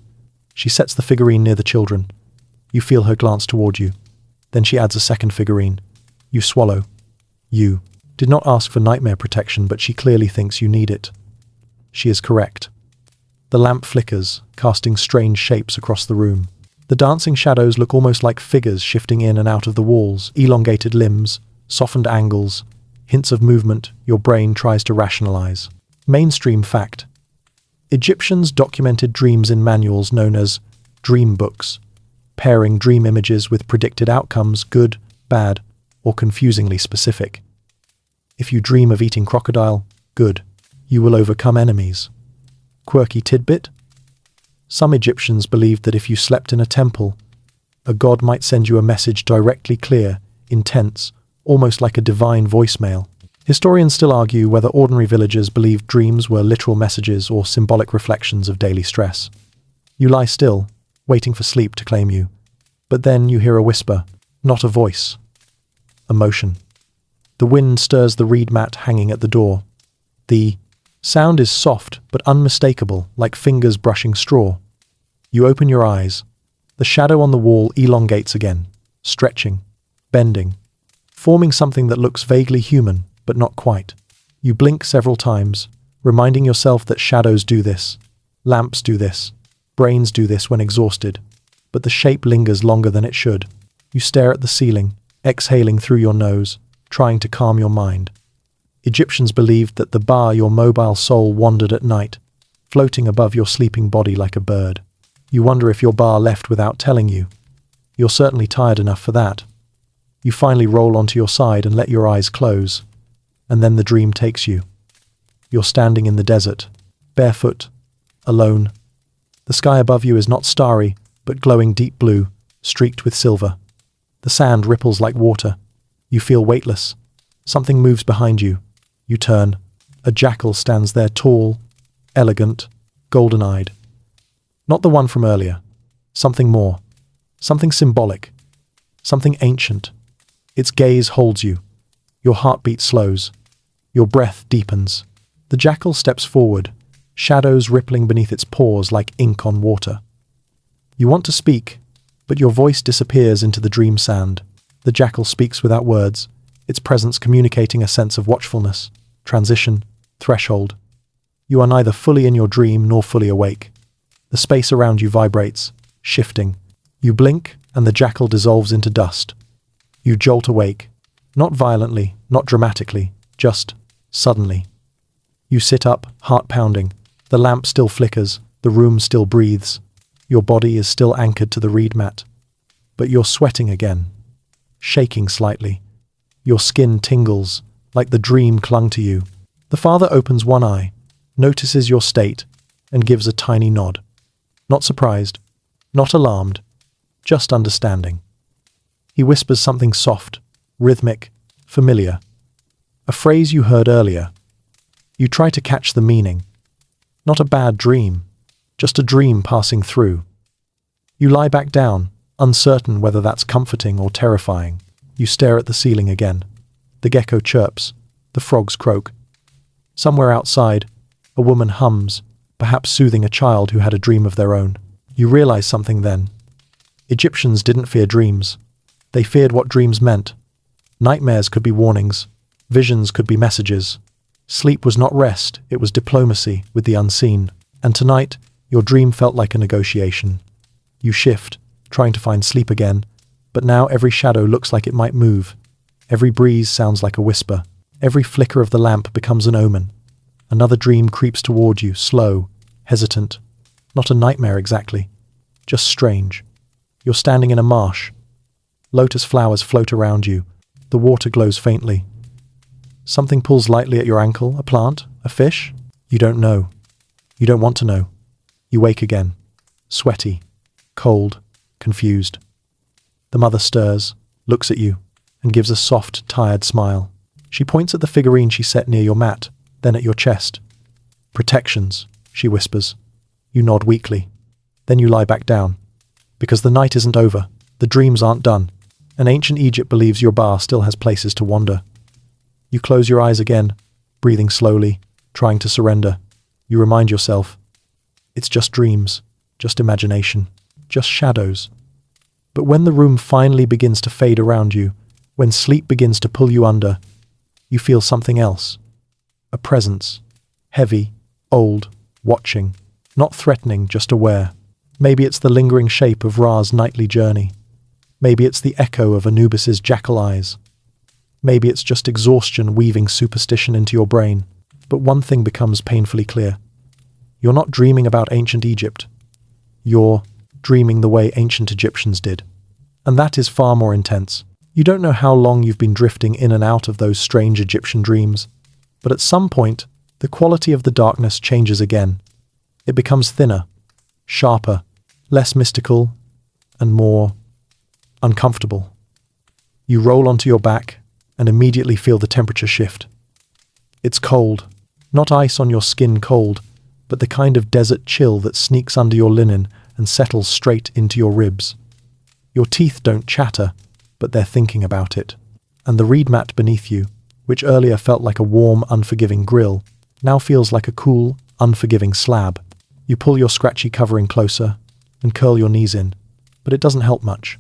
She sets the figurine near the children. You feel her glance toward you. Then she adds a second figurine. You swallow. You did not ask for nightmare protection, but she clearly thinks you need it. She is correct. The lamp flickers, casting strange shapes across the room. The dancing shadows look almost like figures shifting in and out of the walls, elongated limbs, softened angles, hints of movement your brain tries to rationalize. Mainstream fact. Egyptians documented dreams in manuals known as dream books, pairing dream images with predicted outcomes, good, bad, or confusingly specific. If you dream of eating crocodile, good, you will overcome enemies. Quirky tidbit? Some Egyptians believed that if you slept in a temple, a god might send you a message directly clear, intense, almost like a divine voicemail. Historians still argue whether ordinary villagers believed dreams were literal messages or symbolic reflections of daily stress. You lie still, waiting for sleep to claim you, but then you hear a whisper, not a voice. A motion. The wind stirs the reed mat hanging at the door. The sound is soft but unmistakable, like fingers brushing straw. You open your eyes. The shadow on the wall elongates again, stretching, bending, forming something that looks vaguely human, but not quite. You blink several times, reminding yourself that shadows do this, lamps do this, brains do this when exhausted, but the shape lingers longer than it should. You stare at the ceiling, exhaling through your nose, trying to calm your mind. Egyptians believed that the Ba, your mobile soul, wandered at night, floating above your sleeping body like a bird. You wonder if your Ba left without telling you. You're certainly tired enough for that. You finally roll onto your side and let your eyes close, and then the dream takes you. You're standing in the desert, barefoot, alone. The sky above you is not starry, but glowing deep blue, streaked with silver. The sand ripples like water. You feel weightless. Something moves behind you. You turn. A jackal stands there, tall, elegant, golden-eyed. Not the one from earlier. Something more. Something symbolic. Something ancient. Its gaze holds you. Your heartbeat slows. Your breath deepens. The jackal steps forward, shadows rippling beneath its paws like ink on water. You want to speak, but your voice disappears into the dream sand. The jackal speaks without words, its presence communicating a sense of watchfulness, transition, threshold. You are neither fully in your dream nor fully awake. The space around you vibrates, shifting. You blink, and the jackal dissolves into dust. You jolt awake, not violently, not dramatically, just suddenly. You sit up, heart pounding. The lamp still flickers, the room still breathes. Your body is still anchored to the reed mat. But you're sweating again, shaking slightly. Your skin tingles, like the dream clung to you. The father opens one eye, notices your state, and gives a tiny nod. Not surprised, not alarmed, just understanding. He whispers something soft, rhythmic, familiar. A phrase you heard earlier. You try to catch the meaning. Not a bad dream, just a dream passing through. You lie back down, uncertain whether that's comforting or terrifying. You stare at the ceiling again. The gecko chirps. The frogs croak. Somewhere outside, a woman hums, perhaps soothing a child who had a dream of their own. You realize something then. Egyptians didn't fear dreams. They feared what dreams meant. Nightmares could be warnings. Visions could be messages. Sleep was not rest, it was diplomacy with the unseen. And tonight, your dream felt like a negotiation. You shift, trying to find sleep again, but now every shadow looks like it might move. Every breeze sounds like a whisper. Every flicker of the lamp becomes an omen. Another dream creeps toward you, slow, hesitant. Not a nightmare exactly, just strange. You're standing in a marsh. Lotus flowers float around you. The water glows faintly. Something pulls lightly at your ankle, a plant, a fish? You don't know. You don't want to know. You wake again, sweaty, cold, confused. The mother stirs, looks at you, and gives a soft, tired smile. She points at the figurine she set near your mat, then at your chest. Protections, she whispers. You nod weakly. Then you lie back down. Because the night isn't over, the dreams aren't done, and ancient Egypt believes your bar still has places to wander. You close your eyes again, breathing slowly, trying to surrender. You remind yourself, it's just dreams, just imagination, just shadows. But when the room finally begins to fade around you, when sleep begins to pull you under, you feel something else. A presence. Heavy, old, watching. Not threatening, just aware. Maybe it's the lingering shape of Ra's nightly journey. Maybe it's the echo of Anubis's jackal eyes. Maybe it's just exhaustion weaving superstition into your brain. But one thing becomes painfully clear. You're not dreaming about ancient Egypt. You're dreaming the way ancient Egyptians did. And that is far more intense. You don't know how long you've been drifting in and out of those strange Egyptian dreams, but at some point, the quality of the darkness changes again. It becomes thinner, sharper, less mystical, and more uncomfortable. You roll onto your back and immediately feel the temperature shift. It's cold, not ice on your skin cold, but the kind of desert chill that sneaks under your linen and settles straight into your ribs. Your teeth don't chatter, but they're thinking about it. And the reed mat beneath you, which earlier felt like a warm, unforgiving grill, now feels like a cool, unforgiving slab. You pull your scratchy covering closer and curl your knees in, but it doesn't help much.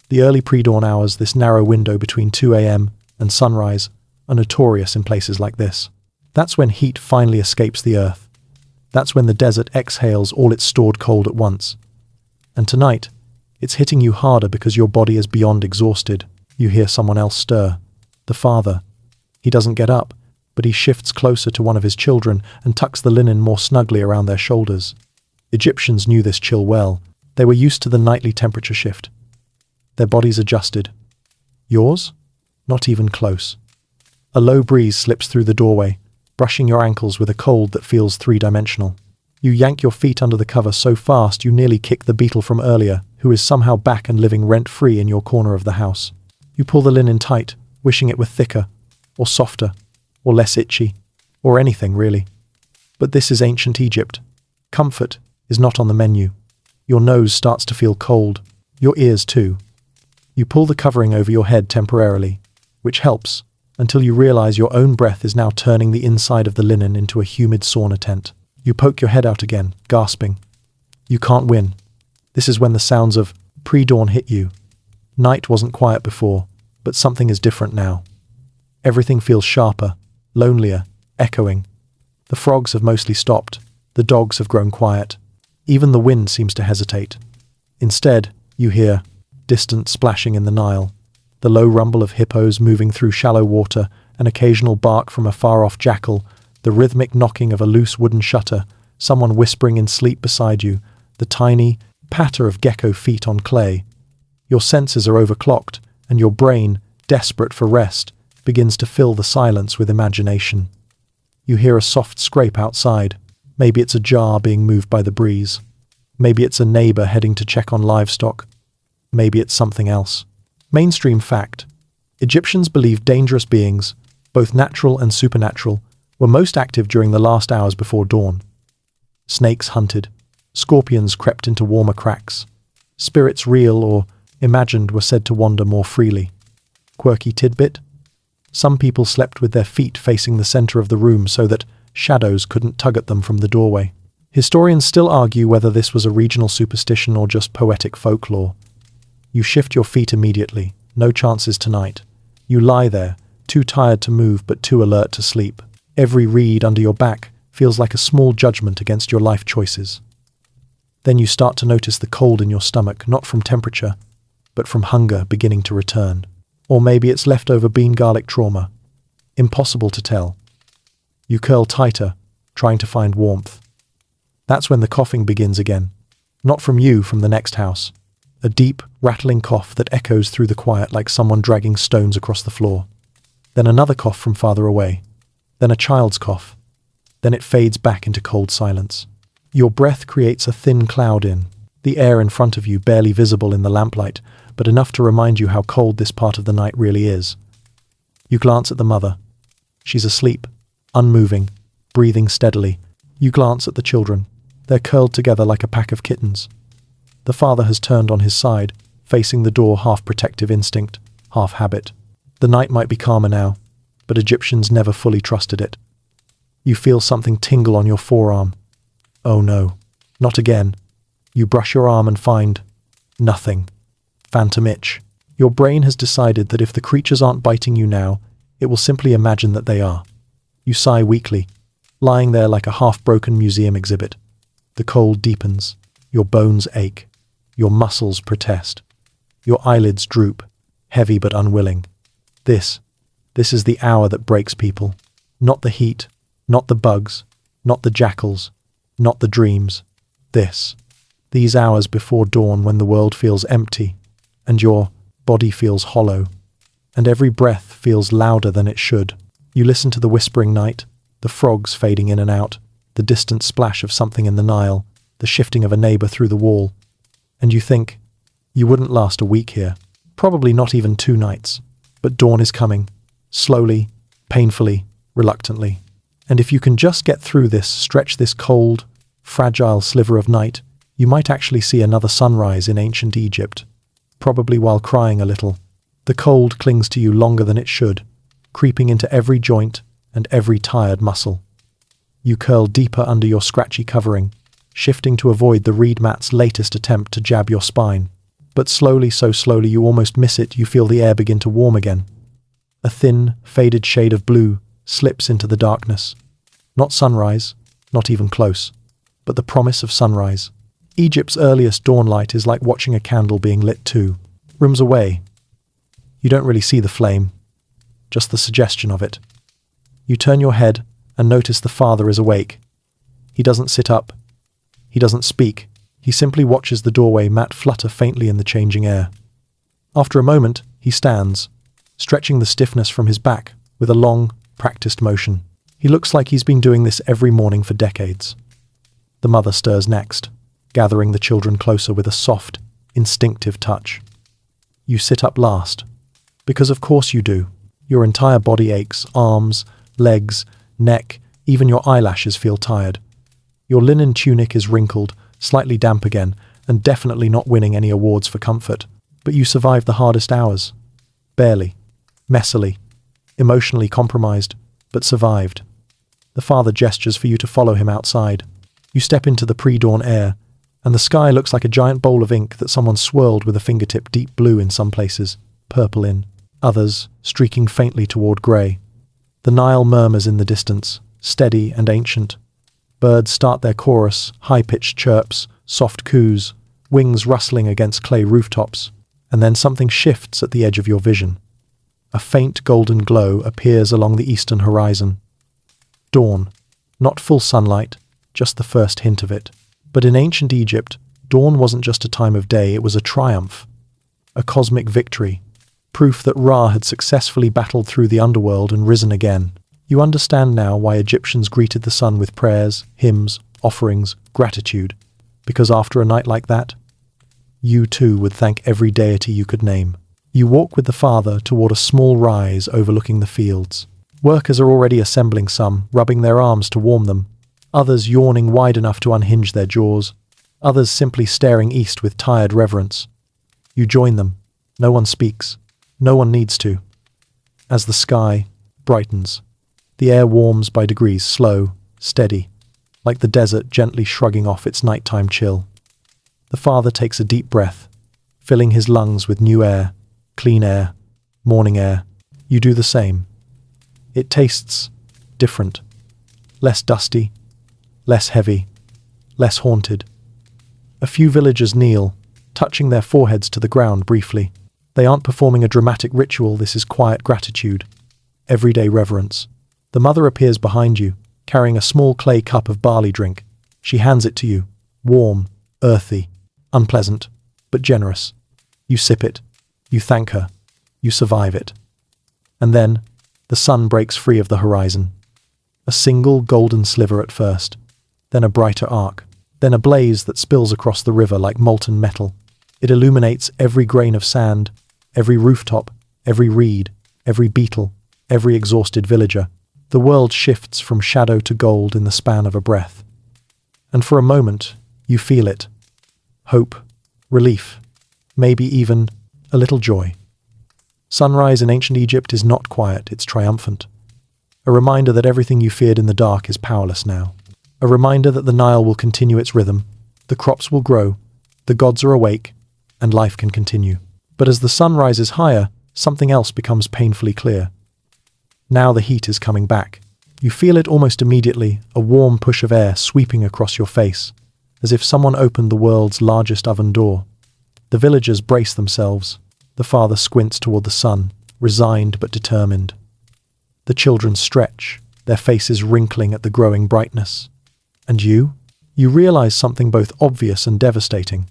The early pre-dawn hours, this narrow window between 2 a.m. and sunrise, are notorious in places like this. That's when heat finally escapes the earth. That's when the desert exhales all its stored cold at once. And tonight, it's hitting you harder because your body is beyond exhausted. You hear someone else stir. The father. He doesn't get up, but he shifts closer to one of his children and tucks the linen more snugly around their shoulders. Egyptians knew this chill well. They were used to the nightly temperature shift. Their bodies adjusted. Yours? Not even close. A low breeze slips through the doorway, brushing your ankles with a cold that feels three-dimensional. You yank your feet under the cover so fast you nearly kick the beetle from earlier, who is somehow back and living rent-free in your corner of the house. You pull the linen tight, wishing it were thicker, or softer, or less itchy, or anything really. But this is ancient Egypt. Comfort is not on the menu. Your nose starts to feel cold, your ears too. You pull the covering over your head temporarily, which helps, until you realize your own breath is now turning the inside of the linen into a humid sauna tent. You poke your head out again, gasping. You can't win. This is when the sounds of pre-dawn hit you. Night wasn't quiet before, but something is different now. Everything feels sharper, lonelier, echoing. The frogs have mostly stopped. The dogs have grown quiet. Even the wind seems to hesitate. Instead, you hear distant splashing in the Nile, the low rumble of hippos moving through shallow water, an occasional bark from a far-off jackal, the rhythmic knocking of a loose wooden shutter, someone whispering in sleep beside you, the tiny patter of gecko feet on clay. Your senses are overclocked, and your brain, desperate for rest, begins to fill the silence with imagination. You hear a soft scrape outside. Maybe it's a jar being moved by the breeze. Maybe it's a neighbor heading to check on livestock. Maybe it's something else. Mainstream fact. Egyptians believed dangerous beings, both natural and supernatural, were most active during the last hours before dawn. Snakes hunted. Scorpions crept into warmer cracks. Spirits real or imagined were said to wander more freely. Quirky tidbit? Some people slept with their feet facing the center of the room so that shadows couldn't tug at them from the doorway. Historians still argue whether this was a regional superstition or just poetic folklore. You shift your feet immediately. No chances tonight. You lie there, too tired to move but too alert to sleep. Every reed under your back feels like a small judgment against your life choices. Then you start to notice the cold in your stomach, not from temperature, but from hunger beginning to return. Or maybe it's leftover bean garlic trauma. Impossible to tell. You curl tighter, trying to find warmth. That's when the coughing begins again. Not from you, from the next house. A deep, rattling cough that echoes through the quiet like someone dragging stones across the floor. Then another cough from farther away. Then a child's cough. Then it fades back into cold silence. Your breath creates a thin cloud in, the air in front of you barely visible in the lamplight, but enough to remind you how cold this part of the night really is. You glance at the mother. She's asleep, unmoving, breathing steadily. You glance at the children. They're curled together like a pack of kittens. The father has turned on his side, facing the door, half protective instinct, half habit. The night might be calmer now, but Egyptians never fully trusted it. You feel something tingle on your forearm. Oh no, not again. You brush your arm and find nothing. Phantom itch. Your brain has decided that if the creatures aren't biting you now, it will simply imagine that they are. You sigh weakly, lying there like a half-broken museum exhibit. The cold deepens. Your bones ache. Your muscles protest. Your eyelids droop, heavy but unwilling. This This is the hour that breaks people. Not the heat, not the bugs, not the jackals, not the dreams. These hours before dawn when the world feels empty, and your body feels hollow, and every breath feels louder than it should. You listen to the whispering night, the frogs fading in and out, the distant splash of something in the Nile, the shifting of a neighbor through the wall, and you think, you wouldn't last a week here, probably not even 2 nights. But dawn is coming, slowly, painfully, reluctantly. And if you can just get through this, stretch this cold, fragile sliver of night, you might actually see another sunrise in ancient Egypt, probably while crying a little. The cold clings to you longer than it should, creeping into every joint and every tired muscle. You curl deeper under your scratchy covering, shifting to avoid the reed mat's latest attempt to jab your spine. But slowly, so slowly you almost miss it, you feel the air begin to warm again. A thin, faded shade of blue slips into the darkness. Not sunrise, not even close, but the promise of sunrise. Egypt's earliest dawn light is like watching a candle being lit 2 rooms away. You don't really see the flame, just the suggestion of it. You turn your head and notice the father is awake. He doesn't sit up. He doesn't speak. He simply watches the doorway mat flutter faintly in the changing air. After a moment, he stands, stretching the stiffness from his back with a long, practiced motion. He looks like he's been doing this every morning for decades. The mother stirs next, gathering the children closer with a soft, instinctive touch. You sit up last, because of course you do. Your entire body aches, arms, legs, neck, even your eyelashes feel tired. Your linen tunic is wrinkled, slightly damp again, and definitely not winning any awards for comfort. But you survived the hardest hours. Barely. Messily. Emotionally compromised, but survived. The father gestures for you to follow him outside. You step into the pre-dawn air, and the sky looks like a giant bowl of ink that someone swirled with a fingertip, deep blue in some places, purple in others, streaking faintly toward grey. The Nile murmurs in the distance, steady and ancient. Birds start their chorus, high-pitched chirps, soft coos, wings rustling against clay rooftops, and then something shifts at the edge of your vision. A faint golden glow appears along the eastern horizon. Dawn. Not full sunlight, just the first hint of it. But in ancient Egypt, dawn wasn't just a time of day, it was a triumph. A cosmic victory. Proof that Ra had successfully battled through the underworld and risen again. You understand now why Egyptians greeted the sun with prayers, hymns, offerings, gratitude. Because after a night like that, you too would thank every deity you could name. You walk with the father toward a small rise overlooking the fields. Workers are already assembling, some rubbing their arms to warm them, others yawning wide enough to unhinge their jaws, others simply staring east with tired reverence. You join them. No one speaks. No one needs to. As the sky brightens, the air warms by degrees, slow, steady, like the desert gently shrugging off its nighttime chill. The father takes a deep breath, filling his lungs with new air, clean air, morning air. You do the same. It tastes different, less dusty, less heavy, less haunted. A few villagers kneel, touching their foreheads to the ground briefly. They aren't performing a dramatic ritual, this is quiet gratitude, everyday reverence. The mother appears behind you, carrying a small clay cup of barley drink. She hands it to you, warm, earthy, unpleasant, but generous. You sip it. You thank her. You survive it. And then, the sun breaks free of the horizon. A single golden sliver at first, then a brighter arc, then a blaze that spills across the river like molten metal. It illuminates every grain of sand, every rooftop, every reed, every beetle, every exhausted villager. The world shifts from shadow to gold in the span of a breath. And for a moment, you feel it. Hope, relief, maybe even a little joy. Sunrise in ancient Egypt is not quiet, it's triumphant. A reminder that everything you feared in the dark is powerless now. A reminder that the Nile will continue its rhythm, the crops will grow, the gods are awake, and life can continue. But as the sun rises higher, something else becomes painfully clear. Now the heat is coming back. You feel it almost immediately, a warm push of air sweeping across your face, as if someone opened the world's largest oven door. The villagers brace themselves. The father squints toward the sun, resigned but determined. The children stretch, their faces wrinkling at the growing brightness. And you? You realize something both obvious and devastating.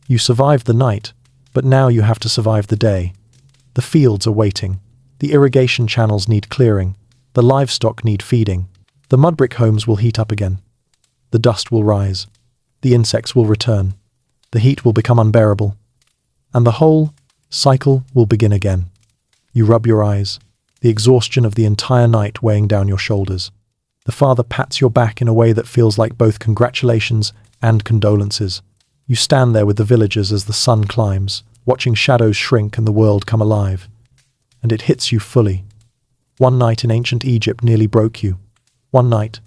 You survived the night, but now you have to survive the day. The fields are waiting. The irrigation channels need clearing. The livestock need feeding. The mud brick homes will heat up again. The dust will rise. The insects will return. The heat will become unbearable. And the whole cycle will begin again. You rub your eyes, the exhaustion of the entire night weighing down your shoulders. The father pats your back in a way that feels like both congratulations and condolences. You stand there with the villagers as the sun climbs, watching shadows shrink and the world come alive. And it hits you fully. One night in ancient Egypt nearly broke you. One night.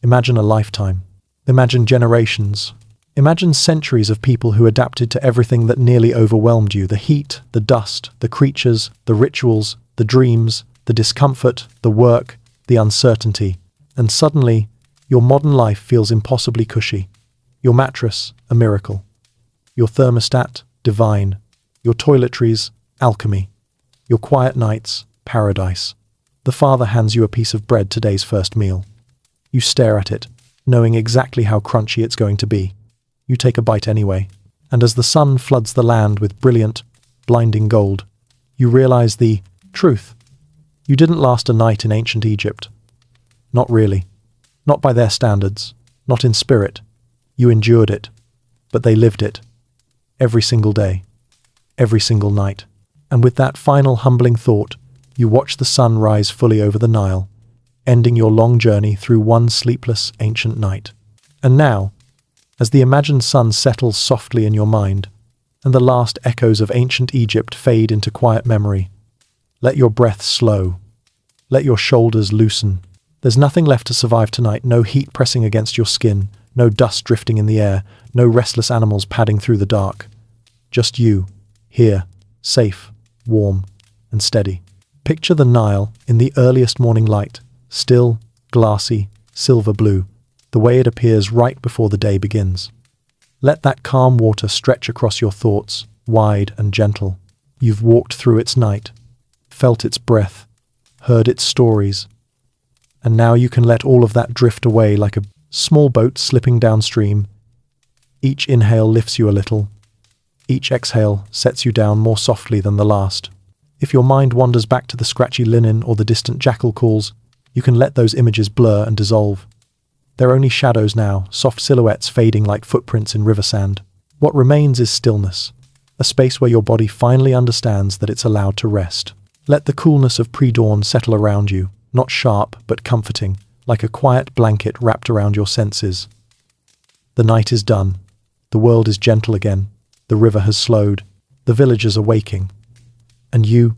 Imagine a lifetime. Imagine generations. Imagine centuries of people who adapted to everything that nearly overwhelmed you. The heat, the dust, the creatures, the rituals, the dreams, the discomfort, the work, the uncertainty. And suddenly, your modern life feels impossibly cushy. Your mattress, a miracle. Your thermostat, divine. Your toiletries, alchemy. Your quiet nights, paradise. The father hands you a piece of bread, today's first meal. You stare at it, knowing exactly how crunchy it's going to be. You take a bite anyway, and as the sun floods the land with brilliant, blinding gold, you realize the truth. You didn't last a night in ancient Egypt. Not really. Not by their standards. Not in spirit. You endured it. But they lived it. Every single day. Every single night. And with that final humbling thought, you watch the sun rise fully over the Nile, ending your long journey through one sleepless ancient night. And now, as the imagined sun settles softly in your mind, and the last echoes of ancient Egypt fade into quiet memory, let your breath slow. Let your shoulders loosen. There's nothing left to survive tonight, no heat pressing against your skin, no dust drifting in the air, no restless animals padding through the dark. Just you, here, safe, warm, and steady. Picture the Nile in the earliest morning light, still, glassy, silver blue, the way it appears right before the day begins. Let that calm water stretch across your thoughts, wide and gentle. You've walked through its night, felt its breath, heard its stories, and now you can let all of that drift away like a small boat slipping downstream. Each inhale lifts you a little. Each exhale sets you down more softly than the last. If your mind wanders back to the scratchy linen or the distant jackal calls, you can let those images blur and dissolve. They're only shadows now, soft silhouettes fading like footprints in river sand. What remains is stillness, a space where your body finally understands that it's allowed to rest. Let the coolness of pre-dawn settle around you, not sharp but comforting, like a quiet blanket wrapped around your senses. The night is done. The world is gentle again. The river has slowed. The villagers are waking. And you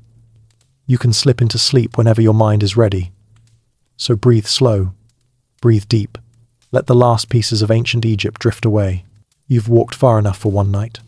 can slip into sleep whenever your mind is ready. So breathe slow. Breathe deep. Let the last pieces of ancient Egypt drift away. You've walked far enough for one night.